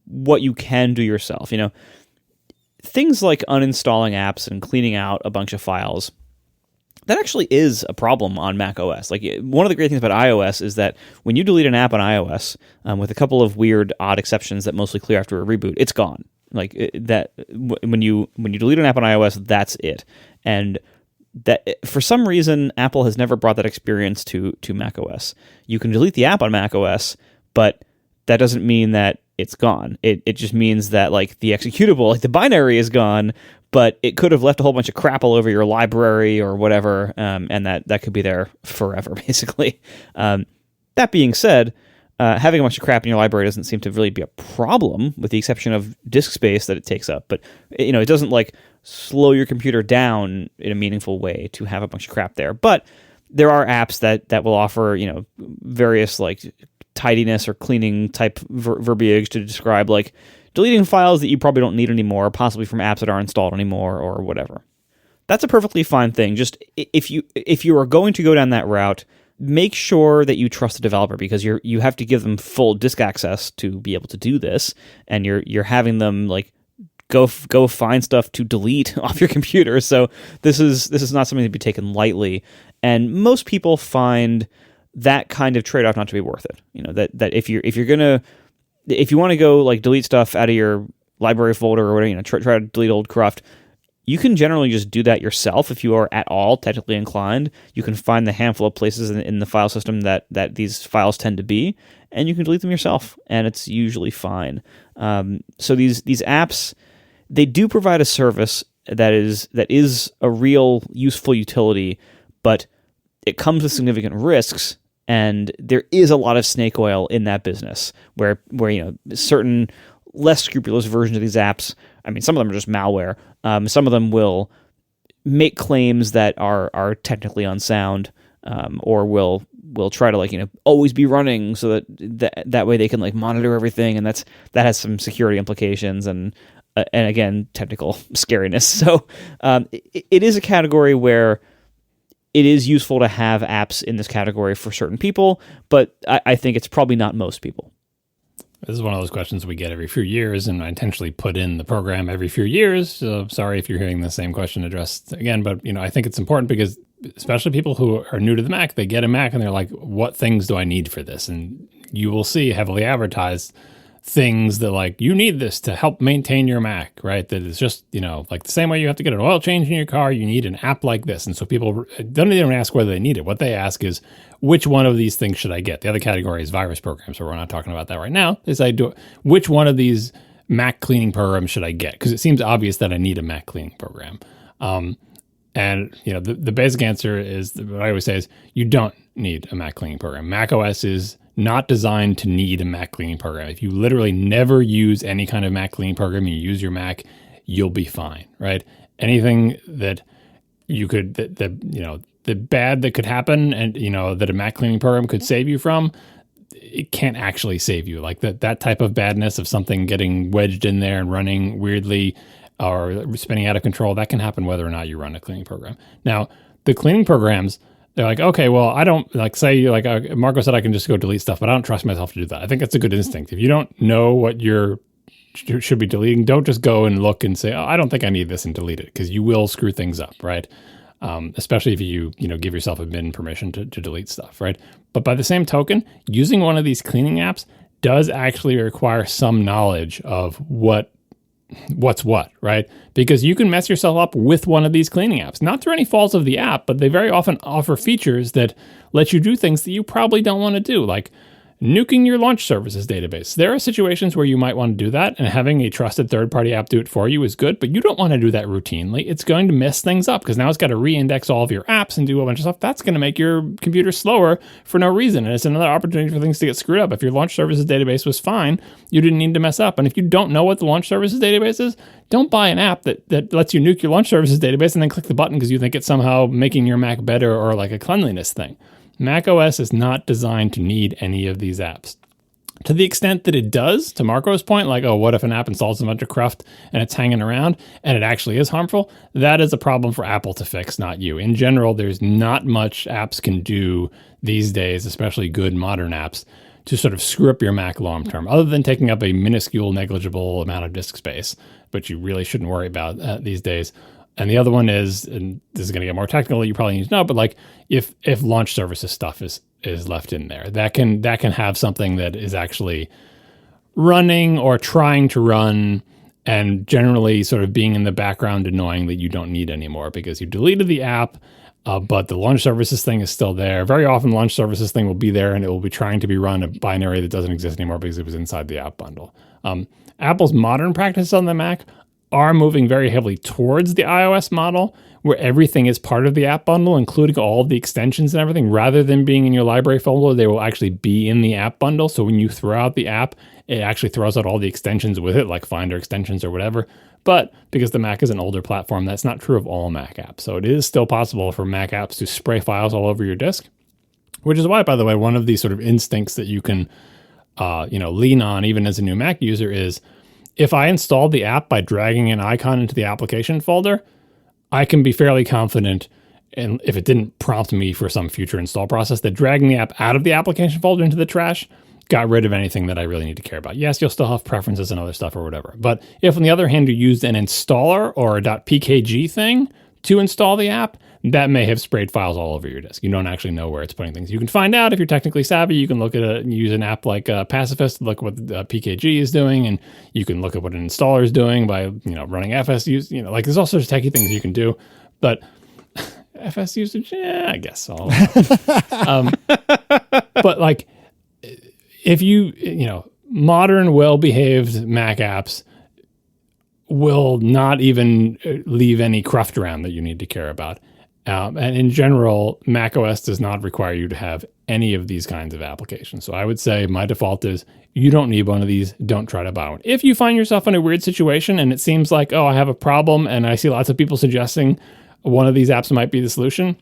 what you can do yourself. Things like uninstalling apps and cleaning out a bunch of files, that actually is a problem on macOS. Like, one of the great things about iOS is that when you delete an app on iOS, with a couple of weird, odd exceptions that mostly clear after a reboot, it's gone. Like when you delete an app on iOS, that's it. And that for some reason, Apple has never brought that experience to macOS. You can delete the app on macOS, but that doesn't mean that it's gone. It just means that like the executable, like the binary is gone, but it could have left a whole bunch of crap all over your library or whatever, and that could be there forever, basically. That being said, having a bunch of crap in your library doesn't seem to really be a problem, with the exception of disk space that it takes up. But it doesn't like slow your computer down in a meaningful way to have a bunch of crap there. But there are apps that will offer various like tidiness or cleaning type verbiage to describe like deleting files that you probably don't need anymore, possibly from apps that aren't installed anymore or whatever. That's a perfectly fine thing. Just if you are going to go down that route, make sure that you trust the developer, because you have to give them full disk access to be able to do this, and you're having them like go find stuff to delete off your computer. So this is not something to be taken lightly, and most people find that kind of trade-off not to be worth it. That if you're gonna if you want to go like delete stuff out of your library folder or whatever, try to delete old cruft, you can generally just do that yourself if you are at all technically inclined. You can find the handful of places in the file system that these files tend to be, and you can delete them yourself, and it's usually fine. So these apps, they do provide a service that is a real useful utility, but it comes with significant risks, and there is a lot of snake oil in that business where certain less scrupulous versions of these apps, I mean, some of them are just malware. Some of them will make claims that are technically unsound, or will try to always be running so that way they can monitor everything, and that has some security implications and again technical scariness. So it is a category where it is useful to have apps in this category for certain people, but I think it's probably not most people. This is one of those questions we get every few years, and I intentionally put in the program every few years. So sorry if you're hearing the same question addressed again, but I think it's important because especially people who are new to the Mac, they get a Mac and they're like, what things do I need for this? And you will see heavily advertised things that you need this to help maintain your Mac, right? That is just, the same way you have to get an oil change in your car, you need an app like this. And so people don't even ask whether they need it. What they ask is, which one of these things should I get? The other category is virus programs, so we're not talking about that right now. Which one of these Mac cleaning programs should I get? Because it seems obvious that I need a Mac cleaning program. And the basic answer is, what I always say is, you don't need a Mac cleaning program. macOS is not designed to need a Mac cleaning program. If you literally never use any kind of Mac cleaning program and you use your Mac, you'll be fine, right? Anything that you could, the bad that could happen and, that a Mac cleaning program could save you from, it can't actually save you. That type of badness of something getting wedged in there and running weirdly or spinning out of control, that can happen whether or not you run a cleaning program. Now, the cleaning programs, they're okay, well, I don't, Marco said I can just go delete stuff, but I don't trust myself to do that. I think that's a good instinct. If you don't know what you should be deleting, don't just go and look and say, oh, I don't think I need this and delete it, because you will screw things up, right? Especially if you give yourself admin permission to delete stuff, right? But by the same token, using one of these cleaning apps does actually require some knowledge of what's what, right? Because you can mess yourself up with one of these cleaning apps, not through any faults of the app, but they very often offer features that let you do things that you probably don't want to do, like nuking your launch services database. There are situations where you might want to do that, and having a trusted third-party app do it for you is good, but you don't want to do that routinely. It's going to mess things up because now it's got to re-index all of your apps and do a bunch of stuff. That's going to make your computer slower for no reason, and it's another opportunity for things to get screwed up. If your launch services database was fine, you didn't need to mess up. And if you don't know what the launch services database is, don't buy an app that lets you nuke your launch services database and then click the button because you think it's somehow making your Mac better or like a cleanliness thing. macOS is not designed to need any of these apps. To the extent that it does, to Marco's point, what if an app installs a bunch of cruft and it's hanging around and it actually is harmful? That is a problem for Apple to fix, not you. In general, there's not much apps can do these days, especially good modern apps, to sort of screw up your Mac long term, other than taking up a minuscule, negligible amount of disk space, but you really shouldn't worry about these days. And the other one is, and this is going to get more technical, you probably need to know, but if launch services stuff is left in there, that can have something that is actually running or trying to run and generally sort of being in the background annoying that you don't need anymore because you deleted the app, but the launch services thing is still there. Very often the launch services thing will be there and it will be trying to be run a binary that doesn't exist anymore because it was inside the app bundle. Apple's modern practices on the Mac are moving very heavily towards the iOS model, where everything is part of the app bundle, including all of the extensions and everything. Rather than being in your library folder, they will actually be in the app bundle. So when you throw out the app, it actually throws out all the extensions with it, like Finder extensions or whatever. But because the Mac is an older platform, that's not true of all Mac apps. So it is still possible for Mac apps to spray files all over your disk, which is why, by the way, one of these sort of instincts that you can lean on even as a new Mac user is, if I install the app by dragging an icon into the application folder, I can be fairly confident, and if it didn't prompt me for some future install process, that dragging the app out of the application folder into the trash got rid of anything that I really need to care about. Yes, you'll still have preferences and other stuff or whatever. But if, on the other hand, you used an installer or a .pkg thing to install the app, that may have sprayed files all over your disk. You don't actually know where it's putting things. You can find out if you're technically savvy. You can look at use an app like Pacifist, look what PKG is doing, and you can look at what an installer is doing by running FSU. Like there's all sorts of techie things you can do, but FS usage, I guess all. But like, if modern, well-behaved Mac apps will not even leave any cruft around that you need to care about. And in general, macOS does not require you to have any of these kinds of applications. So I would say my default is you don't need one of these. Don't try to buy one. If you find yourself in a weird situation and it seems like, I have a problem and I see lots of people suggesting one of these apps might be the solution,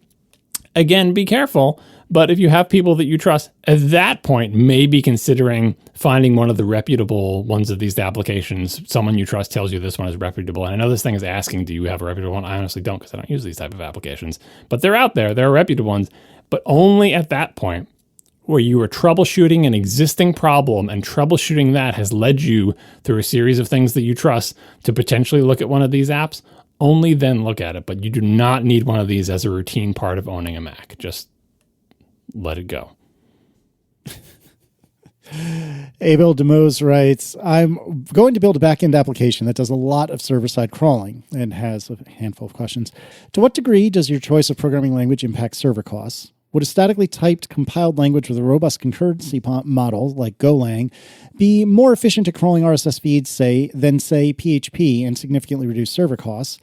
again, be careful. But if you have people that you trust, at that point, maybe considering finding one of the reputable ones of these applications. Someone you trust tells you this one is reputable. And I know this thing is asking, do you have a reputable one? I honestly don't, because I don't use these type of applications. But they're out there. There are reputable ones. But only at that point where you are troubleshooting an existing problem, and troubleshooting that has led you through a series of things that you trust to potentially look at one of these apps, only then look at it. But you do not need one of these as a routine part of owning a Mac. Just let it go. Abel DeMose writes, I'm going to build a backend application that does a lot of server-side crawling and has a handful of questions. To what degree does your choice of programming language impact server costs? Would a statically typed compiled language with a robust concurrency model like Golang be more efficient at crawling RSS feeds, than PHP, and significantly reduce server costs?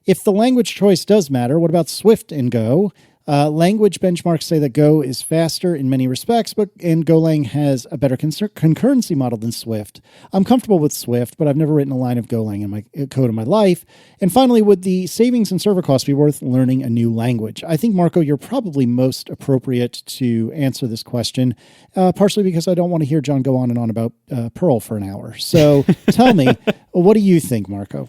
If the language choice does matter, what about Swift and Go? Language benchmarks say that Go is faster in many respects, and Golang has a better concurrency model than Swift. I'm comfortable with Swift, but I've never written a line of Golang in my code in my life. And finally, would the savings in server costs be worth learning a new language? I think, Marco, you're probably most appropriate to answer this question, partially because I don't want to hear John go on and on about Perl for an hour. So tell me, what do you think, Marco?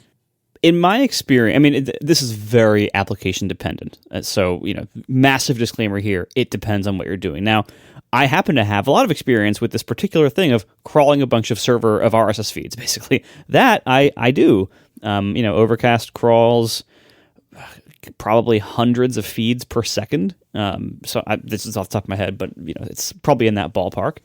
In my experience, I mean, this is very application dependent. So, massive disclaimer here. It depends on what you're doing. Now, I happen to have a lot of experience with this particular thing of crawling a bunch of RSS feeds, basically. That I do. Overcast crawls probably hundreds of feeds per second. This is off the top of my head, but it's probably in that ballpark.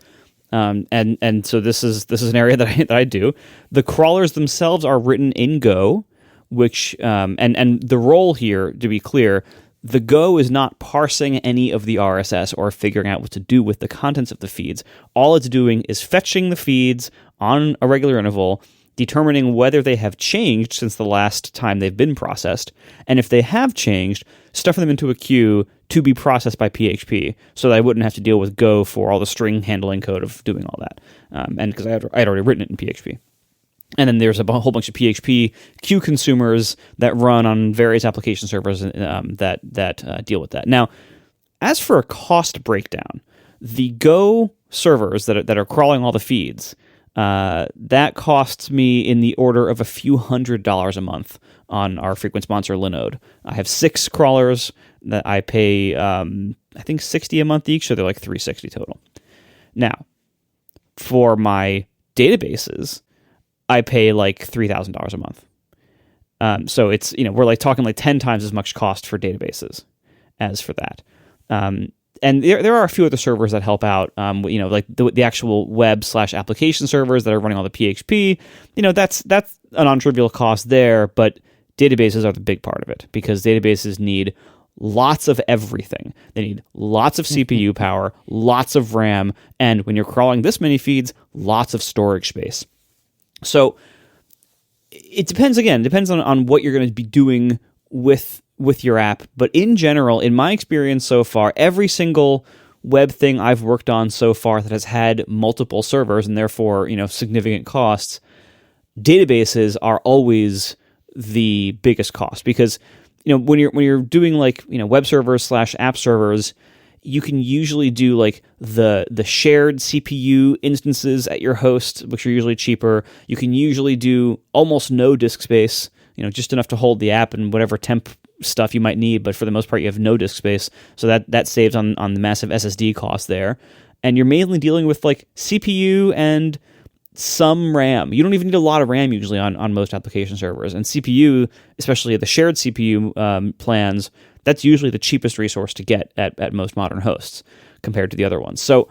And so this is an area that I do. The crawlers themselves are written in Go, which and the role here, to be clear, the Go is not parsing any of the RSS or figuring out what to do with the contents of the feeds. All it's doing is fetching the feeds on a regular interval, determining whether they have changed since the last time they've been processed, and if they have changed, stuffing them into a queue to be processed by PHP, so that I wouldn't have to deal with Go for all the string handling code of doing all that, and because I had already written it in PHP. And then there's a whole bunch of PHP queue consumers that run on various application servers that deal with that. Now, as for a cost breakdown, the Go servers that are crawling all the feeds, that costs me in the order of a few $100s a month on our frequent sponsor Linode. I have 6 crawlers that I pay, I think $60 a month each, so they're like $360 total. Now, for my databases, I pay like $3,000 a month. So it's, we're like talking like 10 times as much cost for databases as for that. And there are a few other servers that help out, like the actual web/application servers that are running all the PHP. That's a non-trivial cost there, but databases are the big part of it, because databases need lots of everything. They need lots of CPU power, lots of RAM, and when you're crawling this many feeds, lots of storage space. So it depends on what you're going to be doing with your app. But in general, in my experience so far, every single web thing I've worked on so far that has had multiple servers and therefore, significant costs, databases are always the biggest cost, because, when you're doing like, web servers / app servers, you can usually do like the shared CPU instances at your host, which are usually cheaper. You can usually do almost no disk space, just enough to hold the app and whatever temp stuff you might need. But for the most part, you have no disk space. So that saves on the massive SSD cost there. And you're mainly dealing with like CPU and some RAM. You don't even need a lot of RAM usually on most application servers. And CPU, especially the shared CPU plans, that's usually the cheapest resource to get at most modern hosts compared to the other ones. So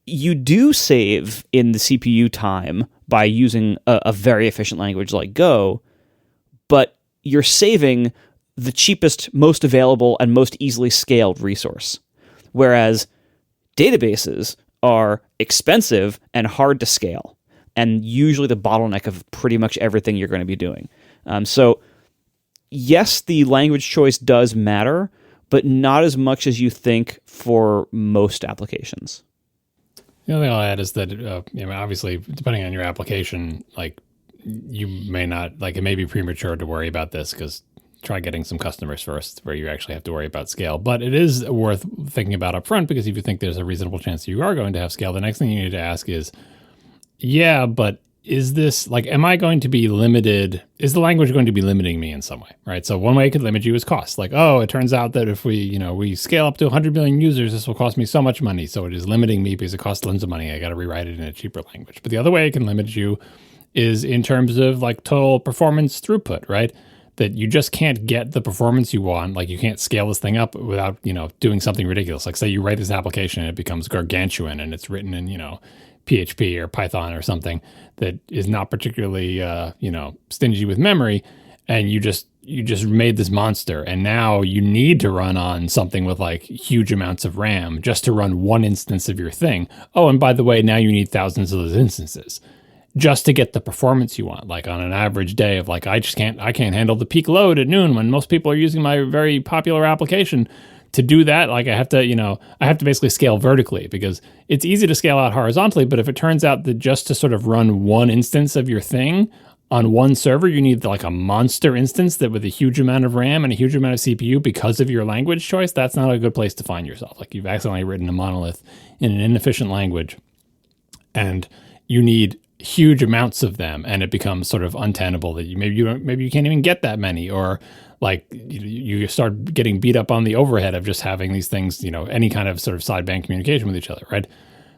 you do save in the CPU time by using a very efficient language like Go, but you're saving the cheapest, most available, and most easily scaled resource. Whereas databases are expensive and hard to scale, and usually the bottleneck of pretty much everything you're going to be doing. So yes, the language choice does matter, but not as much as you think for most applications. The only thing I'll add is that, obviously, depending on your application, like you may not, like it may be premature to worry about this because try getting some customers first where you actually have to worry about scale. But it is worth thinking about up front because if you think there's a reasonable chance you are going to have scale, the next thing you need to ask is, but is this, like, am I going to be limited? Is the language going to be limiting me in some way, right? So one way it could limit you is cost. Like, it turns out that if we scale up to 100 million users, this will cost me so much money. So it is limiting me because it costs tons of money. I got to rewrite it in a cheaper language. But the other way it can limit you is in terms of like total performance throughput, right? That you just can't get the performance you want. Like you can't scale this thing up without, doing something ridiculous. Like say you write this application and it becomes gargantuan and it's written in, PHP or Python or something that is not particularly, stingy with memory. And you just made this monster. And now you need to run on something with like huge amounts of RAM just to run one instance of your thing. Oh, and by the way, now you need thousands of those instances just to get the performance you want. Like on an average day of like, I can't handle the peak load at noon when most people are using my very popular application. To do that, like I have to basically scale vertically because it's easy to scale out horizontally. But if it turns out that just to sort of run one instance of your thing on one server, you need like a monster instance that with a huge amount of RAM and a huge amount of CPU because of your language choice, that's not a good place to find yourself. Like you've accidentally written a monolith in an inefficient language and you need huge amounts of them and it becomes sort of untenable that maybe you can't even get that many, or like you start getting beat up on the overhead of just having these things, any kind of sort of sideband communication with each other, right?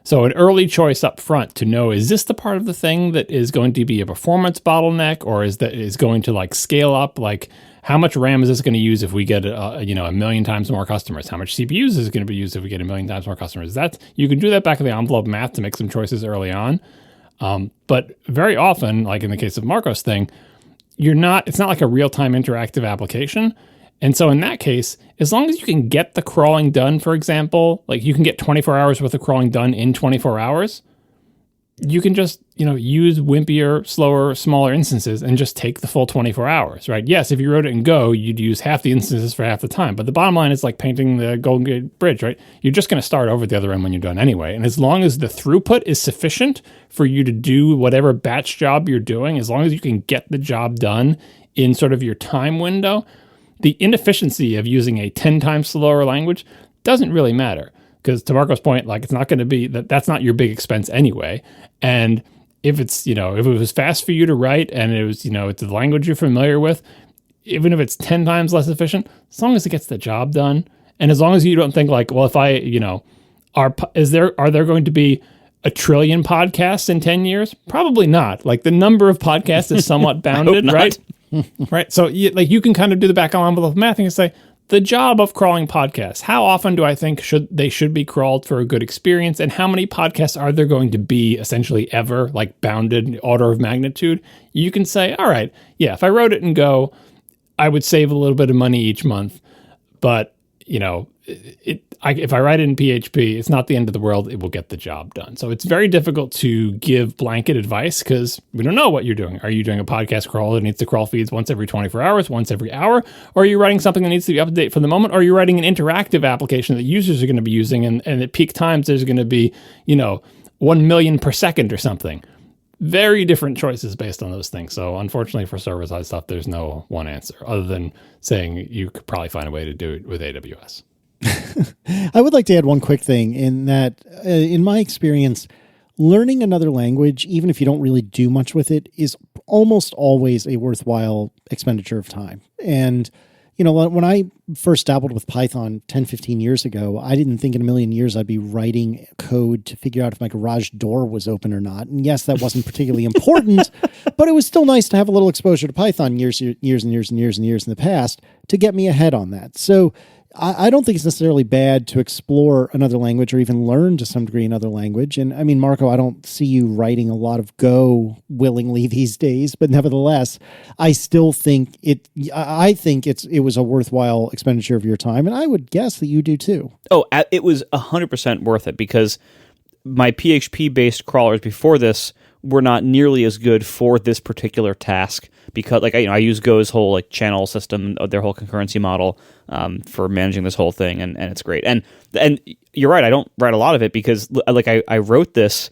So an early choice up front to know, is this the part of the thing that is going to be a performance bottleneck, or is going to like scale up? Like how much RAM is this going to use if we get a million times more customers? How much CPUs is it going to be used if we get a million times more customers? You can do that back of the envelope math to make some choices early on. But very often, like in the case of Marco's thing, it's not like a real-time interactive application. And so in that case, as long as you can get the crawling done, for example, like you can get 24 hours worth of crawling done in 24 hours, you can just, use wimpier, slower, smaller instances and just take the full 24 hours, right? Yes, if you wrote it in Go, you'd use half the instances for half the time. But the bottom line is like painting the Golden Gate Bridge, right? You're just going to start over at the other end when you're done anyway. And as long as the throughput is sufficient for you to do whatever batch job you're doing, as long as you can get the job done in sort of your time window, the inefficiency of using a 10 times slower language doesn't really matter. Because to Marco's point, like it's not going to be that's not your big expense anyway. And if it's, if it was fast for you to write and it was, it's the language you're familiar with, even if it's 10 times less efficient, as long as it gets the job done. And as long as you don't think like, well, if I, are there going to be a trillion podcasts in 10 years? Probably not. Like the number of podcasts is somewhat bounded, right? Right. So you can kind of do the back envelope math and say, the job of crawling podcasts, how often do I think they should be crawled for a good experience? And how many podcasts are there going to be essentially ever, like bounded order of magnitude? You can say, all right, yeah, if I wrote it in Go, I would save a little bit of money each month. But, if I write it in PHP, it's not the end of the world. It will get the job done. So it's very difficult to give blanket advice because we don't know what you're doing. Are you doing a podcast crawl that needs to crawl feeds once every 24 hours, once every hour? Or are you writing something that needs to be up to date for the moment? Or are you writing an interactive application that users are going to be using and at peak times there's going to be, 1 million per second or something? Very different choices based on those things. So unfortunately for server-side stuff, there's no one answer other than saying you could probably find a way to do it with AWS. I would like to add one quick thing in that, in my experience, learning another language, even if you don't really do much with it, is almost always a worthwhile expenditure of time. And, when I first dabbled with Python 10, 15 years ago, I didn't think in a million years I'd be writing code to figure out if my garage door was open or not. And yes, that wasn't particularly important, but it was still nice to have a little exposure to Python years in the past to get me ahead on that. So I don't think it's necessarily bad to explore another language or even learn to some degree another language. And I mean, Marco, I don't see you writing a lot of Go willingly these days, but nevertheless, I still think it was a worthwhile expenditure of your time. And I would guess that you do too. Oh, it was 100% worth it because my PHP-based crawlers before this were not nearly as good for this particular task because, I use Go's whole channel system, their whole concurrency model for managing this whole thing, and it's great. And you're right, I don't write a lot of it because I wrote this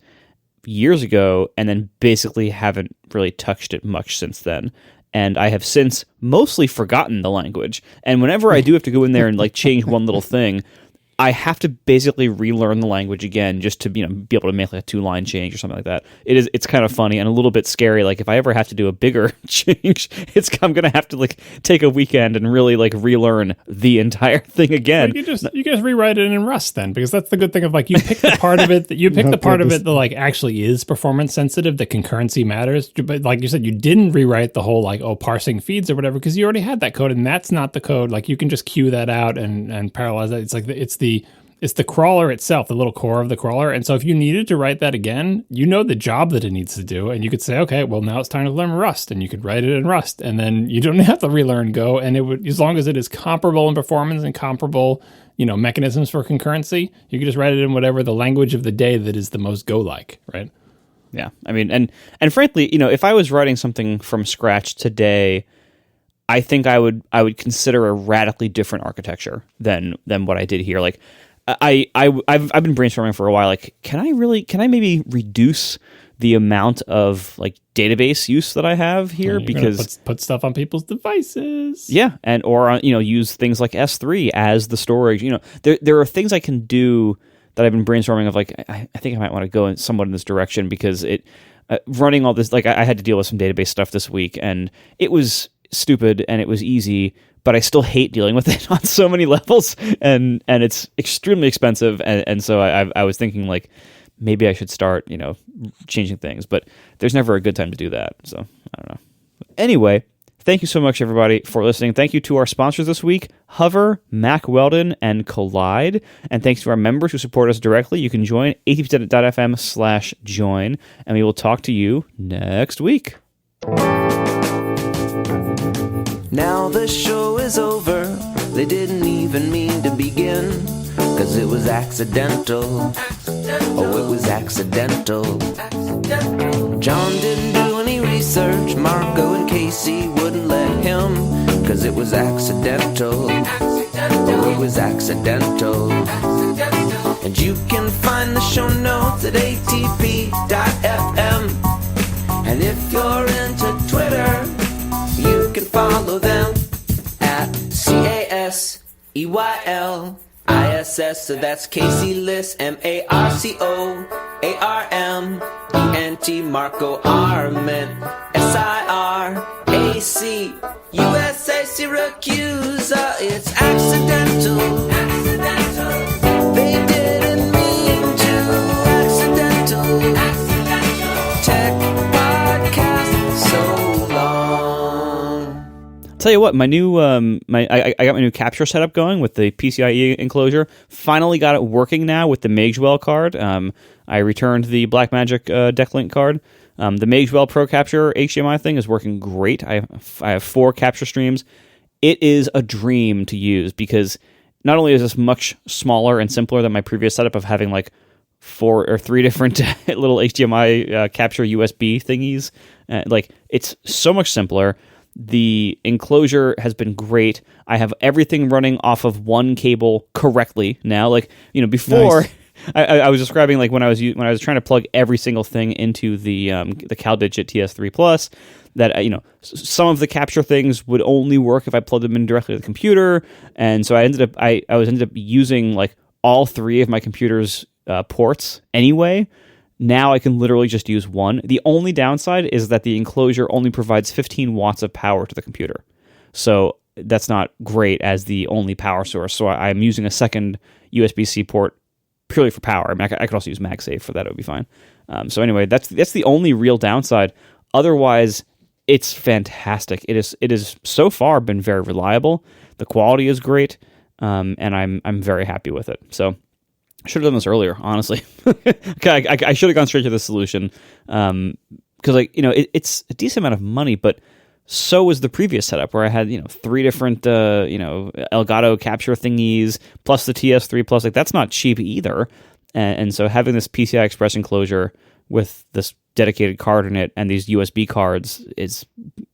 years ago and then basically haven't really touched it much since then. And I have since mostly forgotten the language. And whenever I do have to go in there and change one little thing, I have to basically relearn the language again just to be able to make a 2-line change or something like that. It's kind of funny and a little bit scary. If I ever have to do a bigger change, I'm gonna have to take a weekend and really relearn the entire thing again. You just rewrite it in Rust then, because that's the good thing of you pick the part of it that that actually is performance sensitive, that concurrency matters. But like you said, you didn't rewrite the whole parsing feeds or whatever because you already had that code, and that's not the code. You can just queue that out and parallelize that. It's the crawler itself, the little core of the crawler. And so if you needed to write that again, you know the job that it needs to do. And you could say, okay, well, now it's time to learn Rust. And you could write it in Rust. And then you don't have to relearn Go. And it would, as long as it is comparable in performance and comparable, mechanisms for concurrency, you could just write it in whatever the language of the day that is the most Go-like, right? Yeah. I mean, and frankly, if I was writing something from scratch today, I think I would consider a radically different architecture than what I did here. I've been brainstorming for a while. Can I maybe reduce the amount of database use that I have here because put stuff on people's devices. Yeah, or use things like S3 as the storage. There are things I can do that I've been brainstorming of. I think I might want to go somewhat in this direction because it running all this. I had to deal with some database stuff this week, and it was stupid and it was easy, but I still hate dealing with it on so many levels, and it's extremely expensive, and so I was thinking maybe I should start changing things, but there's never a good time to do that, so I don't know. Anyway, thank you so much everybody for listening. Thank you to our sponsors this week, Hover, Mack Weldon, and Kolide, and thanks to our members who support us directly. You can join atppod.fm/join, and we will talk to you next week. Now the show is over, they didn't even mean to begin, 'cause it was accidental. Oh, it was accidental. John didn't do any research, Marco and Casey wouldn't let him, 'cause it was accidental. Oh, it was accidental. And you can find the show notes at atp.fm. And if you're into Twitter, you can follow them at CASEYLISS. So that's Casey Liss, MARCOARMENT, Marco Arment, SIRAC, USA Syracuse. It's accidental. They didn't mean to. Accidental. Tech podcast so long. Tell you what, my new I got my new capture setup going with the PCIe enclosure. Finally got it working now with the Magewell card. I returned the Blackmagic Decklink card. The Magewell Pro Capture HDMI thing is working great. I have 4 capture streams. It is a dream to use because not only is this much smaller and simpler than my previous setup of having 4 or 3 different little HDMI capture USB thingies, it's so much simpler. The enclosure has been great. I have everything running off of one cable correctly now. Before nice. I was describing when I was trying to plug every single thing into the CalDigit TS3 Plus. That some of the capture things would only work if I plugged them in directly to the computer, and so I ended up using all 3 of my computer's ports anyway. Now I can literally just use one. The only downside is that the enclosure only provides 15 watts of power to the computer. So that's not great as the only power source. So I'm using a second USB-C port purely for power. I mean, I could also use MagSafe for that. It would be fine. So anyway, that's the only real downside. Otherwise, it's fantastic. It is so far been very reliable. The quality is great, and I'm very happy with it. So I should have done this earlier, honestly. I should have gone straight to the solution, because it's a decent amount of money, but so was the previous setup where I had 3 different Elgato capture thingies plus the TS3 plus. Like, that's not cheap either, and so having this PCI Express enclosure with this dedicated card in it and these USB cards is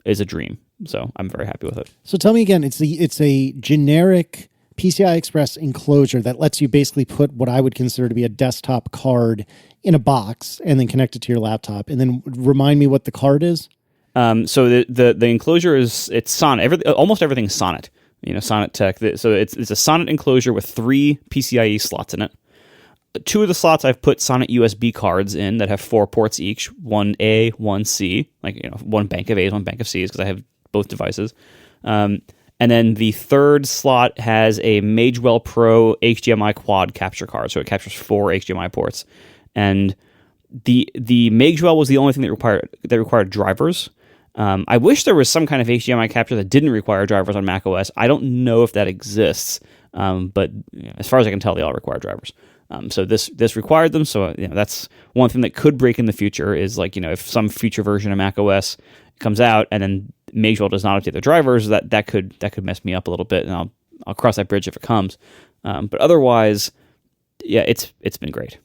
a dream. So I'm very happy with it. So tell me again, it's a generic PCI Express enclosure that lets you basically put what I would consider to be a desktop card in a box and then connect it to your laptop. And then remind me what the card is. So the enclosure it's Sonnet. Almost everything's Sonnet. Sonnet Tech. So it's a Sonnet enclosure with 3 PCIe slots in it. 2 of the slots I've put Sonnet USB cards in that have 4 ports each, one A, one C, one bank of A's, one bank of C's, because I have both devices. And then the third slot has a Magewell Pro HDMI quad capture card, so it captures 4 HDMI ports. And the Magewell was the only thing that required drivers. I wish there was some kind of HDMI capture that didn't require drivers on macOS. I don't know if that exists, but as far as I can tell, they all require drivers. So this required them. So that's one thing that could break in the future is if some future version of macOS comes out and then Magewell does not update their drivers, that could mess me up a little bit, and I'll cross that bridge if it comes. But otherwise, yeah, it's been great.